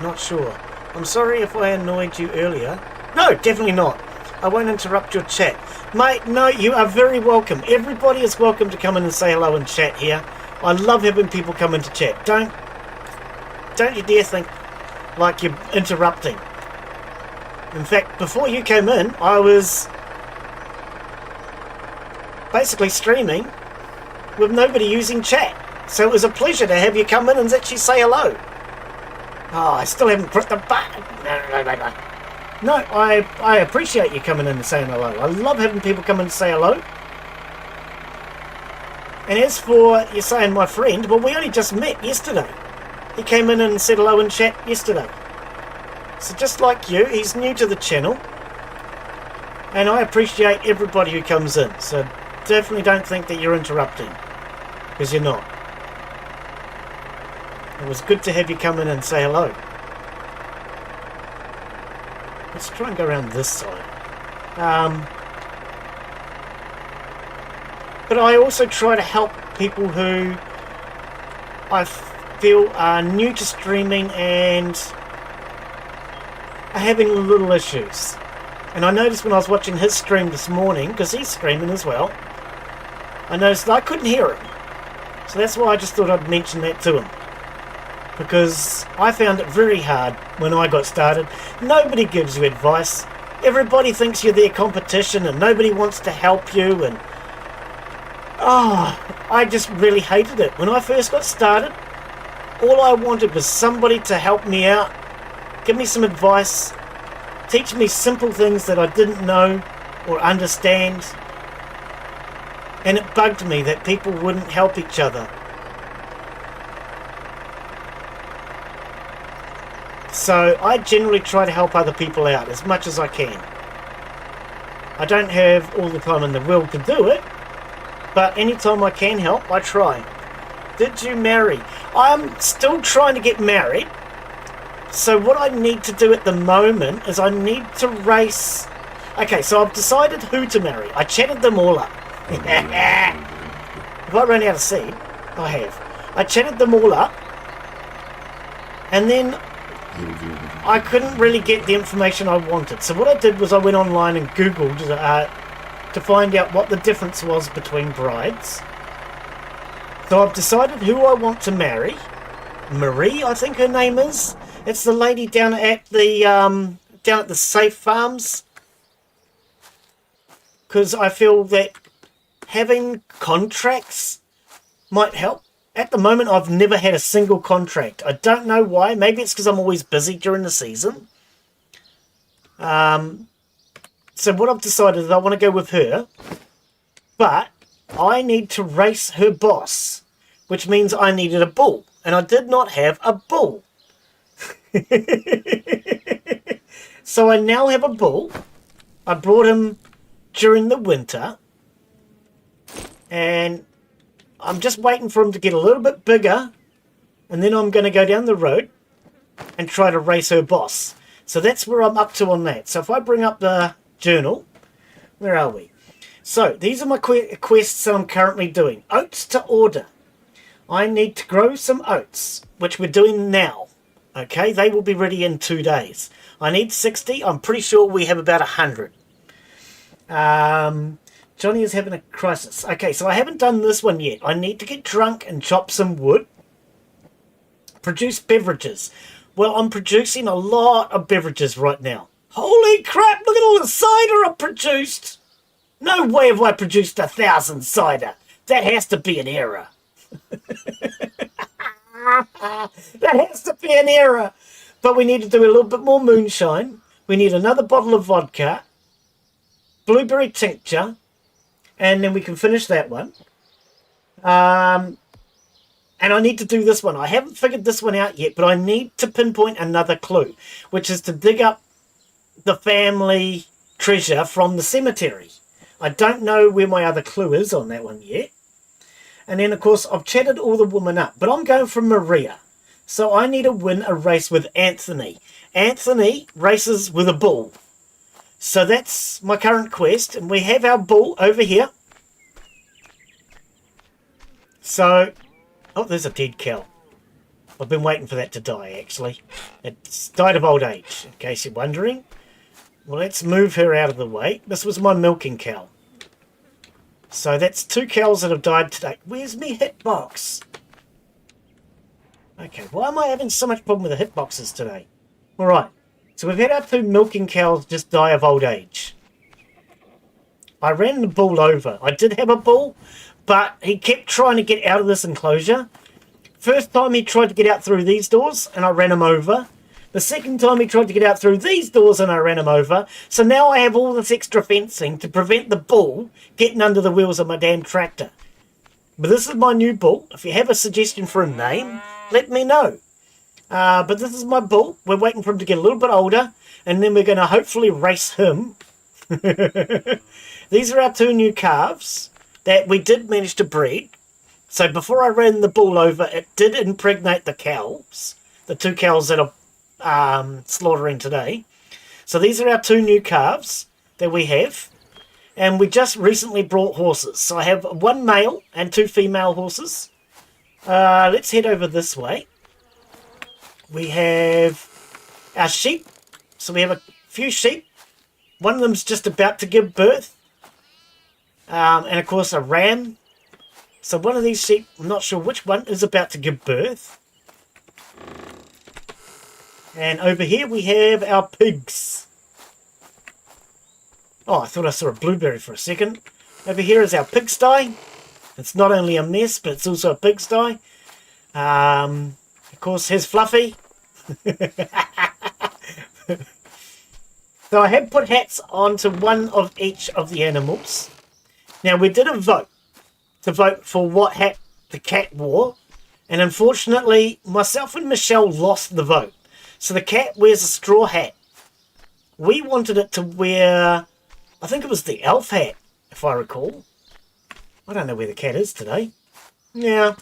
Not sure. I'm sorry if I annoyed you earlier. No, definitely not. I won't interrupt your chat. Mate, no, you are very welcome. Everybody is welcome to come in and say hello and chat here. I love having people come into chat. Don't you dare think like you're interrupting. In fact, before you came in, I was basically streaming with nobody using chat. So it was a pleasure to have you come in and actually say hello. Oh, I still haven't put the button. No, I appreciate you coming in and saying hello. I love having people come in and say hello. And as for you saying my friend, well, we only just met yesterday. He came in and said hello in chat yesterday. So just like you, he's new to the channel. And I appreciate everybody who comes in. So definitely don't think that you're interrupting. Because you're not. It was good to have you come in and say hello. Let's try and go around this side. But I also try to help people who I feel are new to streaming and are having little issues. And I noticed when I was watching his stream this morning, because he's streaming as well, I noticed that I couldn't hear him. So that's why I just thought I'd mention that to him. Because I found it very hard when I got started. Nobody gives you advice. Everybody thinks you're their competition and nobody wants to help you. And I just really hated it. When I first got started, all I wanted was somebody to help me out, give me some advice, teach me simple things that I didn't know or understand. And it bugged me that people wouldn't help each other. So I generally try to help other people out as much as I can. I don't have all the time in the world to do it, but anytime I can help, I try. Did you marry? I'm still trying to get married. So what I need to do at the moment is I need to race. Okay, so I've decided who to marry. I chatted them all up. If I run out of seed, I have. I chatted them all up. And then I couldn't really get the information I wanted. So what I did was I went online and Googled to find out what the difference was between brides. So I've decided who I want to marry. Marie, I think her name is. It's the lady down at the Safe Farms. Because I feel that having contracts might help. At the moment, I've never had a single contract. I don't know why. Maybe it's because I'm always busy during the season. So what I've decided is I want to go with her. But I need to race her boss, which means I needed a bull. And I did not have a bull. So I now have a bull. I brought him during the winter. And I'm just waiting for him to get a little bit bigger. And then I'm going to go down the road and try to race her boss. So that's where I'm up to on that. So if I bring up the journal, where are we? So these are my quests that I'm currently doing. Oats to order. I need to grow some oats, which we're doing now. Okay, they will be ready in 2 days. I need 60. I'm pretty sure we have about 100. Johnny is having a crisis. Okay, so I haven't done this one yet. I need to get drunk and chop some wood. Produce beverages. Well, I'm producing a lot of beverages right now. Holy crap, look at all the cider I've produced. No way have I produced 1,000 cider. That has to be an error. That has to be an error. But we need to do a little bit more moonshine. We need another bottle of vodka. Blueberry tincture. And then we can finish that one. And I need to do this one. I haven't figured this one out yet, but I need to pinpoint another clue, which is to dig up the family treasure from the cemetery. I don't know where my other clue is on that one yet. And then, of course, I've chatted all the women up, but I'm going for Maria. So I need to win a race with Anthony. Anthony races with a bull. So that's my current quest, and we have our bull over here. So, oh, there's a dead cow. I've been waiting for that to die, actually. It's died of old age, in case you're wondering. Well, let's move her out of the way. This was my milking cow. So that's 2 cows that have died today. Where's me hitbox? Okay, why am I having so much problem with the hitboxes today? Alright, so we've had our 2 milking cows just die of old age. I ran the bull over. I did have a bull, but he kept trying to get out of this enclosure. First time he tried to get out through these doors, and I ran him over. The second time he tried to get out through these doors, and I ran him over. So now I have all this extra fencing to prevent the bull getting under the wheels of my damn tractor. But this is my new bull. If you have a suggestion for a name, let me know. But this is my bull. We're waiting for him to get a little bit older, and then we're going to hopefully race him. These are our 2 new calves that we did manage to breed. So before I ran the bull over, it did impregnate the cows, the 2 cows that are slaughtering today. So these are our 2 new calves that we have. And we just recently brought horses. So I have 1 male and 2 female horses. Let's head over this way. We have our sheep. So we have a few sheep. One of them's just about to give birth. And of course a ram. So one of these sheep, I'm not sure which one, is about to give birth. And over here we have our pigs. Oh, I thought I saw a blueberry for a second. Over here is our pigsty. It's not only a mess, but it's also a pigsty. Of course, here's Fluffy. So I have put hats onto one of each of the animals. Now, we did a vote to vote for what hat the cat wore. And unfortunately, myself and Michelle lost the vote. So the cat wears a straw hat. We wanted it to wear, I think it was the elf hat, if I recall. I don't know where the cat is today. Yeah.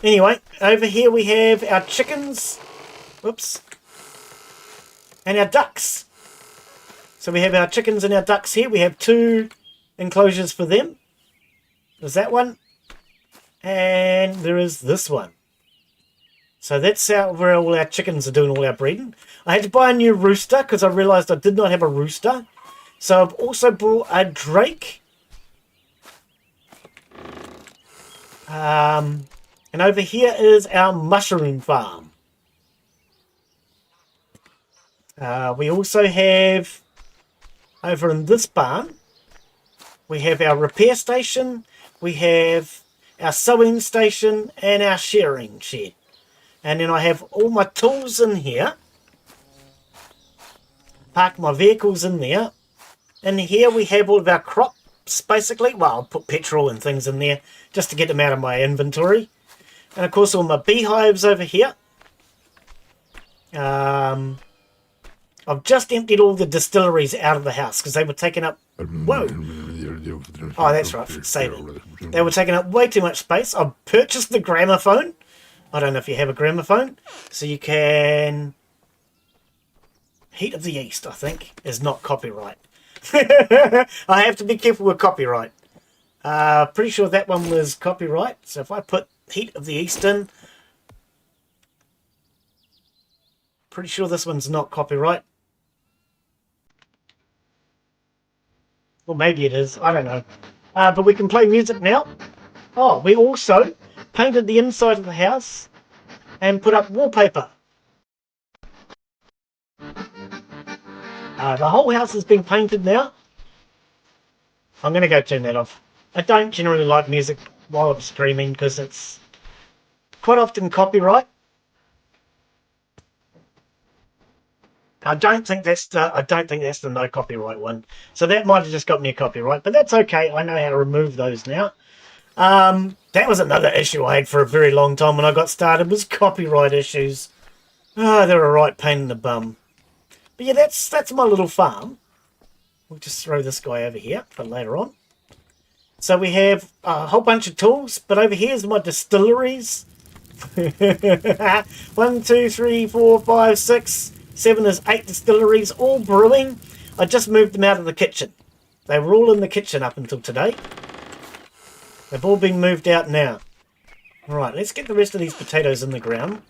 Anyway, over here we have our chickens. Whoops. And our ducks. So we have our chickens and our ducks here. We have 2 enclosures for them. There's that one. And there is this one. So that's where all our chickens are doing all our breeding. I had to buy a new rooster because I realised I did not have a rooster. So I've also bought a drake. And over here is our mushroom farm. We also have, over in this barn, we have our repair station, we have our sewing station, and our shearing shed. And then I have all my tools in here. Park my vehicles in there. And here we have all of our crops, basically. Well, I'll put petrol and things in there just to get them out of my inventory. And of course all my beehives over here. I've just emptied all the distilleries out of the house because they were taking up... Whoa! Oh, that's right, save it. They were taking up way too much space. I've purchased the gramophone. I don't know if you have a gramophone. So you can... Heat of the East, I think, is not copyright. I have to be careful with copyright. Pretty sure that one was copyright. So if I put Heat of the East in... Pretty sure this one's not copyright. Well, maybe it is. I don't know. But we can play music now. Oh, we also painted the inside of the house and put up wallpaper. The whole house has been painted now. I'm going to go turn that off. I don't generally like music while I'm streaming because it's quite often copyright. I don't think that's the no copyright one. So that might have just got me a copyright, but that's okay. I know how to remove those now. Down That was another issue I had for a very long time when I got started, was copyright issues. Ah, they're a right pain in the bum. But yeah, that's my little farm. We'll just throw this guy over here for later on. So we have a whole bunch of tools, but over here is my distilleries. 1, 2, 3, 4, 5, 6, 7 is 8 distilleries, all brewing. I just moved them out of the kitchen. They were all in the kitchen up until today. They've all been moved out now. Right, let's get the rest of these potatoes in the ground.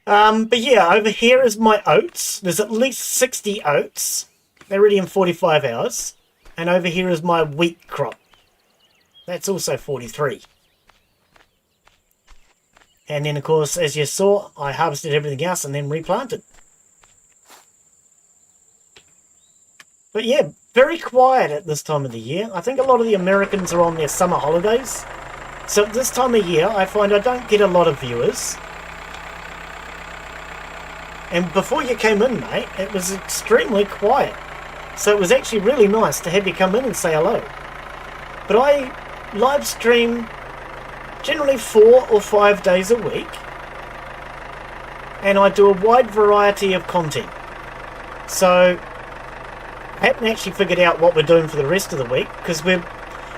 But yeah, over here is my oats. There's at least 60 oats. They're ready in 45 hours. And over here is my wheat crop. That's also 43. And then, of course, as you saw, I harvested everything else and then replanted. But yeah, very quiet at this time of the year. I think a lot of the Americans are on their summer holidays. So at this time of year, I find I don't get a lot of viewers. And before you came in, mate, it was extremely quiet. So it was actually really nice to have you come in and say hello. But I live stream generally 4 or 5 days a week. And I do a wide variety of content. So I haven't actually figured out what we're doing for the rest of the week, because we're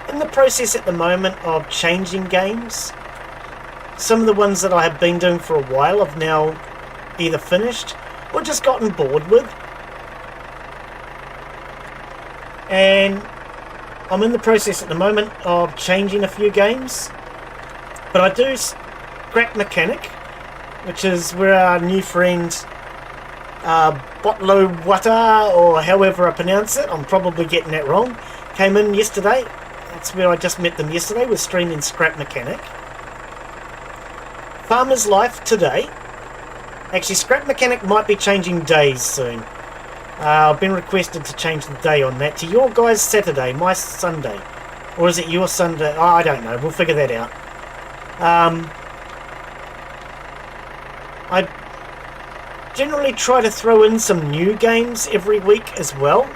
in the process at the moment of changing games. Some of the ones that I have been doing for a while I've now either finished or just gotten bored with. And I'm in the process at the moment of changing a few games. But I do Scrap Mechanic, which is where our new friend Botlo Wata, or however I pronounce it, I'm probably getting that wrong, came in yesterday. That's where I just met them yesterday, was streaming Scrap Mechanic. Farmer's Life today. Actually, Scrap Mechanic might be changing days soon. I've been requested to change the day on that to your guys' Saturday, my Sunday. Or is it your Sunday? Oh, I don't know. We'll figure that out. I generally try to throw in some new games every week as well.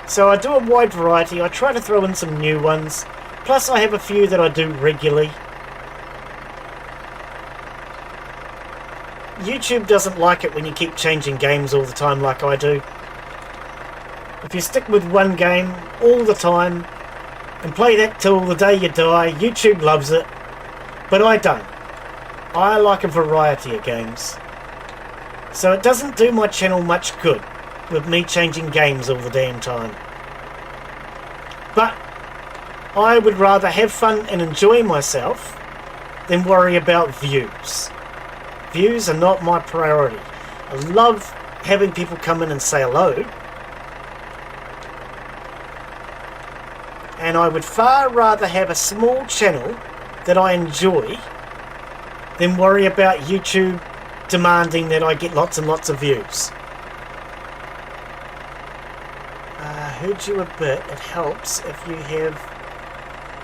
So I do a wide variety. I try to throw in some new ones. Plus I have a few that I do regularly. YouTube doesn't like it when you keep changing games all the time like I do. If you stick with one game all the time and play that till the day you die, YouTube loves it. But I don't. I like a variety of games. So it doesn't do my channel much good with me changing games all the damn time. But I would rather have fun and enjoy myself than worry about views. Views are not my priority. I love having people come in and say hello. And I would far rather have a small channel that I enjoy than worry about YouTube demanding that I get lots and lots of views. Heard you a bit. It helps if you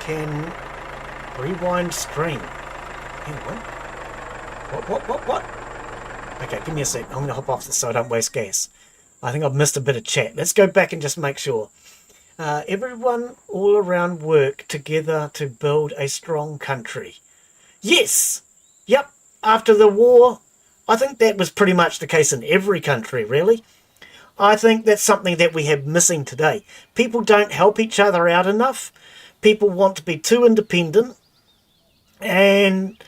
can rewind stream. Hang on. What? Okay, give me a sec. I'm going to hop off this so I don't waste gas. I think I've missed a bit of chat. Let's go back and just make sure. Everyone all around work together to build a strong country. Yes! Yep. After the war, I think that was pretty much the case in every country, really. I think that's something that we have missing today. People don't help each other out enough. People want to be too independent. And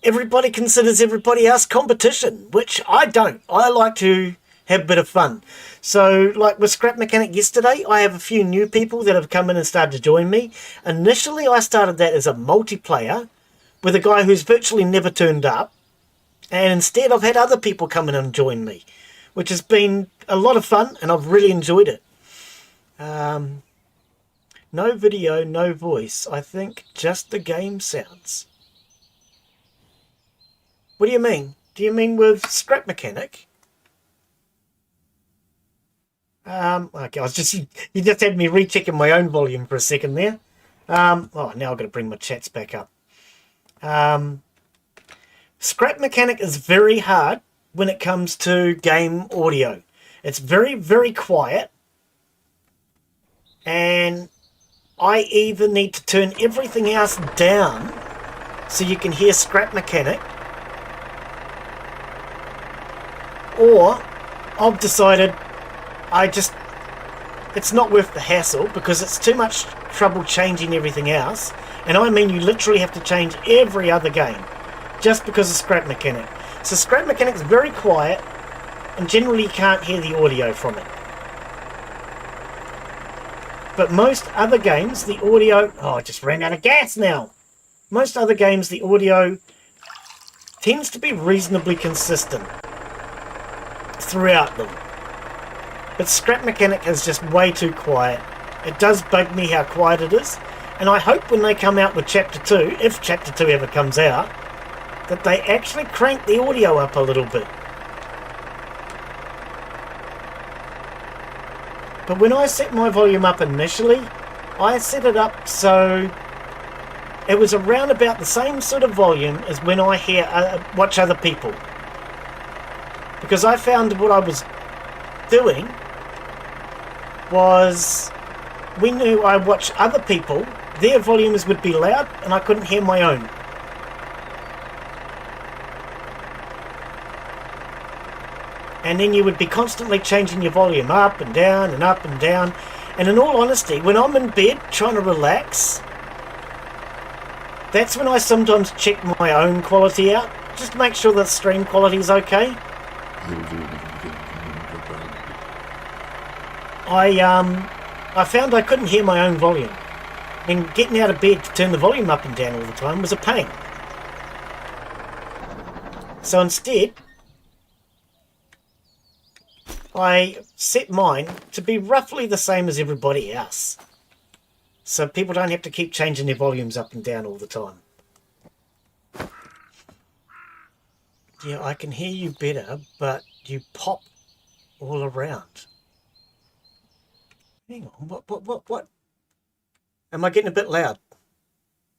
everybody considers everybody else competition, which I don't. I like to have a bit of fun. So, like with Scrap Mechanic yesterday, I have a few new people that have come in and started to join me. Initially, I started that as a multiplayer with a guy who's virtually never turned up. And instead, I've had other people come in and join me, which has been a lot of fun, and I've really enjoyed it. No video, no voice. I think just the game sounds. What do you mean? Do you mean with Scrap Mechanic? Okay, you just had me rechecking my own volume for a second there. Oh, now I've got to bring my chats back up. Scrap Mechanic is very hard when it comes to game audio. It's very, very quiet. And I either need to turn everything else down so you can hear Scrap Mechanic, or I've decided it's not worth the hassle because it's too much trouble changing everything else. And I mean, you literally have to change every other game just because of Scrap Mechanic. So Scrap Mechanic is very quiet and generally you can't hear the audio from it. But most other games, the audio... Oh, I just ran out of gas now. Most other games, the audio tends to be reasonably consistent throughout them. But Scrap Mechanic is just way too quiet. It does bug me how quiet it is. And I hope when they come out with Chapter 2, if Chapter 2 ever comes out, that they actually crank the audio up a little bit. But when I set my volume up initially, I set it up so it was around about the same sort of volume as when I watch other people. Because I found what I was doing was when I watch other people, their volumes would be loud and I couldn't hear my own. And then you would be constantly changing your volume up and down and up and down. And in all honesty, when I'm in bed trying to relax, that's when I sometimes check my own quality out, just to make sure the stream quality is okay. I found I couldn't hear my own volume. And getting out of bed to turn the volume up and down all the time was a pain. So instead, I set mine to be roughly the same as everybody else. So people don't have to keep changing their volumes up and down all the time. Yeah, I can hear you better, but you pop all around. Hang on, what? Am I getting a bit loud?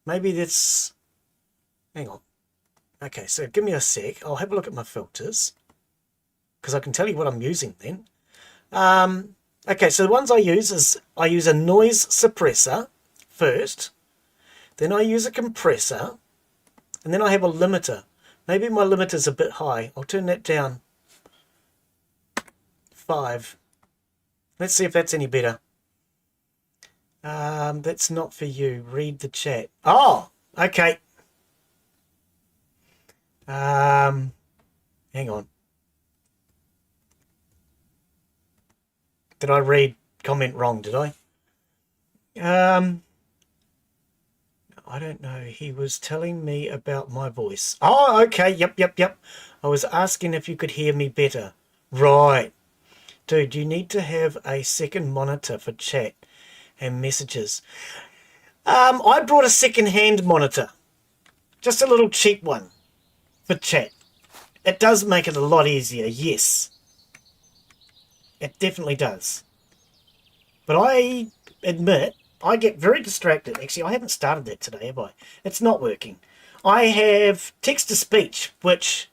Maybe that's... Hang on. Okay, so give me a sec. I'll have a look at my filters, because I can tell you what I'm using then. Okay, so the ones I use is, I use a noise suppressor first, then I use a compressor, and then I have a limiter. Maybe my limiter's a bit high. I'll turn that down. 5. Let's see if that's any better. That's not for you. Read the chat. Oh, okay. Hang on. Did I read comment wrong, did I? I don't know. He was telling me about my voice. Oh, okay. Yep. I was asking if you could hear me better. Right. Dude, you need to have a second monitor for chat and messages. I brought a second-hand monitor. Just a little cheap one for chat. It does make it a lot easier, yes. It definitely does. But I admit, I get very distracted. Actually, I haven't started that today, have I? It's not working. I have text-to-speech, which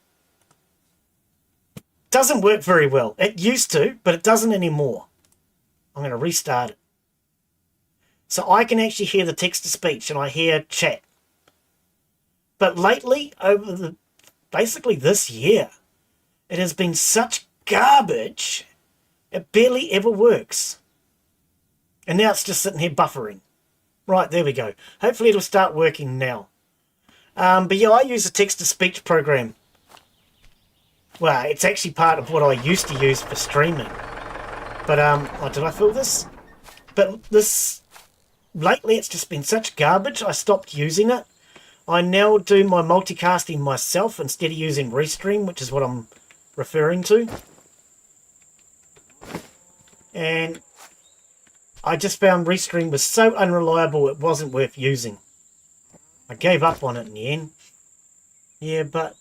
doesn't work very well. It used to, but it doesn't anymore. I'm going to restart it. So I can actually hear the text-to-speech and I hear chat. But lately, basically this year, it has been such garbage, it barely ever works. And now it's just sitting here buffering. Right, there we go. Hopefully it'll start working now. But yeah, I use a text-to-speech program. Well, it's actually part of what I used to use for streaming. But, oh, did I fill this? But this, lately it's just been such garbage, I stopped using it. I now do my multicasting myself instead of using Restream, which is what I'm referring to. And I just found Restream was so unreliable it wasn't worth using. I gave up on it in the end. Yeah, but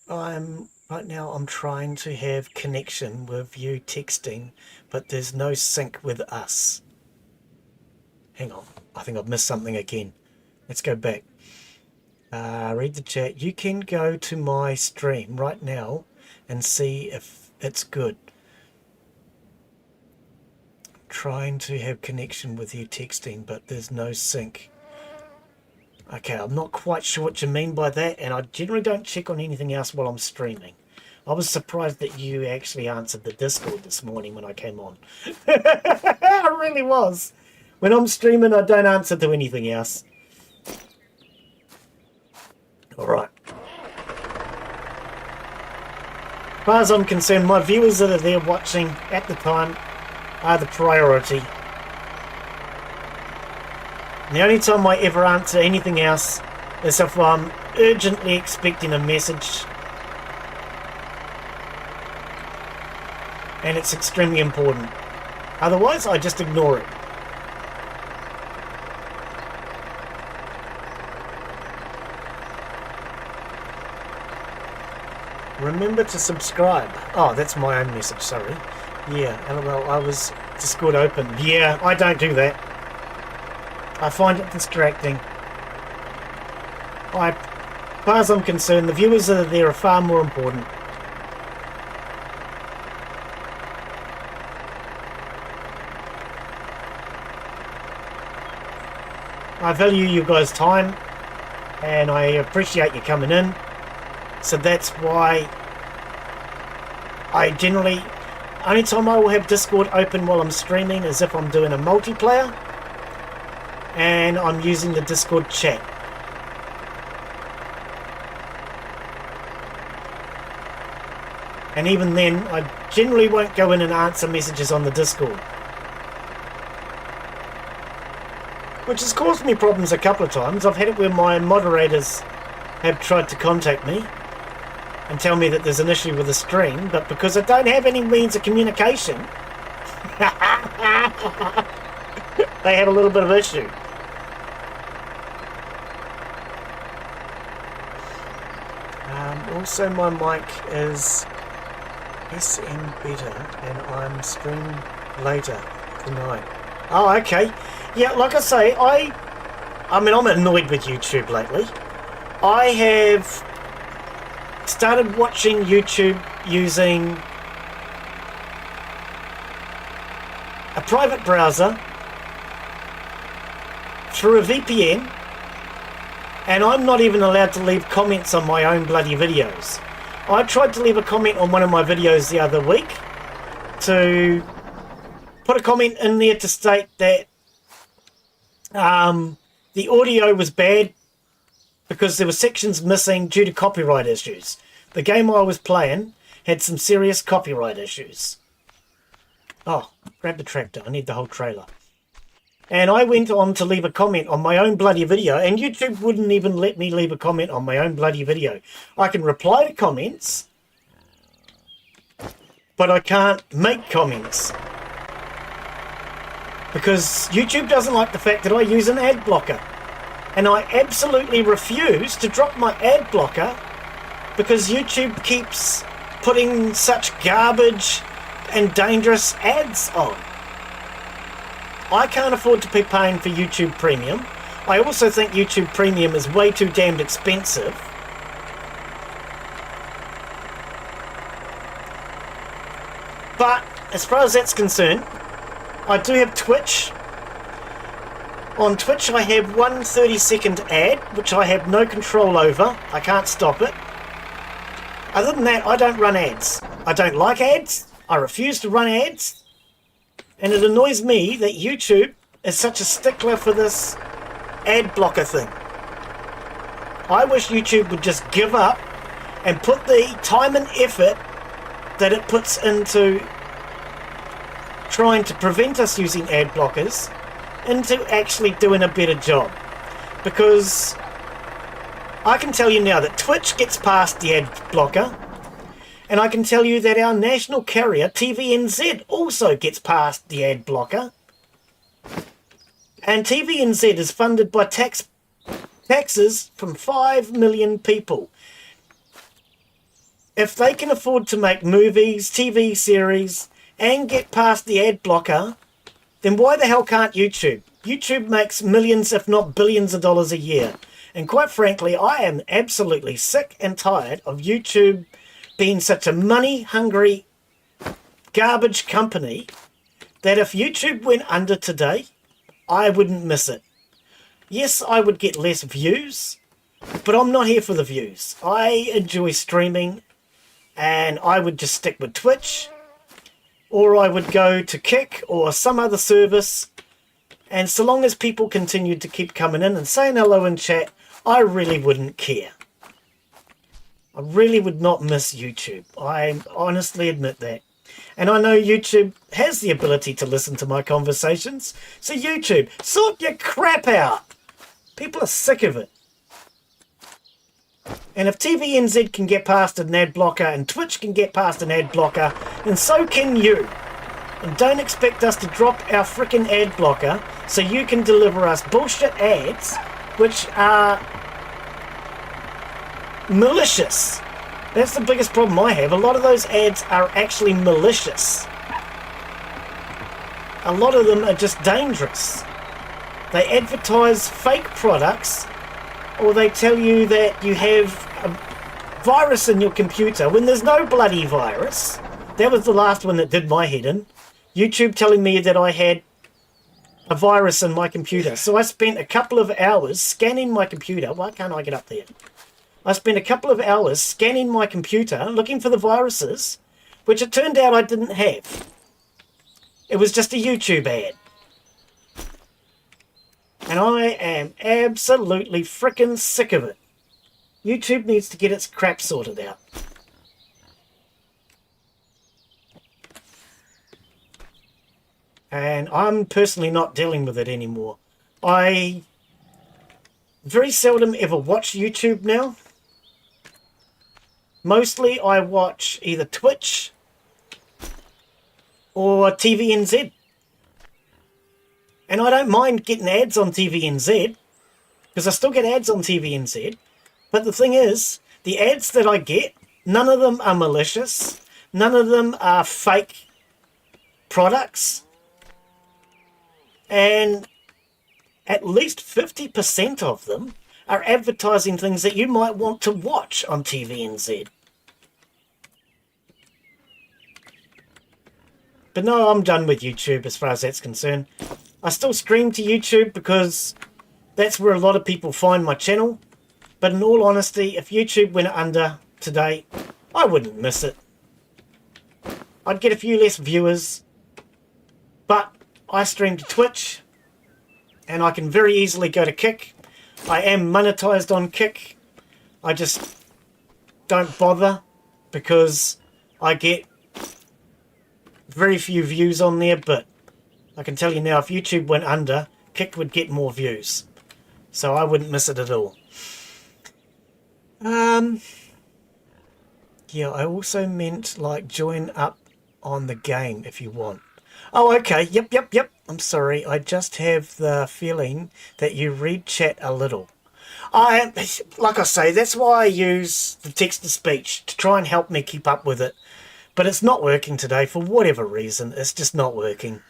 right now I'm trying to have connection with you texting, but there's no sync with us. Hang on, I think I've missed something again. Let's go back. Read the chat. You can go to my stream right now and see if it's good. trying to have connection with you texting, but there's no sync. Okay, I'm not quite sure what you mean by that, and I generally don't check on anything else while I'm streaming. I was surprised that you actually answered the Discord this morning when I came on. I really was. When I'm streaming, I don't answer to anything else. Alright. As far as I'm concerned, my viewers that are there watching at the time are the priority. The only time I ever answer anything else is if I'm urgently expecting a message and it's extremely important. Otherwise, I just ignore it. Remember to subscribe. Oh, that's my own message, sorry. Yeah, LOL, I was Discord open. Yeah, I don't do that. I find it distracting. As far as I'm concerned, the viewers that are there are far more important. I value you guys' time, and I appreciate you coming in. So that's why I generally, only time I will have Discord open while I'm streaming is if I'm doing a multiplayer and I'm using the Discord chat. And even then, I generally won't go in and answer messages on the Discord. Which has caused me problems a couple of times. I've had it where my moderators have tried to contact me and tell me that there's an issue with the stream, but because I don't have any means of communication, they have a little bit of issue. Also, my mic is SM better, and I'm streaming later tonight. Oh, okay. Yeah, like I say, I mean, I'm annoyed with YouTube lately. I have started watching YouTube using a private browser through a VPN, and I'm not even allowed to leave comments on my own bloody videos. I tried to leave a comment on one of my videos the other week to put a comment in there to state that the audio was bad because there were sections missing due to copyright issues. The game I was playing had some serious copyright issues. Oh, grab the tractor. I need the whole trailer. And I went on to leave a comment on my own bloody video, and YouTube wouldn't even let me leave a comment on my own bloody video. I can reply to comments, but I can't make comments. Because YouTube doesn't like the fact that I use an ad blocker. And I absolutely refuse to drop my ad blocker because YouTube keeps putting such garbage and dangerous ads on. I can't afford to be paying for YouTube Premium. I also think YouTube Premium is way too damned expensive. But as far as that's concerned, I do have Twitch. On Twitch I have one 30-second ad, which I have no control over. I can't stop it. Other than that, I don't run ads. I don't like ads. I refuse to run ads. And it annoys me that YouTube is such a stickler for this ad blocker thing. I wish YouTube would just give up and put the time and effort that it puts into trying to prevent us using ad blockers into actually doing a better job. Because I can tell you now that Twitch gets past the ad blocker, and I can tell you that our national carrier, TVNZ, also gets past the ad blocker. And TVNZ is funded by taxes from 5 million people. If they can afford to make movies, TV series, and get past the ad blocker, then why the hell can't YouTube? YouTube makes millions, if not billions of dollars a year. And quite frankly, I am absolutely sick and tired of YouTube being such a money-hungry garbage company that if YouTube went under today, I wouldn't miss it. Yes, I would get less views, but I'm not here for the views. I enjoy streaming, and I would just stick with Twitch, or I would go to Kick or some other service, and so long as people continued to keep coming in and saying hello in chat, I really wouldn't care. I really would not miss YouTube. I honestly admit that. And I know YouTube has the ability to listen to my conversations, so YouTube, sort your crap out. People are sick of it. And if TVNZ can get past an ad blocker and Twitch can get past an ad blocker, then so can you. And don't expect us to drop our frickin' ad blocker so you can deliver us bullshit ads which are malicious. That's the biggest problem I have. A lot of those ads are actually malicious. A lot of them are just dangerous. They advertise fake products, or they tell you that you have a virus in your computer when there's no bloody virus. That was the last one that did my head in. YouTube telling me that I had a virus in my computer. So I spent a couple of hours scanning my computer. Why can't I get up there? I spent a couple of hours scanning my computer looking for the viruses, which it turned out I didn't have. It was just a YouTube ad. And I am absolutely frickin' sick of it. YouTube needs to get its crap sorted out. And I'm personally not dealing with it anymore. I very seldom ever watch YouTube now. Mostly I watch either Twitch or TVNZ. And I don't mind getting ads on TVNZ, because I still get ads on TVNZ. But the thing is, the ads that I get, none of them are malicious. None of them are fake products. And at least 50% of them are advertising things that you might want to watch on TVNZ. But no, I'm done with YouTube as far as that's concerned. I still stream to YouTube because that's where a lot of people find my channel. But in all honesty, if YouTube went under today, I wouldn't miss it. I'd get a few less viewers, but I stream to Twitch, and I can very easily go to Kick. I am monetized on Kick. I just don't bother because I get very few views on there, but I can tell you now, if YouTube went under, Kick would get more views. So I wouldn't miss it at all. Yeah, I also meant like join up on the game if you want. Oh, okay. Yep. I'm sorry. I just have the feeling that you read chat a little. Like I say, that's why I use the text-to-speech to try and help me keep up with it. But it's not working today for whatever reason. It's just not working.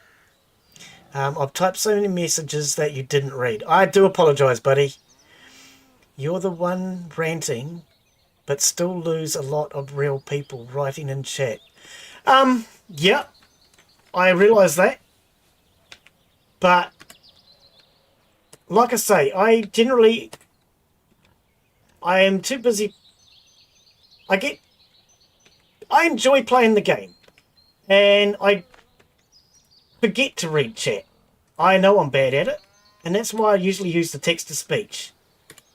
I've typed so many messages that you didn't read. I do apologise, buddy. You're the one ranting, but still lose a lot of real people writing in chat. Yeah, I realise that. But, like I say, I am too busy. I enjoy playing the game. And I forget to read chat. I know I'm bad at it, and that's why I usually use the text-to-speech.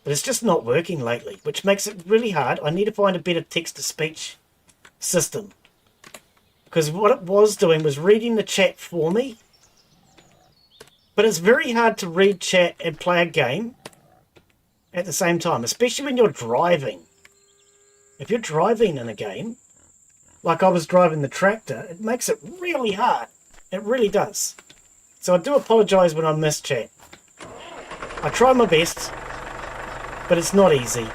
But it's just not working lately, which makes it really hard. I need to find a better text-to-speech system. Because what it was doing was reading the chat for me. But it's very hard to read chat and play a game at the same time, especially when you're driving. If you're driving in a game, like I was driving the tractor, it makes it really hard. It really does. So I do apologise when I miss chat. I try my best, but it's not easy.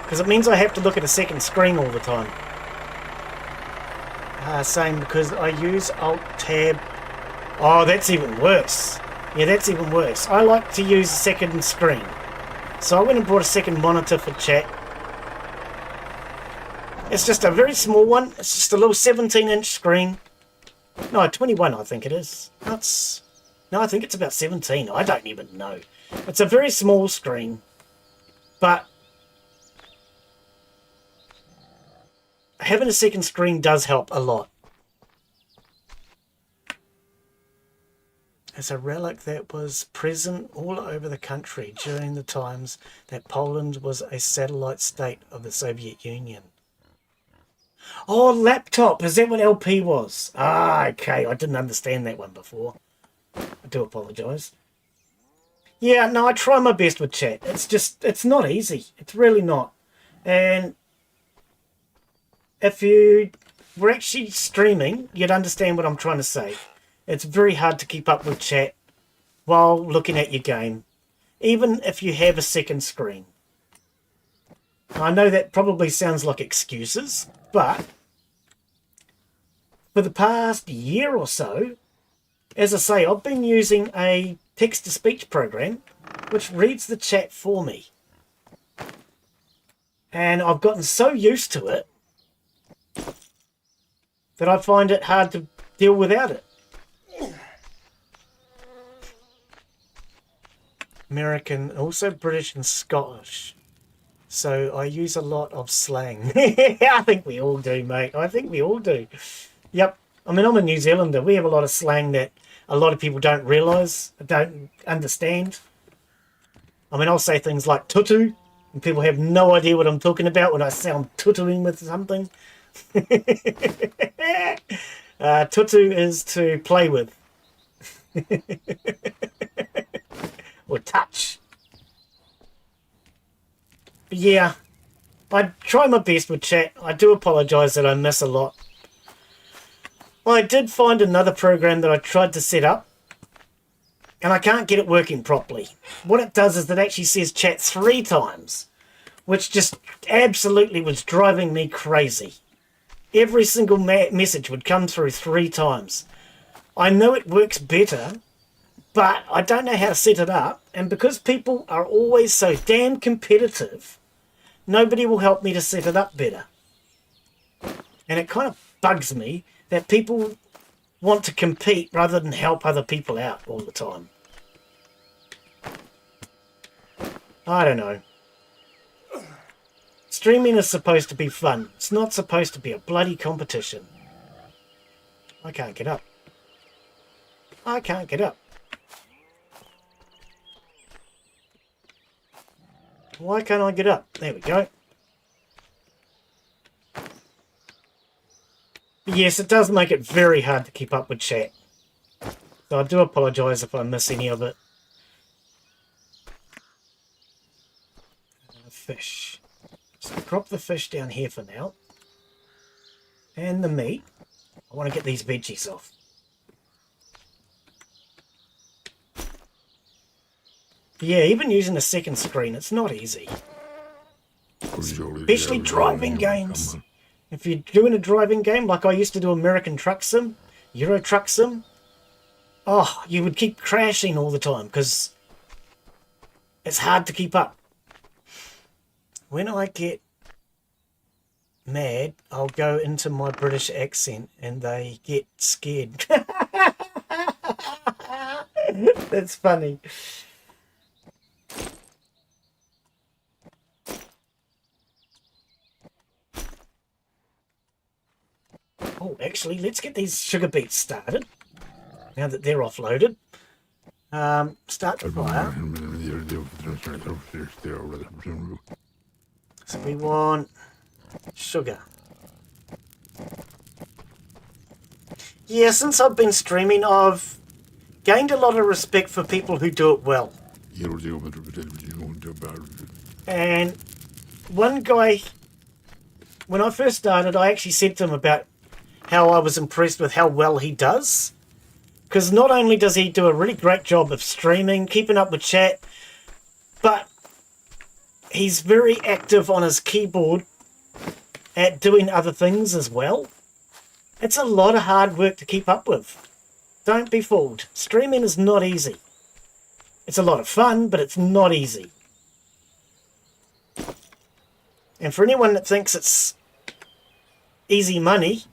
Because it means I have to look at a second screen all the time. Same, because I use Alt-Tab. Oh, that's even worse. Yeah, that's even worse. I like to use a second screen. So I went and brought a second monitor for chat. It's just a very small one. It's just a little 17-inch screen. No, 21 I think it is. No, I think it's about 17. I don't even know. It's a very small screen. But having a second screen does help a lot. It's a relic that was present all over the country during the times that Poland was a satellite state of the Soviet Union. Oh, laptop. Is that what LP was? Ah, okay. I didn't understand that one before. I do apologise. Yeah, no, I try my best with chat. It's not easy. It's really not. And if you were actually streaming, you'd understand what I'm trying to say. It's very hard to keep up with chat while looking at your game, even if you have a second screen. I know that probably sounds like excuses, but for the past year or so, as I say, I've been using a text-to-speech program which reads the chat for me. And I've gotten so used to it that I find it hard to deal without it. American, also British and Scottish. So I use a lot of slang. I think we all do, mate. I think we all do. Yep. I mean, I'm a New Zealander. We have a lot of slang that a lot of people don't realise, don't understand. I mean, I'll say things like tutu, and people have no idea what I'm talking about when I sound tutuing with something. Tutu is to play with. Or touch. But yeah, I try my best with chat. I do apologise that I miss a lot. I did find another program that I tried to set up, and I can't get it working properly. What it does is it actually says chat 3 times, which just absolutely was driving me crazy. Every single message would come through 3 times. I know it works better, but I don't know how to set it up, and because people are always so damn competitive, nobody will help me to set it up better. And it kind of bugs me that people want to compete rather than help other people out all the time. I don't know. Streaming is supposed to be fun. It's not supposed to be a bloody competition. I can't get up. I can't get up. Why can't I get up? There we go. Yes, it does make it very hard to keep up with chat. So I do apologise if I miss any of it. Fish. So drop the fish down here for now. And the meat. I want to get these veggies off. Yeah, even using a second screen, it's not easy. Especially driving games. If you're doing a driving game, like I used to do American Truck Sim, Euro Truck Sim, oh, you would keep crashing all the time because it's hard to keep up. When I get mad, I'll go into my British accent and they get scared. That's funny. Oh, actually, let's get these sugar beets started. Now that they're offloaded. Start the fire. So we want sugar. Yeah, since I've been streaming, I've gained a lot of respect for people who do it well. And one guy, when I first started, I actually said to him about how I was impressed with how well he does. Because not only does he do a really great job of streaming, keeping up with chat, but he's very active on his keyboard at doing other things as well. It's a lot of hard work to keep up with. Don't be fooled. Streaming is not easy. It's a lot of fun, but it's not easy. And for anyone that thinks it's easy money.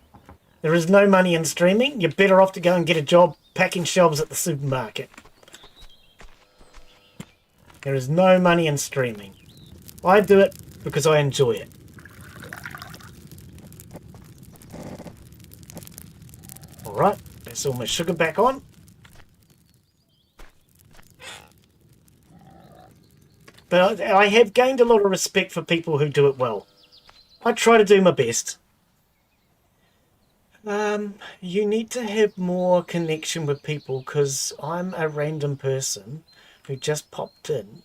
There is no money in streaming. You're better off to go and get a job packing shelves at the supermarket. There is no money in streaming. I do it because I enjoy it. Alright, that's all my sugar back on. But I have gained a lot of respect for people who do it well. I try to do my best. You need to have more connection with people because I'm a random person who just popped in.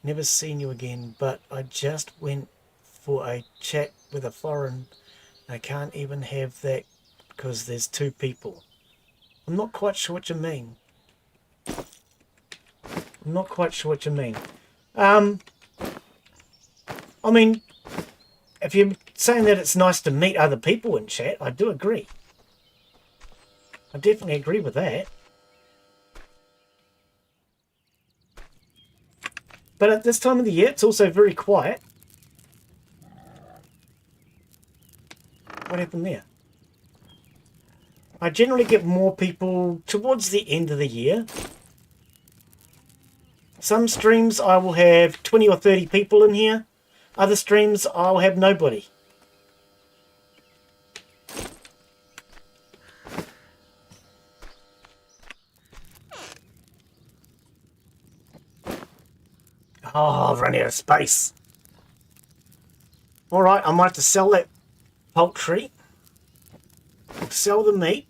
Never seen you again, but I just went for a chat with a foreign. I can't even have that because there's 2 people. I'm not quite sure what you mean. I'm not quite sure what you mean. I mean, if you're saying that it's nice to meet other people in chat, I do agree. I definitely agree with that. But at this time of the year, it's also very quiet. What happened there? I generally get more people towards the end of the year. Some streams I will have 20 or 30 people in here. Other streams I'll have nobody. Oh, I've run out of space. Alright, I might have to sell that poultry. Sell the meat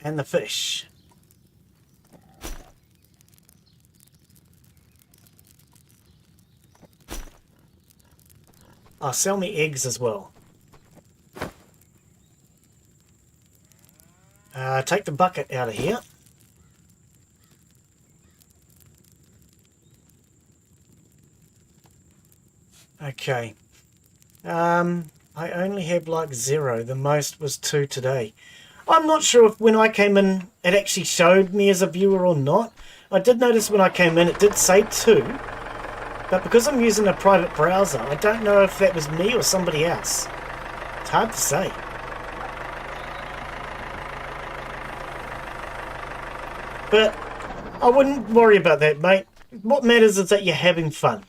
and the fish. I'll sell me eggs as well. Take the bucket out of here. Okay. I only have like 0. The most was 2 today. I'm not sure if when I came in it actually showed me as a viewer or not. I did notice when I came in it did say 2. But because I'm using a private browser, I don't know if that was me or somebody else. It's hard to say. But I wouldn't worry about that, mate. What matters is that you're having fun.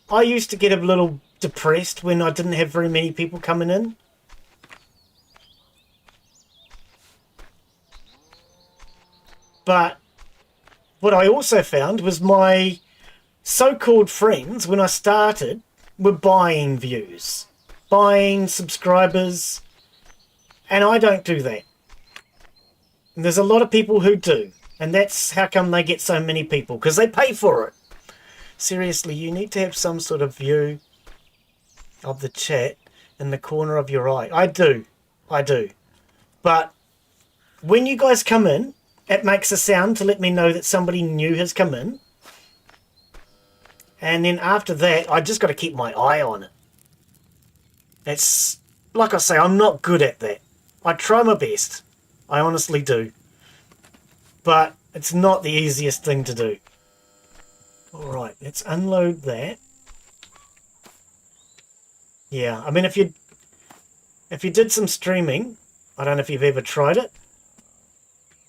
I used to get a little depressed when I didn't have very many people coming in. But what I also found was my so-called friends, when I started, were buying views, buying subscribers, and I don't do that. And there's a lot of people who do, and that's how come they get so many people, because they pay for it. Seriously, you need to have some sort of view of the chat in the corner of your eye. I do. But when you guys come in, it makes a sound to let me know that somebody new has come in. And then after that, I just got to keep my eye on it. It's, like I say, I'm not good at that. I try my best. I honestly do. But it's not the easiest thing to do. Alright, let's unload that. Yeah, I mean, if you did some streaming, I don't know if you've ever tried it.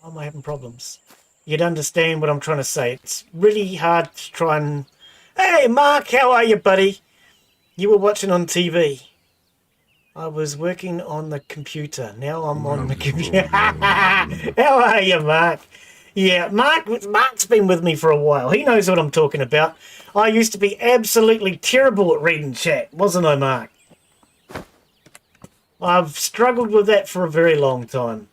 Why am I having problems? You'd understand what I'm trying to say. It's really hard to try and... Hey, Mark, how are you, buddy? You were watching on TV. I was working on the computer. Now I'm on the computer. How are you, Mark? Yeah, Mark's been with me for a while. He knows what I'm talking about. I used to be absolutely terrible at reading chat, wasn't I, Mark? I've struggled with that for a very long time.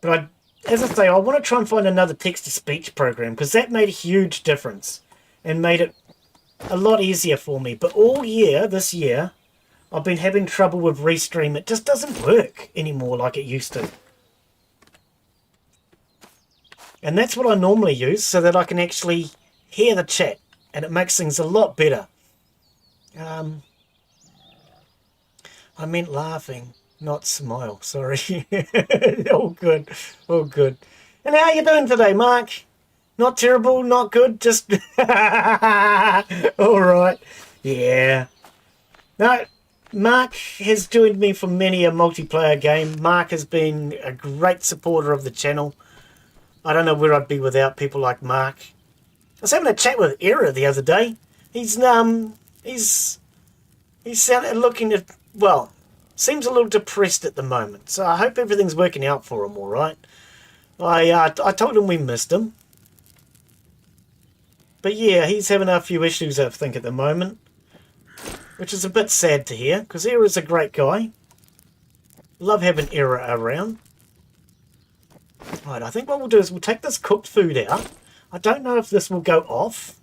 But as I say, I want to try and find another text-to-speech program because that made a huge difference and made it a lot easier for me. But all year, this year, I've been having trouble with Restream. It just doesn't work anymore like it used to. And that's what I normally use so that I can actually hear the chat. And it makes things a lot better. I meant laughing, not smile. Sorry. All good. All good. And how are you doing today, Mark? Not terrible, not good, just... All right. Yeah. No, Mark has joined me for many a multiplayer game. Mark has been a great supporter of the channel. I don't know where I'd be without people like Mark. I was having a chat with Era the other day. He's sounded looking at, well, seems a little depressed at the moment. So I hope everything's working out for him, all right. I told him we missed him. But yeah, he's having a few issues, I think, at the moment. Which is a bit sad to hear, because Era's a great guy. Love having Era around. Right, I think what we'll do is we'll take this cooked food out. I don't know if this will go off.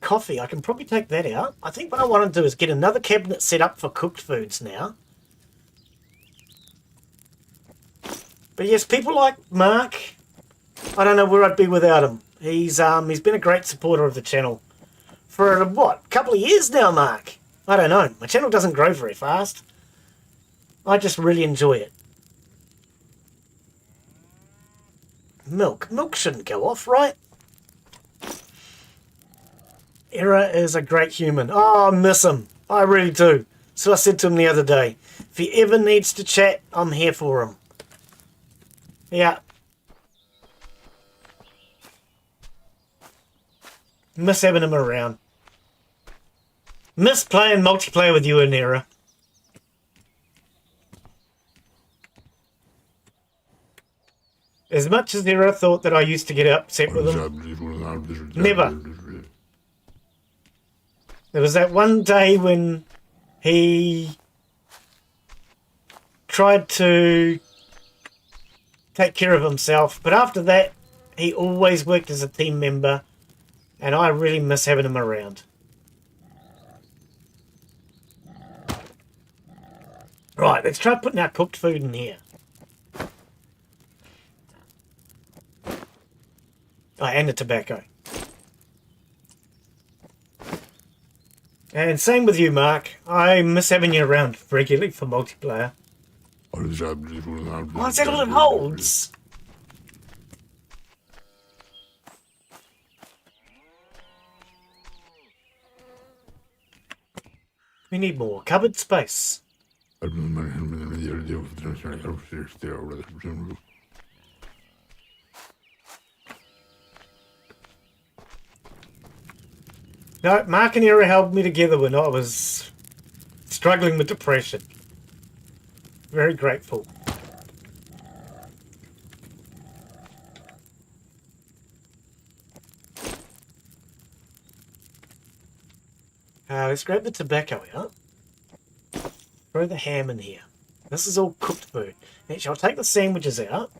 Coffee, I can probably take that out. I think what I want to do is get another cabinet set up for cooked foods now. But yes, people like Mark, I don't know where I'd be without him. He's been a great supporter of the channel for what, a couple of years now, Mark. I don't know. My channel doesn't grow very fast. I just really enjoy it. Milk shouldn't go off, right? Era is a great human. Oh, I miss him. I really do. So I said to him the other day, if he ever needs to chat, I'm here for him. Yeah. Miss having him around. Miss playing multiplayer with you and Era. As much as Era thought that I used to get upset with him, never. There was that one day when he tried to take care of himself, but after that, he always worked as a team member, and I really miss having him around. Right, let's try putting our cooked food in here. Oh, and the tobacco. And same with you, Mark. I miss having you around regularly for multiplayer. Oh, is that all it holds? We need more cupboard space. No, Mark and Era held me together when I was struggling with depression. Very grateful. Let's grab the tobacco out. Throw the ham in here. This is all cooked food. Actually, I'll take the sandwiches out.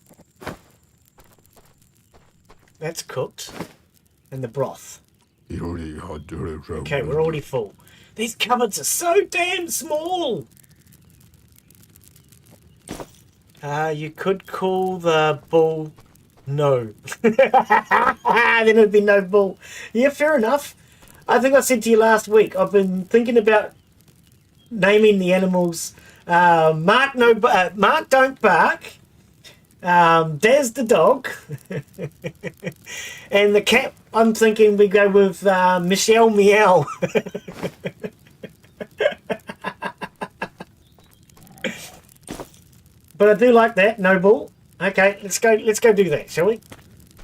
That's cooked. And the broth. Okay, we're already full. These cupboards are so damn small. You could call the bull no. Then it'd be no bull. Yeah, fair enough. I think I said to you last week, I've been thinking about naming the animals. Mark don't bark. Daz the dog. And the cat, I'm thinking we go with Michelle Meow. But I do like that, no bull. Okay, let's go do that, shall we?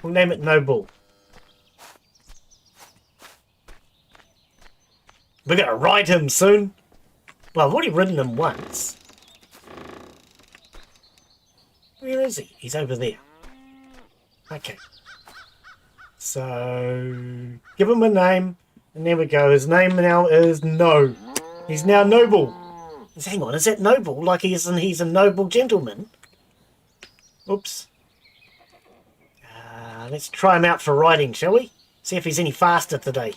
We'll name it No Bull. We're gonna ride him soon. Well, I've already ridden him once. Where is he? He's over there. Okay. So, give him a name, and there we go. His name now is No. He's now Noble. Hang on, is that Noble? Like he's a noble gentleman? Oops. Let's try him out for riding, shall we? See if he's any faster today.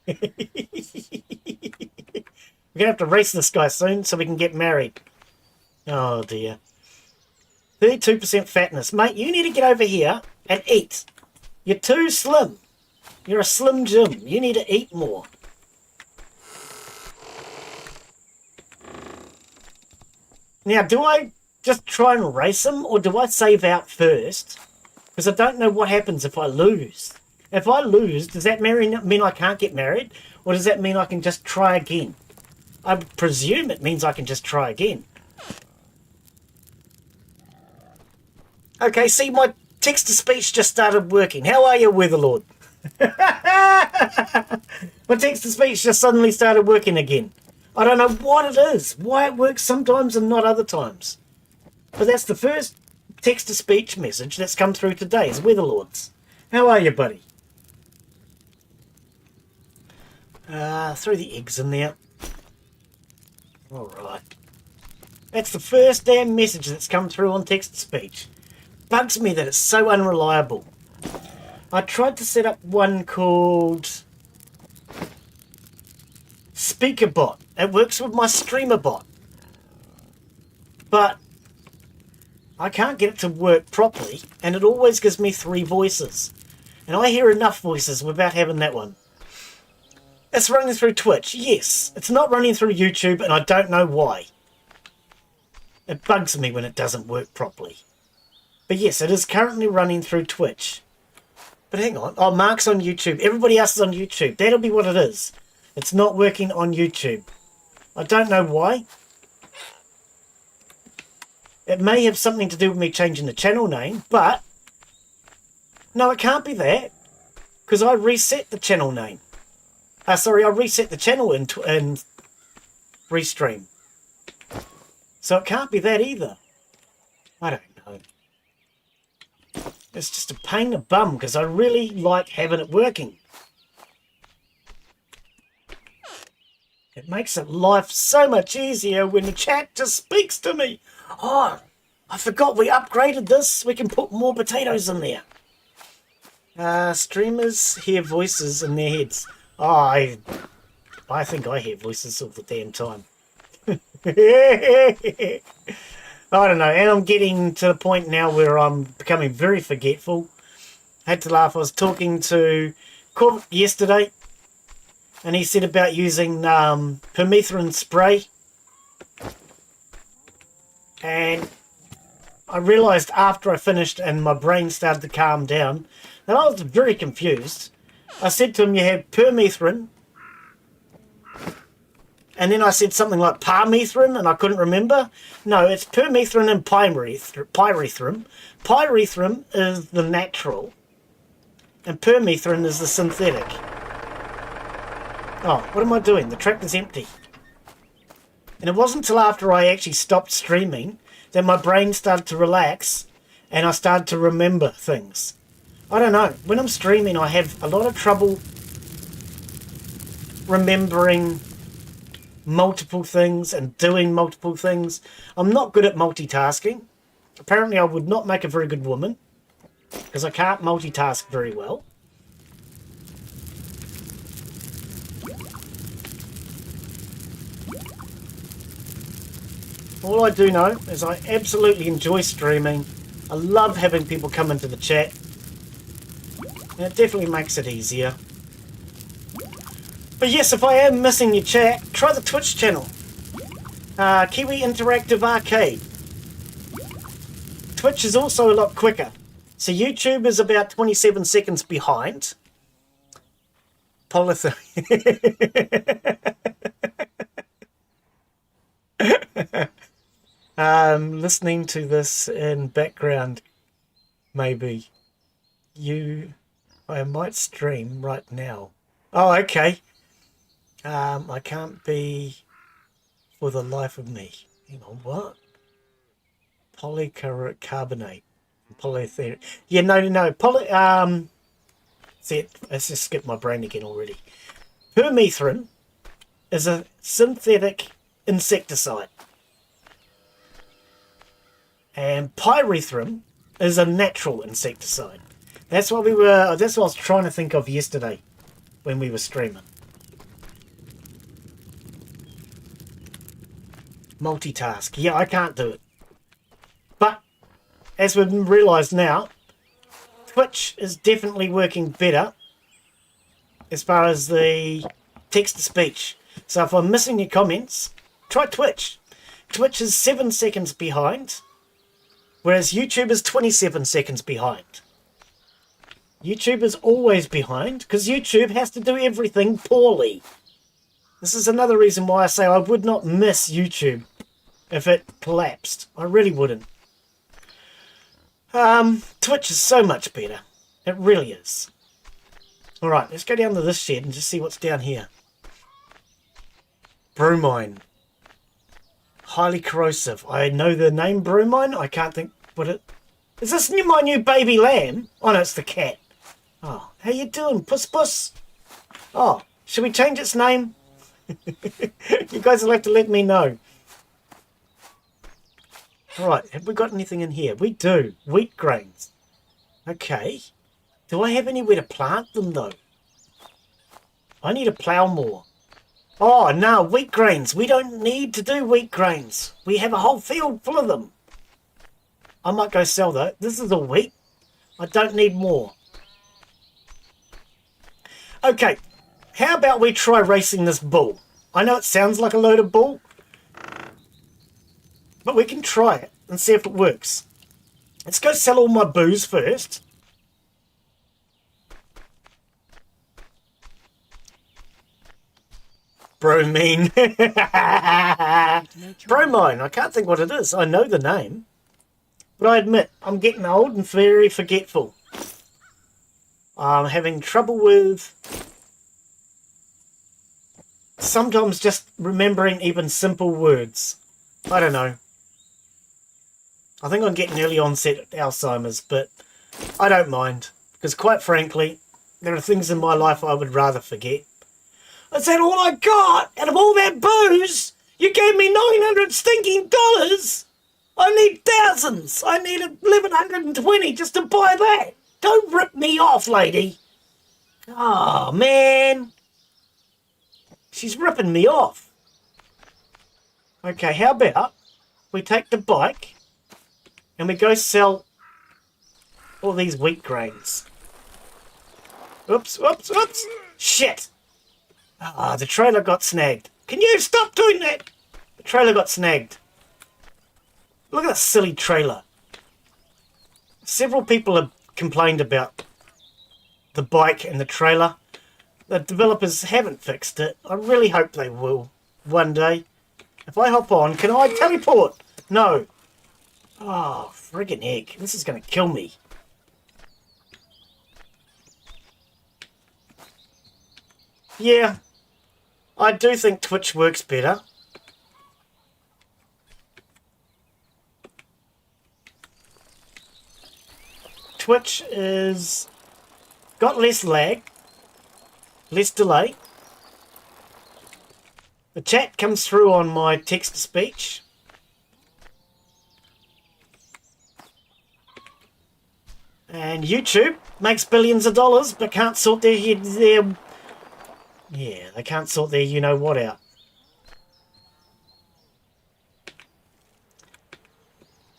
We're going to have to race this guy soon so we can get married. Oh dear. 32% fatness. Mate, you need to get over here and eat. You're too slim. You're a slim Jim. You need to eat more. Now, do I just try and race him, or do I save out first? Because I don't know what happens if I lose. If I lose, does that mean I can't get married? Or does that mean I can just try again? I presume it means I can just try again. Okay, see, my text-to-speech just started working. How are you, Weatherlord? My text-to-speech just suddenly started working again. I don't know what it is, why it works sometimes and not other times. But that's the first text-to-speech message that's come through today, is Weatherlords. How are you, buddy? Throw the eggs in there. Alright. That's the first damn message that's come through on text-to-speech. Bugs me that it's so unreliable. I tried to set up one called SpeakerBot. It works with my StreamerBot. But I can't get it to work properly, and it always gives me 3 voices. And I hear enough voices without having that one. It's running through Twitch, yes. It's not running through YouTube, and I don't know why. It bugs me when it doesn't work properly. But yes, it is currently running through Twitch. But hang on. Oh, Mark's on YouTube. Everybody else is on YouTube. That'll be what it is. It's not working on YouTube. I don't know why. It may have something to do with me changing the channel name, but no, it can't be that, because I reset the channel name. Sorry, I reset the channel in Restream. So it can't be that either. I don't know. It's just a pain in the bum because I really like having it working. It makes life so much easier when the chat just speaks to me. Oh, I forgot we upgraded this. We can put more potatoes in there. Streamers hear voices in their heads. Oh, I think I hear voices all the damn time. I don't know, and I'm getting to the point now where I'm becoming very forgetful. I had to laugh. I was talking to Corv yesterday, and he said about using permethrin spray. And I realised after I finished and my brain started to calm down that I was very confused. I said to him, you have permethrin, and then I said something like parmethrin, and I couldn't remember. No, it's permethrin and pyrethrum. Pyrethrum is the natural, and permethrin is the synthetic. Oh, what am I doing? The tractor's empty. And it wasn't until after I actually stopped streaming that my brain started to relax, and I started to remember things. I don't know. When I'm streaming, I have a lot of trouble remembering multiple things and doing multiple things. I'm not good at multitasking. Apparently I would not make a very good woman because I can't multitask very well. All I do know is I absolutely enjoy streaming. I love having people come into the chat, and it definitely makes it easier. But yes, if I am missing your chat, try the Twitch channel. Kiwi Interactive Arcade. Twitch is also a lot quicker. So YouTube is about 27 seconds behind. Listening to this in background, maybe. I might stream right now. Oh, okay. I can't be for the life of me. Hang on, what? Polycarbonate. Polyther. Yeah, no. See, let's just skip my brain again already. Permethrin is a synthetic insecticide. And pyrethrum is a natural insecticide. That's what that's what I was trying to think of yesterday when we were streaming. Multitask. Yeah, I can't do it. But as we've realised now, Twitch is definitely working better as far as the text-to-speech. So if I'm missing your comments, try Twitch. Twitch is 7 seconds behind, whereas YouTube is 27 seconds behind. YouTube is always behind because YouTube has to do everything poorly. This is another reason why I say I would not miss YouTube if it collapsed. I really wouldn't. Twitch is so much better. It really is. Alright, let's go down to this shed and just see what's down here. Bromine. Highly corrosive. I know the name bromine. I can't think what it... Is this my new baby lamb? Oh no, it's the cat. Oh, how you doing, puss puss? Oh, should we change its name? You guys will have to let me know. Alright, have we got anything in here? We do. Wheat grains. Okay. Do I have anywhere to plant them though? I need to plough more. Oh no, wheat grains. We don't need to do wheat grains. We have a whole field full of them. I might go sell though. This is the wheat. I don't need more. Okay, how about we try racing this bull? I know it sounds like a load of bull, but we can try it and see if it works. Let's go sell all my booze first. Bromine. Bromine. I can't think what it is. I know the name. But I admit, I'm getting old and very forgetful. I'm having trouble with sometimes just remembering even simple words. I don't know. I think I'm getting early onset Alzheimer's, but I don't mind. Because quite frankly, there are things in my life I would rather forget. Is that all I got? Out of all that booze, you gave me $900 stinking dollars. I need thousands. I need 1,120 just to buy that. Don't rip me off, lady. Oh, man. She's ripping me off. Okay, how about we take the bike and we go sell all these wheat grains. Oops, oops, oops. Shit. Ah, the trailer got snagged. Can you stop doing that? The trailer got snagged. Look at that silly trailer. Several people have complained about the bike and the trailer. The developers haven't fixed it. I really hope they will one day. If I hop on, can I teleport? No. Oh, friggin' heck. This is going to kill me. Yeah. I do think Twitch works better. Twitch is got less lag, less delay. The chat comes through on my text-to-speech. And YouTube makes billions of dollars, but can't sort their yeah, they can't sort their you-know-what out.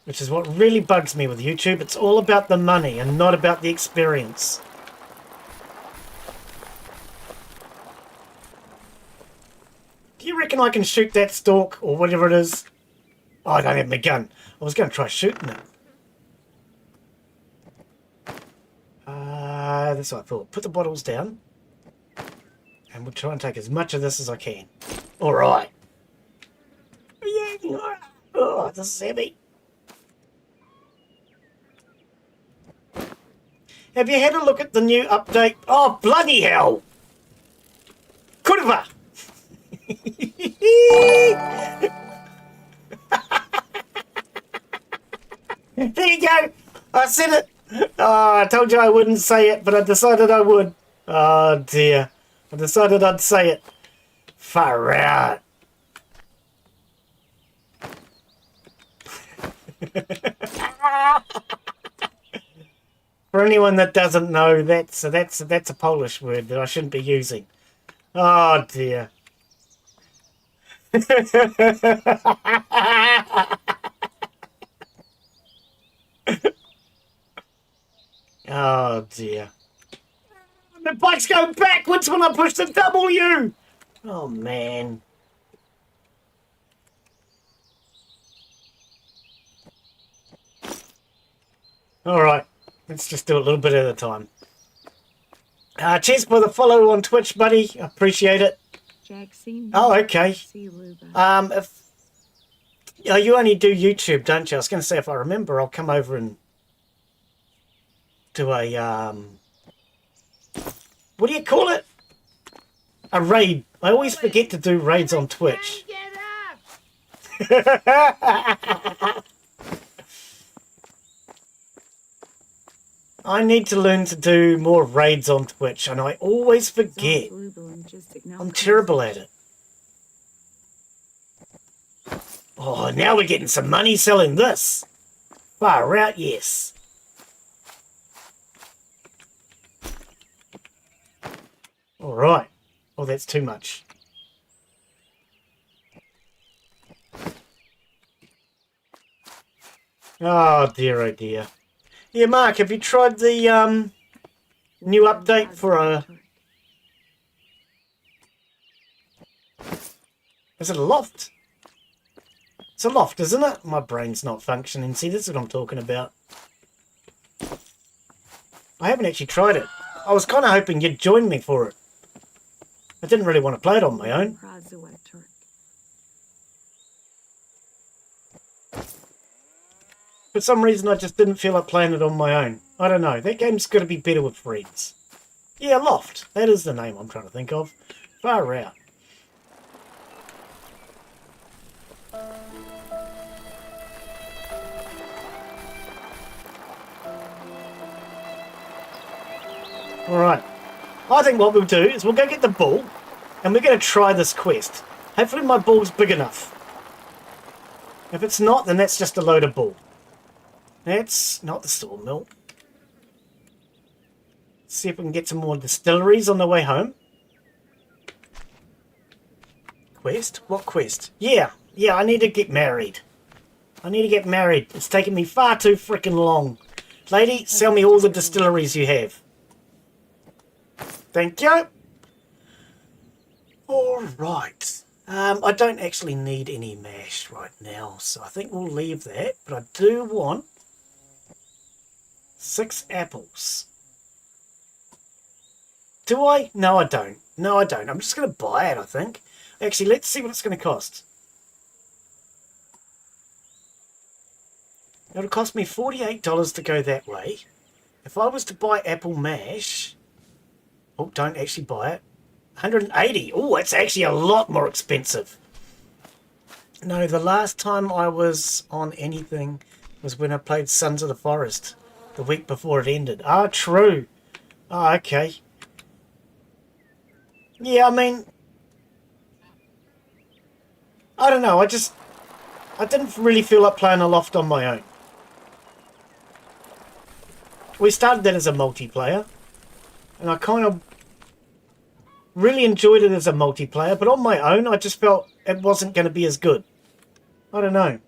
Which is what really bugs me with YouTube. It's all about the money and not about the experience. Do you reckon I can shoot that stork or whatever it is? Oh, I don't have my gun. I was going to try shooting it. That's what I thought. Put the bottles down. And we'll try and take as much of this as I can. Alright. Oh, this is heavy. Have you had a look at the new update? Oh, bloody hell! Kurva! There you go! I said it! Oh, I told you I wouldn't say it, but I decided I would. Oh dear. I decided I'd say it. Far out. For anyone that doesn't know, that's a Polish word that I shouldn't be using. Oh dear. Oh dear. The bike's going backwards when I push the W! Oh man. Alright, let's just do a little bit at a time. Cheers for the follow on Twitch, buddy. I appreciate it. Oh, okay. If you only do YouTube, don't you? I was going to say, if I remember, I'll come over and do a what do you call it? A raid. I always forget to do raids on Twitch. I need to learn to do more raids on Twitch, and I always forget. I'm terrible at it. Oh, now we're getting some money selling this. Far out, yes. All right. Oh, that's too much. Oh, dear, oh, dear. Yeah, Mark, have you tried the new update for a... Is it a loft? It's a loft, isn't it? My brain's not functioning. See, this is what I'm talking about. I haven't actually tried it. I was kind of hoping you'd join me for it. I didn't really want to play it on my own. For some reason, I just didn't feel like playing it on my own. I don't know. That game's got to be better with friends. Yeah, Loft. That is the name I'm trying to think of. Far out. Alright. I think what we'll do is we'll go get the bull, and we're going to try this quest. Hopefully my bull's big enough. If it's not, then that's just a load of bull. That's not the sawmill. Let's see if we can get some more distilleries on the way home. Quest? What quest? Yeah, I need to get married. I need to get married. It's taken me far too freaking long. Lady, sell me all the distilleries you have. Thank you. Alright. I don't actually need any mash right now, so I think we'll leave that. But I do want 6 apples. Do I? No, I don't. No, I don't. I'm just going to buy it, I think. Actually, let's see what it's going to cost. It'll cost me $48 to go that way. If I was to buy apple mash... Oh, don't actually buy it. 180. Oh, it's actually a lot more expensive. No, the last time I was on anything was when I played Sons of the Forest. The week before it ended. Ah, true. Ah, okay. Yeah, I mean... I don't know, I didn't really feel like playing a loft on my own. We started that as a multiplayer. And I kind of really enjoyed it as a multiplayer, but on my own, I just felt it wasn't going to be as good. I don't know.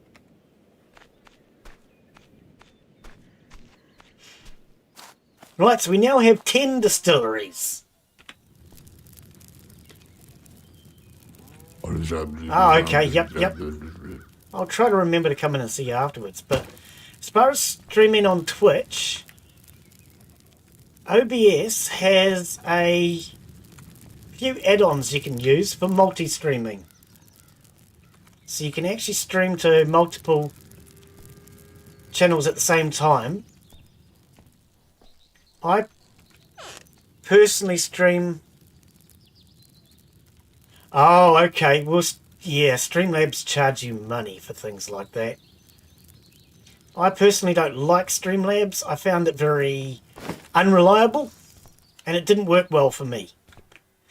Right, so we now have 10 distilleries. Oh, okay, yep. I'll try to remember to come in and see you afterwards, but as far as streaming on Twitch, OBS has a few add-ons you can use for multi-streaming. So you can actually stream to multiple channels at the same time. I personally stream... Oh, okay. Well, yeah, Streamlabs charge you money for things like that. I personally don't like Streamlabs. I found it very unreliable, and it didn't work well for me.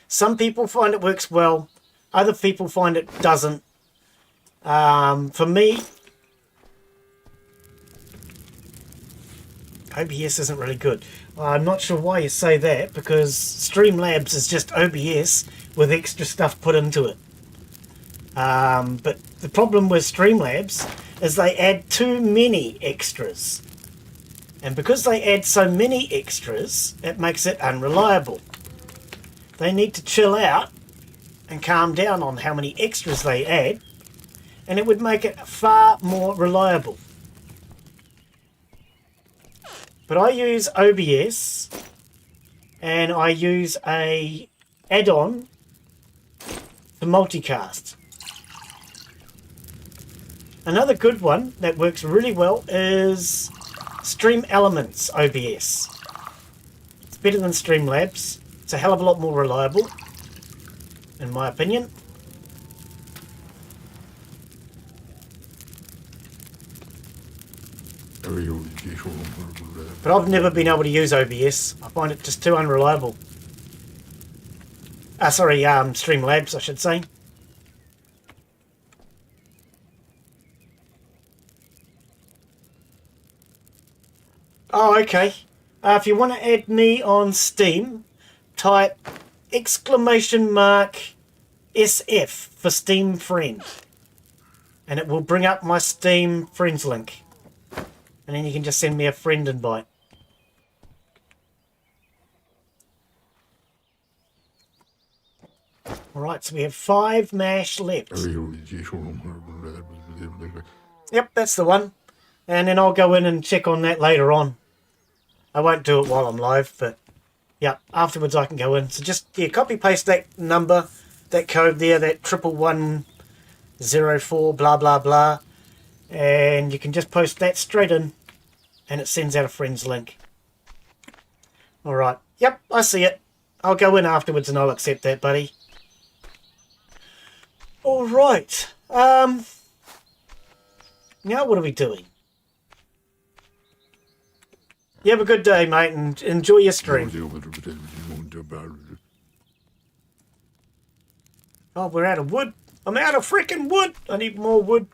Some people find it works well. Other people find it doesn't. For me, OBS isn't really good. I'm not sure why you say that, because Streamlabs is just OBS with extra stuff put into it. But the problem with Streamlabs is they add too many extras. And because they add so many extras, it makes it unreliable. They need to chill out and calm down on how many extras they add, and it would make it far more reliable. But I use OBS and I use a add-on for multicast. Another good one that works really well is Stream Elements OBS. It's better than Streamlabs. It's a hell of a lot more reliable, in my opinion. But I've never been able to use OBS. I find it just too unreliable. Streamlabs, I should say. Oh, okay. If you want to add me on Steam, type !SF for Steam friend. And it will bring up my Steam friends link. And then you can just send me a friend invite. Alright, so we have 5 mash left. Yep, that's the one. And then I'll go in and check on that later on. I won't do it while I'm live, but yeah, afterwards I can go in. So just, yeah, copy paste that number, that code there, that 11104 blah blah blah. And you can just post that straight in and it sends out a friend's link. Alright, yep, I see it. I'll go in afterwards and I'll accept that, buddy. Alright, now what are we doing? You have a good day, mate, and enjoy your stream. Oh, we're out of wood. I'm out of freaking wood. I need more wood.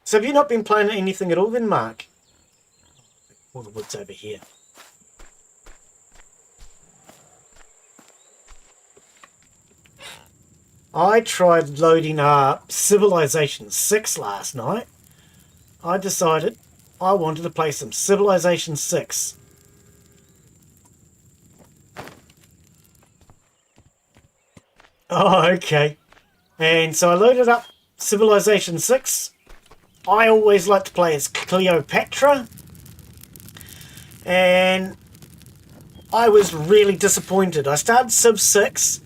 So have you not been playing anything at all then, Mark? All the wood's over here. I tried loading up Civilization 6 last night. I decided I wanted to play some Civilization 6. Oh, okay. And so I loaded up Civilization 6. I always like to play as Cleopatra. And I was really disappointed. I started Civ 6.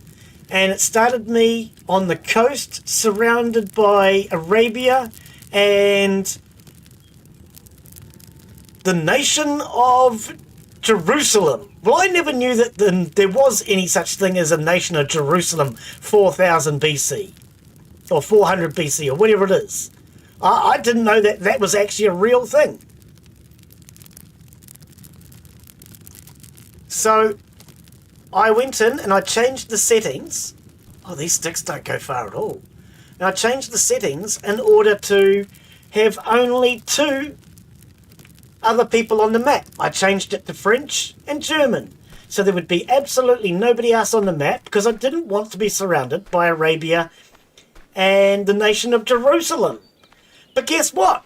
And it started me on the coast, surrounded by Arabia and the nation of Jerusalem. Well, I never knew that there was any such thing as a nation of Jerusalem 4000 BC or 400 BC or whatever it is. I didn't know that that was actually a real thing. So I went in and I changed the settings. Oh, these sticks don't go far at all. And I changed the settings in order to have only 2 other people on the map. I changed it to French and German. So there would be absolutely nobody else on the map because I didn't want to be surrounded by Arabia and the nation of Jerusalem. But guess what?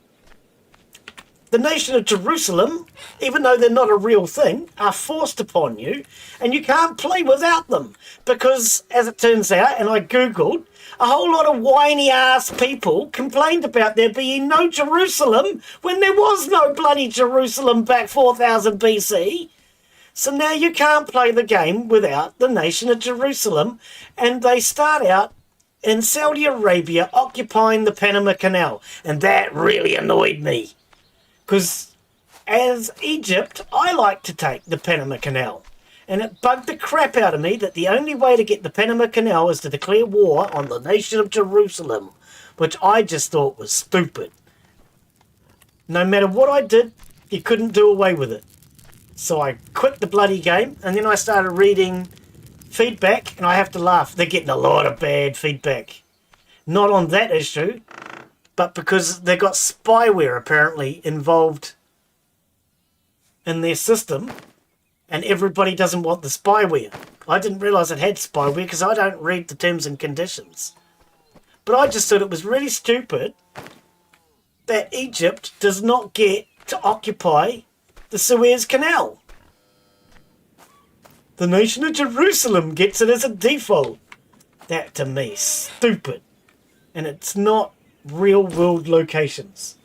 The nation of Jerusalem, even though they're not a real thing, are forced upon you, and you can't play without them. Because, as it turns out, and I Googled, a whole lot of whiny-ass people complained about there being no Jerusalem when there was no bloody Jerusalem back 4000 BC. So now you can't play the game without the nation of Jerusalem, and they start out in Saudi Arabia occupying the Panama Canal, and that really annoyed me. Because as Egypt, I like to take the Panama Canal. And it bugged the crap out of me that the only way to get the Panama Canal is to declare war on the nation of Jerusalem, which I just thought was stupid. No matter what I did, you couldn't do away with it. So I quit the bloody game, and then I started reading feedback, and I have to laugh. They're getting a lot of bad feedback. Not on that issue, but because they got spyware apparently involved in their system, and everybody doesn't want the spyware. I didn't realise it had spyware because I don't read the terms and conditions. But I just thought it was really stupid that Egypt does not get to occupy the Suez Canal. The nation of Jerusalem gets it as a default. That to me is stupid. And it's not real world locations.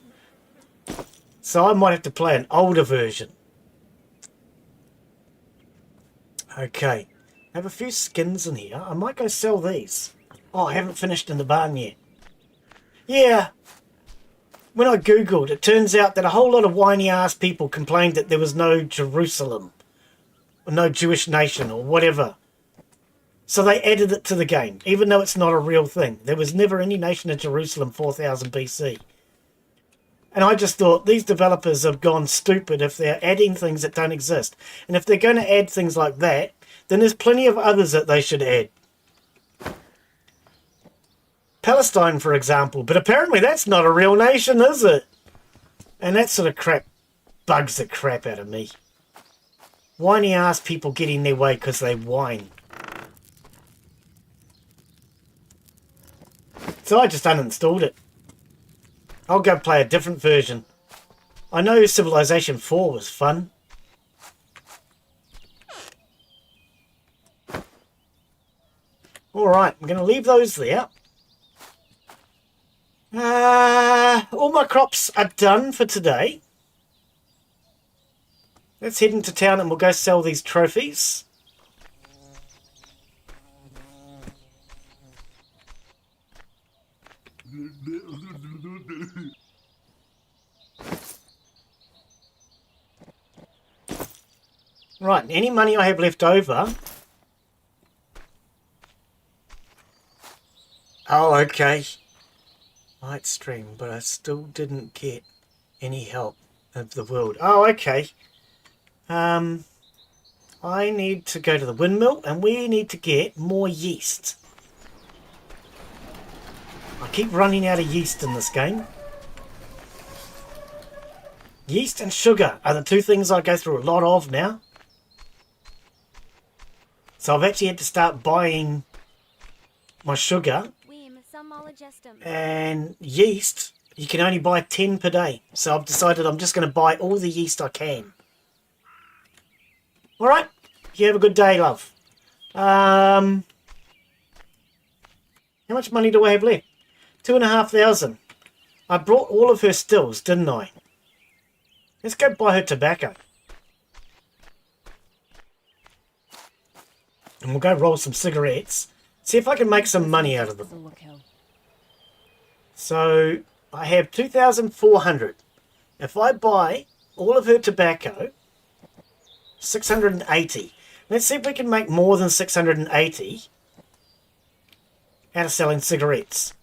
So I might have to play an older version. Okay. I have a few skins in here. I might go sell these. Oh, I haven't finished in the barn yet. Yeah. When I Googled, it turns out that a whole lot of whiny-ass people complained that there was no Jerusalem. Or no Jewish nation or whatever. So they added it to the game, even though it's not a real thing. There was never any nation of Jerusalem 4000 BC. And I just thought, these developers have gone stupid if they're adding things that don't exist. And if they're going to add things like that, then there's plenty of others that they should add. Palestine, for example. But apparently that's not a real nation, is it? And that sort of crap bugs the crap out of me. Whiny-ass people get in their way because they whine. So I just uninstalled it. I'll go play a different version. I know Civilization 4 was fun. Alright, I'm going to leave those there. All my crops are done for today. Let's head into town and we'll go sell these trophies. Right, any money I have left over... Oh, okay. Light stream, but I still didn't get any help of the world. Oh, okay. I need to go to the windmill and we need to get more yeast. I keep running out of yeast in this game. Yeast and sugar are the two things I go through a lot of now. So I've actually had to start buying my sugar and yeast. You can only buy 10 per day. So I've decided I'm just going to buy all the yeast I can. Alright, you have a good day, love. How much money do I have left? 2,500. I brought all of her stills, didn't I? Let's go buy her tobacco. And we'll go roll some cigarettes. See if I can make some money out of them. So, I have 2,400. If I buy all of her tobacco, 680. Let's see if we can make more than 680 out of selling cigarettes.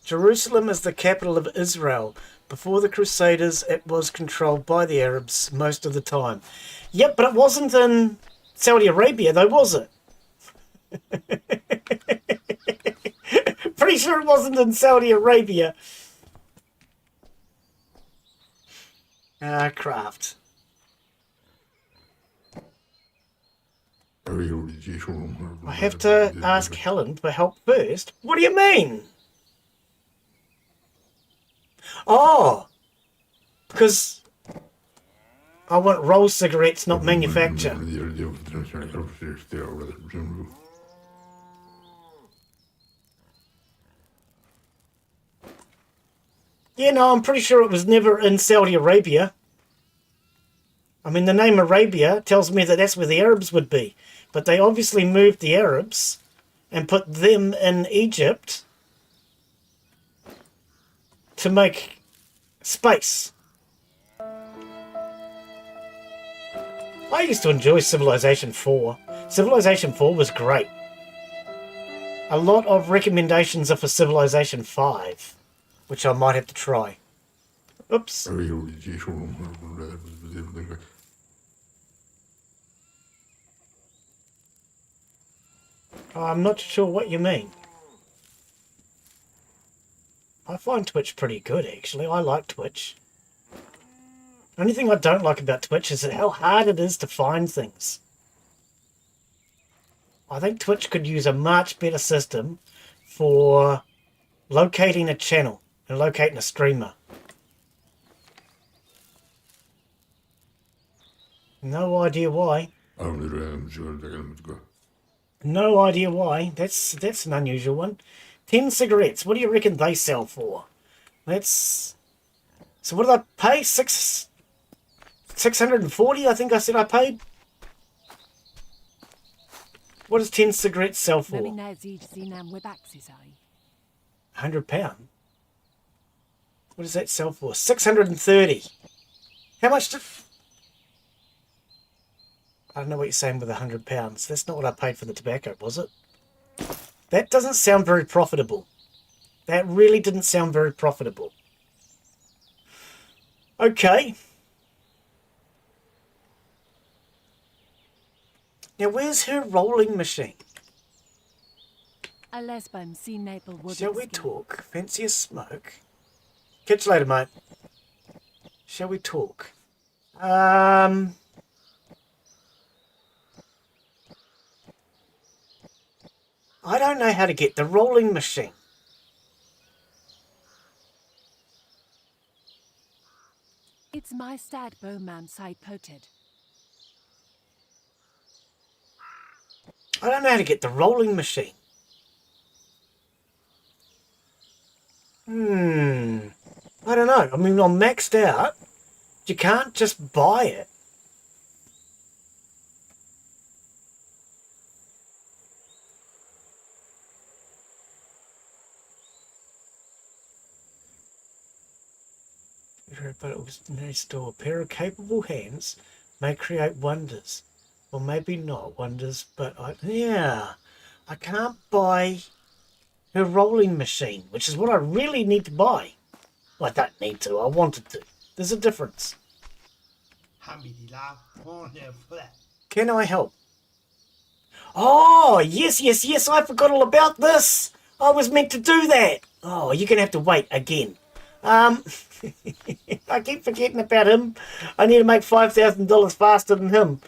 Jerusalem is the capital of Israel. Before the Crusaders, it was controlled by the Arabs most of the time. Yep, but it wasn't in Saudi Arabia, though, was it? Pretty sure it wasn't in Saudi Arabia. Craft. I have to ask Helen for help first. What do you mean? Oh, because I want roll cigarettes, not manufacture. Yeah, no, I'm pretty sure it was never in Saudi Arabia. I mean, the name Arabia tells me that that's where the Arabs would be. But they obviously moved the Arabs and put them in Egypt to make space. I used to enjoy Civilization 4. Civilization 4 was great. A lot of recommendations are for Civilization 5, which I might have to try. Oops. I'm not sure what you mean. I find Twitch pretty good, actually. I like Twitch. The only thing I don't like about Twitch is how hard it is to find things. I think Twitch could use a much better system for locating a channel and locating a streamer. No idea why. No idea why. That's an unusual one. 10 cigarettes. What do you reckon they sell for? Let's So what did I pay? 640, I think I said I paid. What does 10 cigarettes sell for? £100. What does that sell for? 630. How much did... I don't know what you're saying with £100. That's not what I paid for the tobacco, was it? That doesn't sound very profitable. That really didn't sound very profitable. Okay. Now, where's her rolling machine? Shall we talk? Fancy a smoke? Catch you later, mate. Shall we talk? I don't know how to get the rolling machine. It's my stad bowman side poted. I don't know how to get the rolling machine. I don't know. I mean, I'm maxed out. You can't just buy it. But it was next door. A pair of capable hands may create wonders. Or maybe not wonders, but I can't buy her rolling machine, which is what I really need to buy. Well, I don't need to. I wanted to. There's a difference. Can I help? Oh, yes. I forgot all about this. I was meant to do that. Oh, you're going to have to wait again. I keep forgetting about him. I need to make $5,000 faster than him.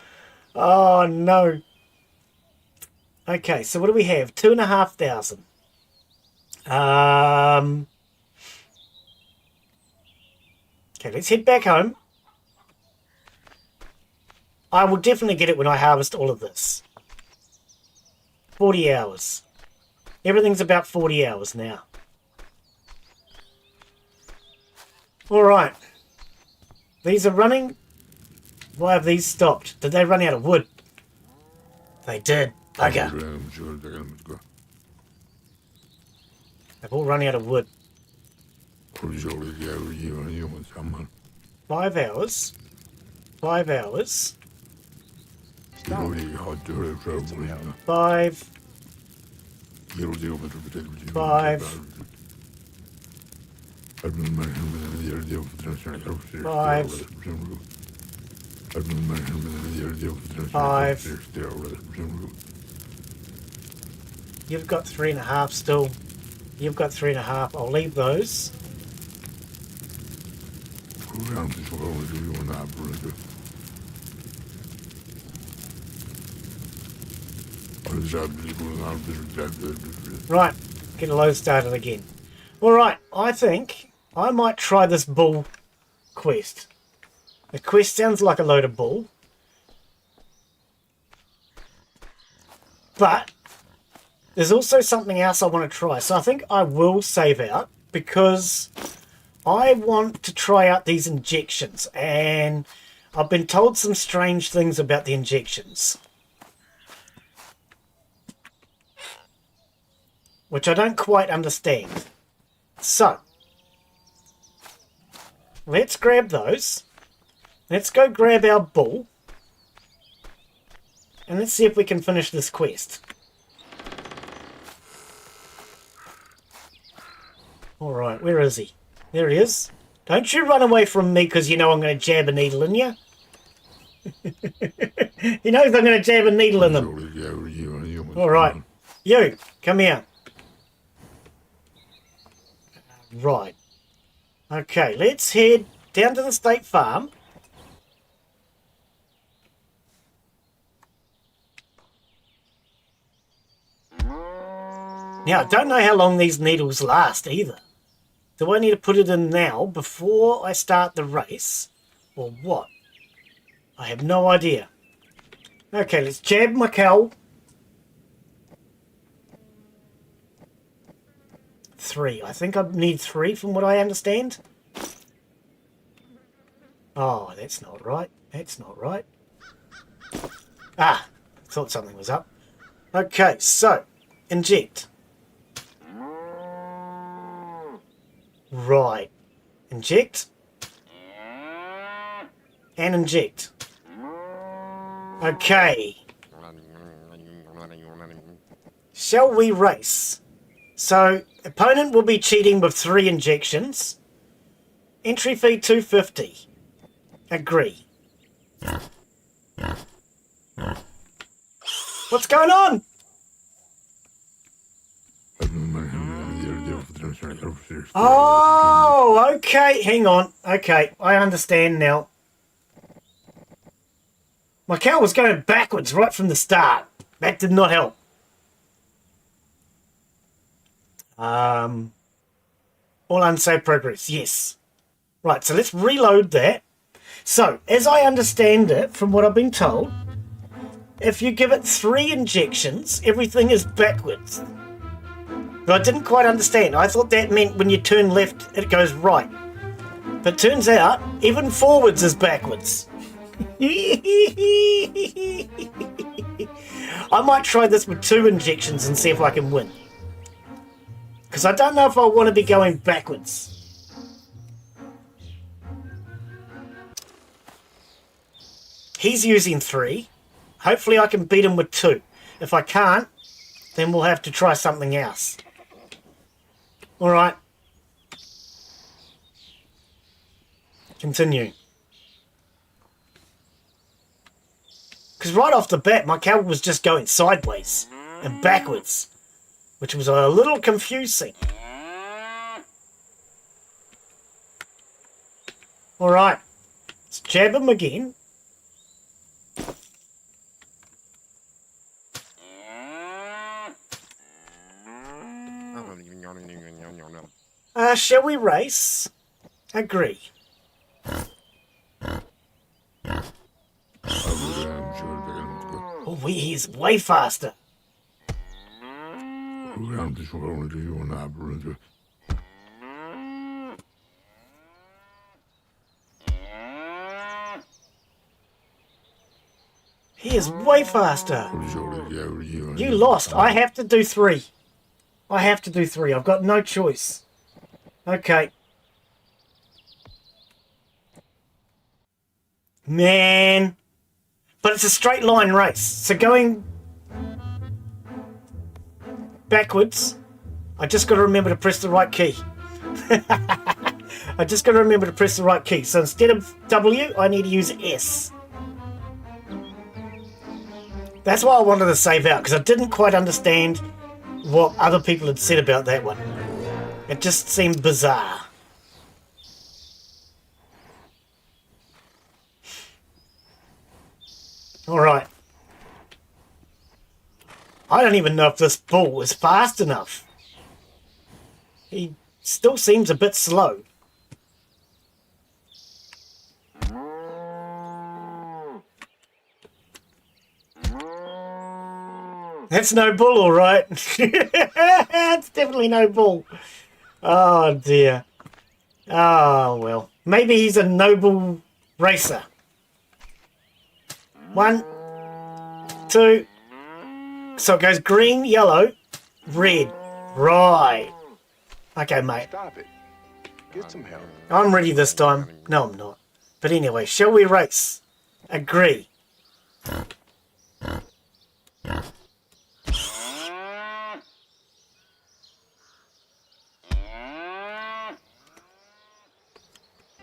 Oh, no. Okay, so what do we have? 2,500. Okay, let's head back home. I will definitely get it when I harvest all of this. 40 hours. Everything's about 40 hours now. Alright. These are running. Why have these stopped? Did they run out of wood? They did. Bugger. They've all run out of wood. 5 hours. 5 hours. 5. 5. 5. 5. You've got 3.5 still. You've got 3.5. I'll leave those. Right, get a load started again. Alright, I think I might try this bull quest. The quest sounds like a load of bull. But there's also something else I want to try. So I think I will save out because I want to try out these injections. And I've been told some strange things about the injections, which I don't quite understand. So, let's grab those. Let's go grab our bull. And let's see if we can finish this quest. Alright, where is he? There he is. Don't you run away from me because you know I'm going to jab a needle in you. He knows I'm going to jab a needle in them. Alright. You, come here. Right. Okay, let's head down to the state farm. Now, I don't know how long these needles last either. Do I need to put it in now before I start the race? Or what? I have no idea. Okay, let's jab my cow. 3. I think I need 3 from what I understand. Oh, that's not right. That's not right. Ah, thought something was up. Okay, so, inject. Right. Inject. And inject. Okay. Shall we race? So, opponent will be cheating with 3 injections. Entry fee $2.50. Agree. What's going on? Oh, okay. Hang on. Okay, I understand now. My cow was going backwards right from the start. That did not help. All unsafe progress. Yes. Right, so let's reload that. So, as I understand it, from what I've been told, if you give it 3 injections, everything is backwards. But I didn't quite understand. I thought that meant when you turn left, it goes right. But turns out, even forwards is backwards. I might try this with 2 injections and see if I can win. Because I don't know if I want to be going backwards. He's using 3. Hopefully I can beat him with 2. If I can't, then we'll have to try something else. Alright. Continue. Because right off the bat, my cow was just going sideways and backwards, which was a little confusing. Alright. Let's jab him again. Shall we race? Agree. Oh, he's way faster. He is way faster. You lost. I have to do 3. I have to do 3. I've got no choice. Okay. Man. But it's a straight line race. So going backwards, I just got to remember to press the right key. I just got to remember to press the right key. So instead of W, I need to use S. That's why I wanted to save out, because I didn't quite understand what other people had said about that one. It just seemed bizarre. Alright. I don't even know if this bull is fast enough. He still seems a bit slow. That's no bull, all right. It's definitely no bull. Oh, dear. Oh, well. Maybe he's a noble racer. 1, 2. So it goes green, yellow, red. Right. Okay, mate. Stop it. Get some help. I'm ready this time. No, I'm not. But anyway, shall we race? Agree.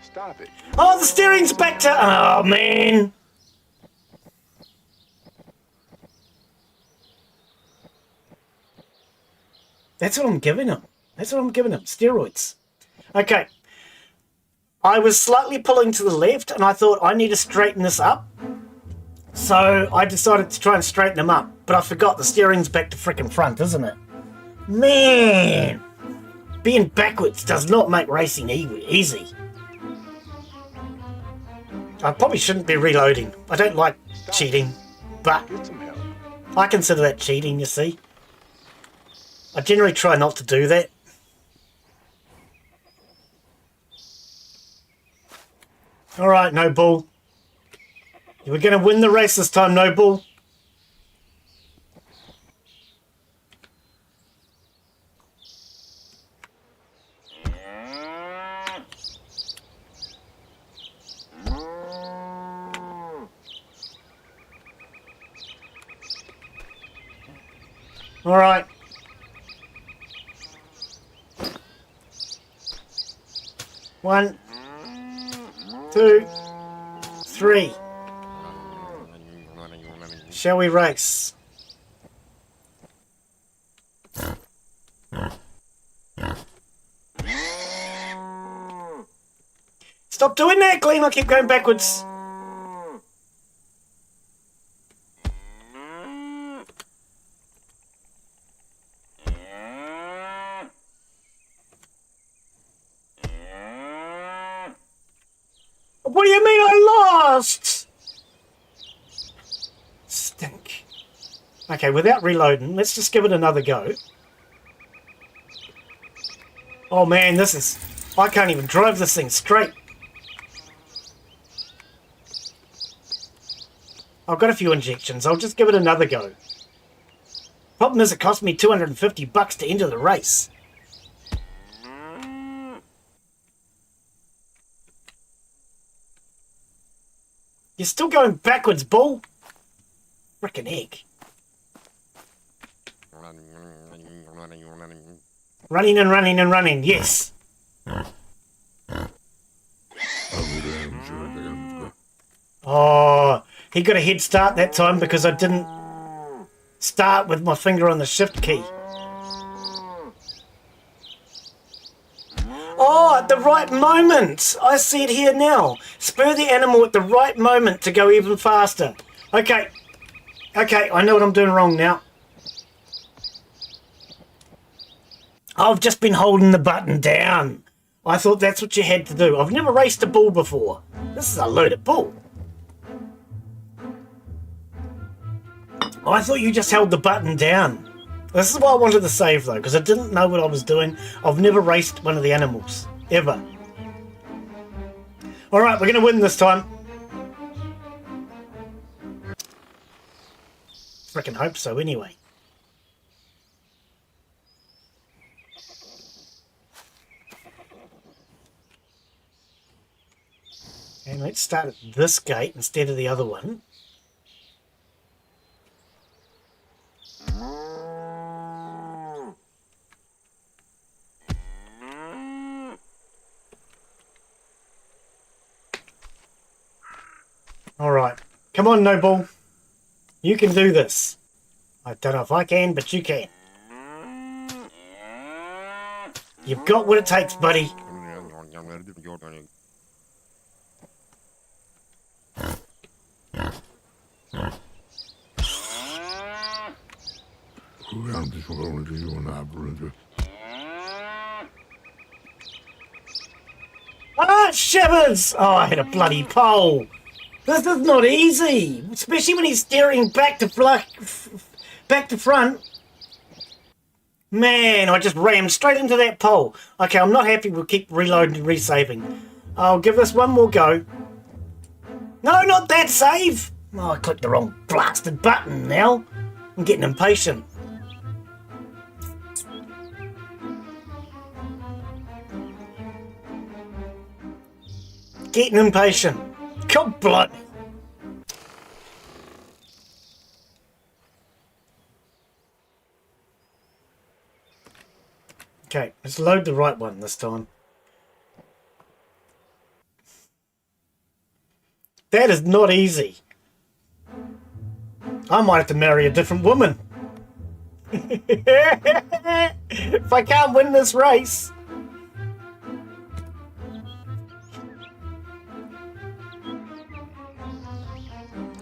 Stop it. Oh, the steering's back to... Oh, man. That's what I'm giving him. That's what I'm giving him. Steroids. Okay. I was slightly pulling to the left, and I thought I need to straighten this up. So I decided to try and straighten him up. But I forgot the steering's back to frickin' front, isn't it? Man! Being backwards does not make racing easy. I probably shouldn't be reloading. I don't like cheating, but Get some help. I consider that cheating, you see. I generally try not to do that. All right, no bull. You were going to win the race this time, no bull. All right. One, two, three. Shall we race? Stop doing that, Glen. I keep going backwards. What do you mean I lost? Stink. Okay, without reloading, let's just give it another go. Oh man, this is... I can't even drive this thing straight. I've got a few injections. I'll just give it another go. Problem is, it cost me $250 to enter the race. You're still going backwards, bull. Frickin' egg. Running and running and running, yes. Oh, he got a head start that time because I didn't start with my finger on the shift key. Oh, at the right moment. I see it here now. Spur the animal at the right moment to go even faster. Okay. Okay, I know what I'm doing wrong now. I've just been holding the button down. I thought that's what you had to do. I've never raced a bull before. This is a loaded bull. I thought you just held the button down. This is why I wanted to save though, because I didn't know what I was doing. I've never raced one of the animals, ever. Alright, we're going to win this time. Frickin' hope so anyway. And let's start at this gate instead of the other one. Alright, come on Noble. You can do this. I don't know if I can, but you can. You've got what it takes, buddy. Ah, shivers! Oh, I had a bloody pole. This is not easy, especially when he's steering back to front. Man, I just rammed straight into that pole. Okay, I'm not happy. We'll keep reloading and resaving. I'll give this one more go. No, not that save. Oh, I clicked the wrong blasted button now. I'm getting impatient. Getting impatient. God blood. Okay, let's load the right one this time. That is not easy. I might have to marry a different woman. If I can't win this race.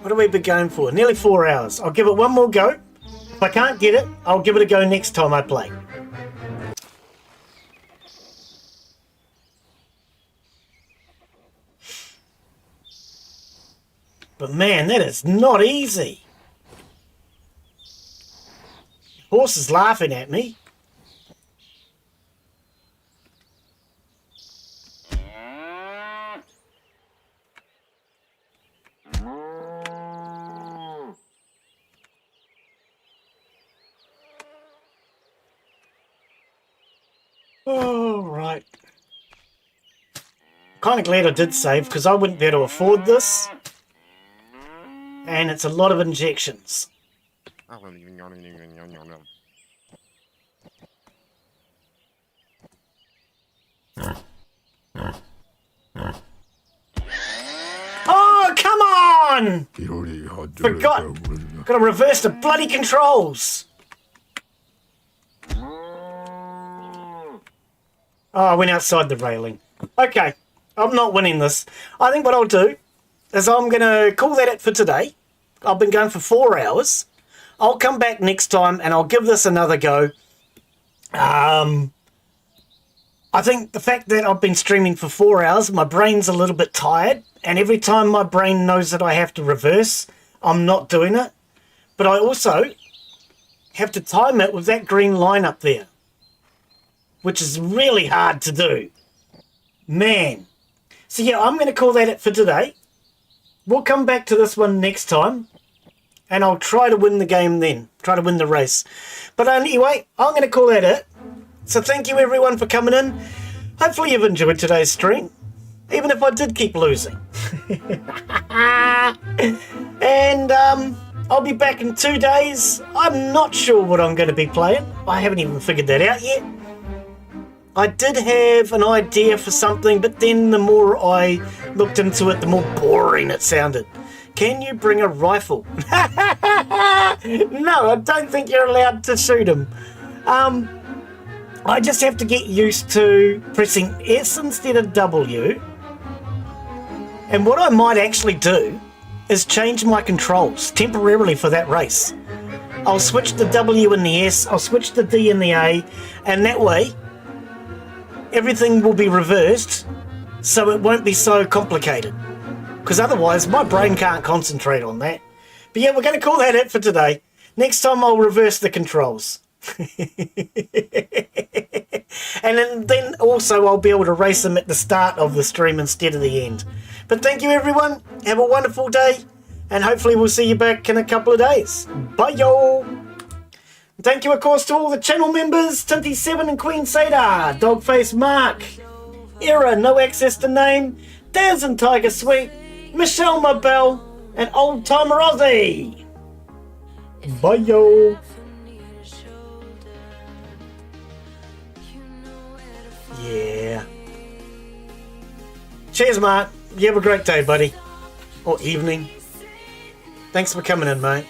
What do we be going for? Nearly 4 hours. I'll give it one more go. If I can't get it, I'll give it a go next time I play. But man, that is not easy. Horse is laughing at me. Oh, right. Kind of glad I did save because I wouldn't be able to afford this. And it's a lot of injections. Oh, come on! Forgot. Gotta reverse the bloody controls. Oh, I went outside the railing. Okay, I'm not winning this. I think what I'll do is I'm going to call that it for today. I've been going for 4 hours. I'll come back next time and I'll give this another go. I think the fact that I've been streaming for 4 hours, my brain's a little bit tired. And every time my brain knows that I have to reverse, I'm not doing it. But I also have to time it with that green line up there, which is really hard to do. Man. So yeah, I'm going to call that it for today. We'll come back to this one next time. And I'll try to win the game then. Try to win the race. But anyway, I'm going to call that it. So thank you everyone for coming in. Hopefully you've enjoyed today's stream. Even if I did keep losing. And I'll be back in 2 days. I'm not sure what I'm going to be playing. I haven't even figured that out yet. I did have an idea for something, but then the more I looked into it, the more boring it sounded. Can you bring a rifle? No, I don't think you're allowed to shoot him. I just have to get used to pressing S instead of W. And what I might actually do is change my controls temporarily for that race. I'll switch the W and the S, I'll switch the D and the A, and that way everything will be reversed so it won't be so complicated. Because otherwise my brain can't concentrate on that. But yeah, we're going to call that it for today. Next time I'll reverse the controls. And then also I'll be able to race them at the start of the stream instead of the end. But thank you everyone. Have a wonderful day. And hopefully we'll see you back in a couple of days. Bye y'all. Thank you of course to all the channel members. Tinty7 and Queen Sadar. Dogface Mark. Era No Access to Name. Daz and Tiger Sweet. Michelle Mabel. And Old Timer Ozzy. Bye y'all. Yeah. Cheers, Mark. You have a great day, buddy. Or evening. Thanks for coming in, mate.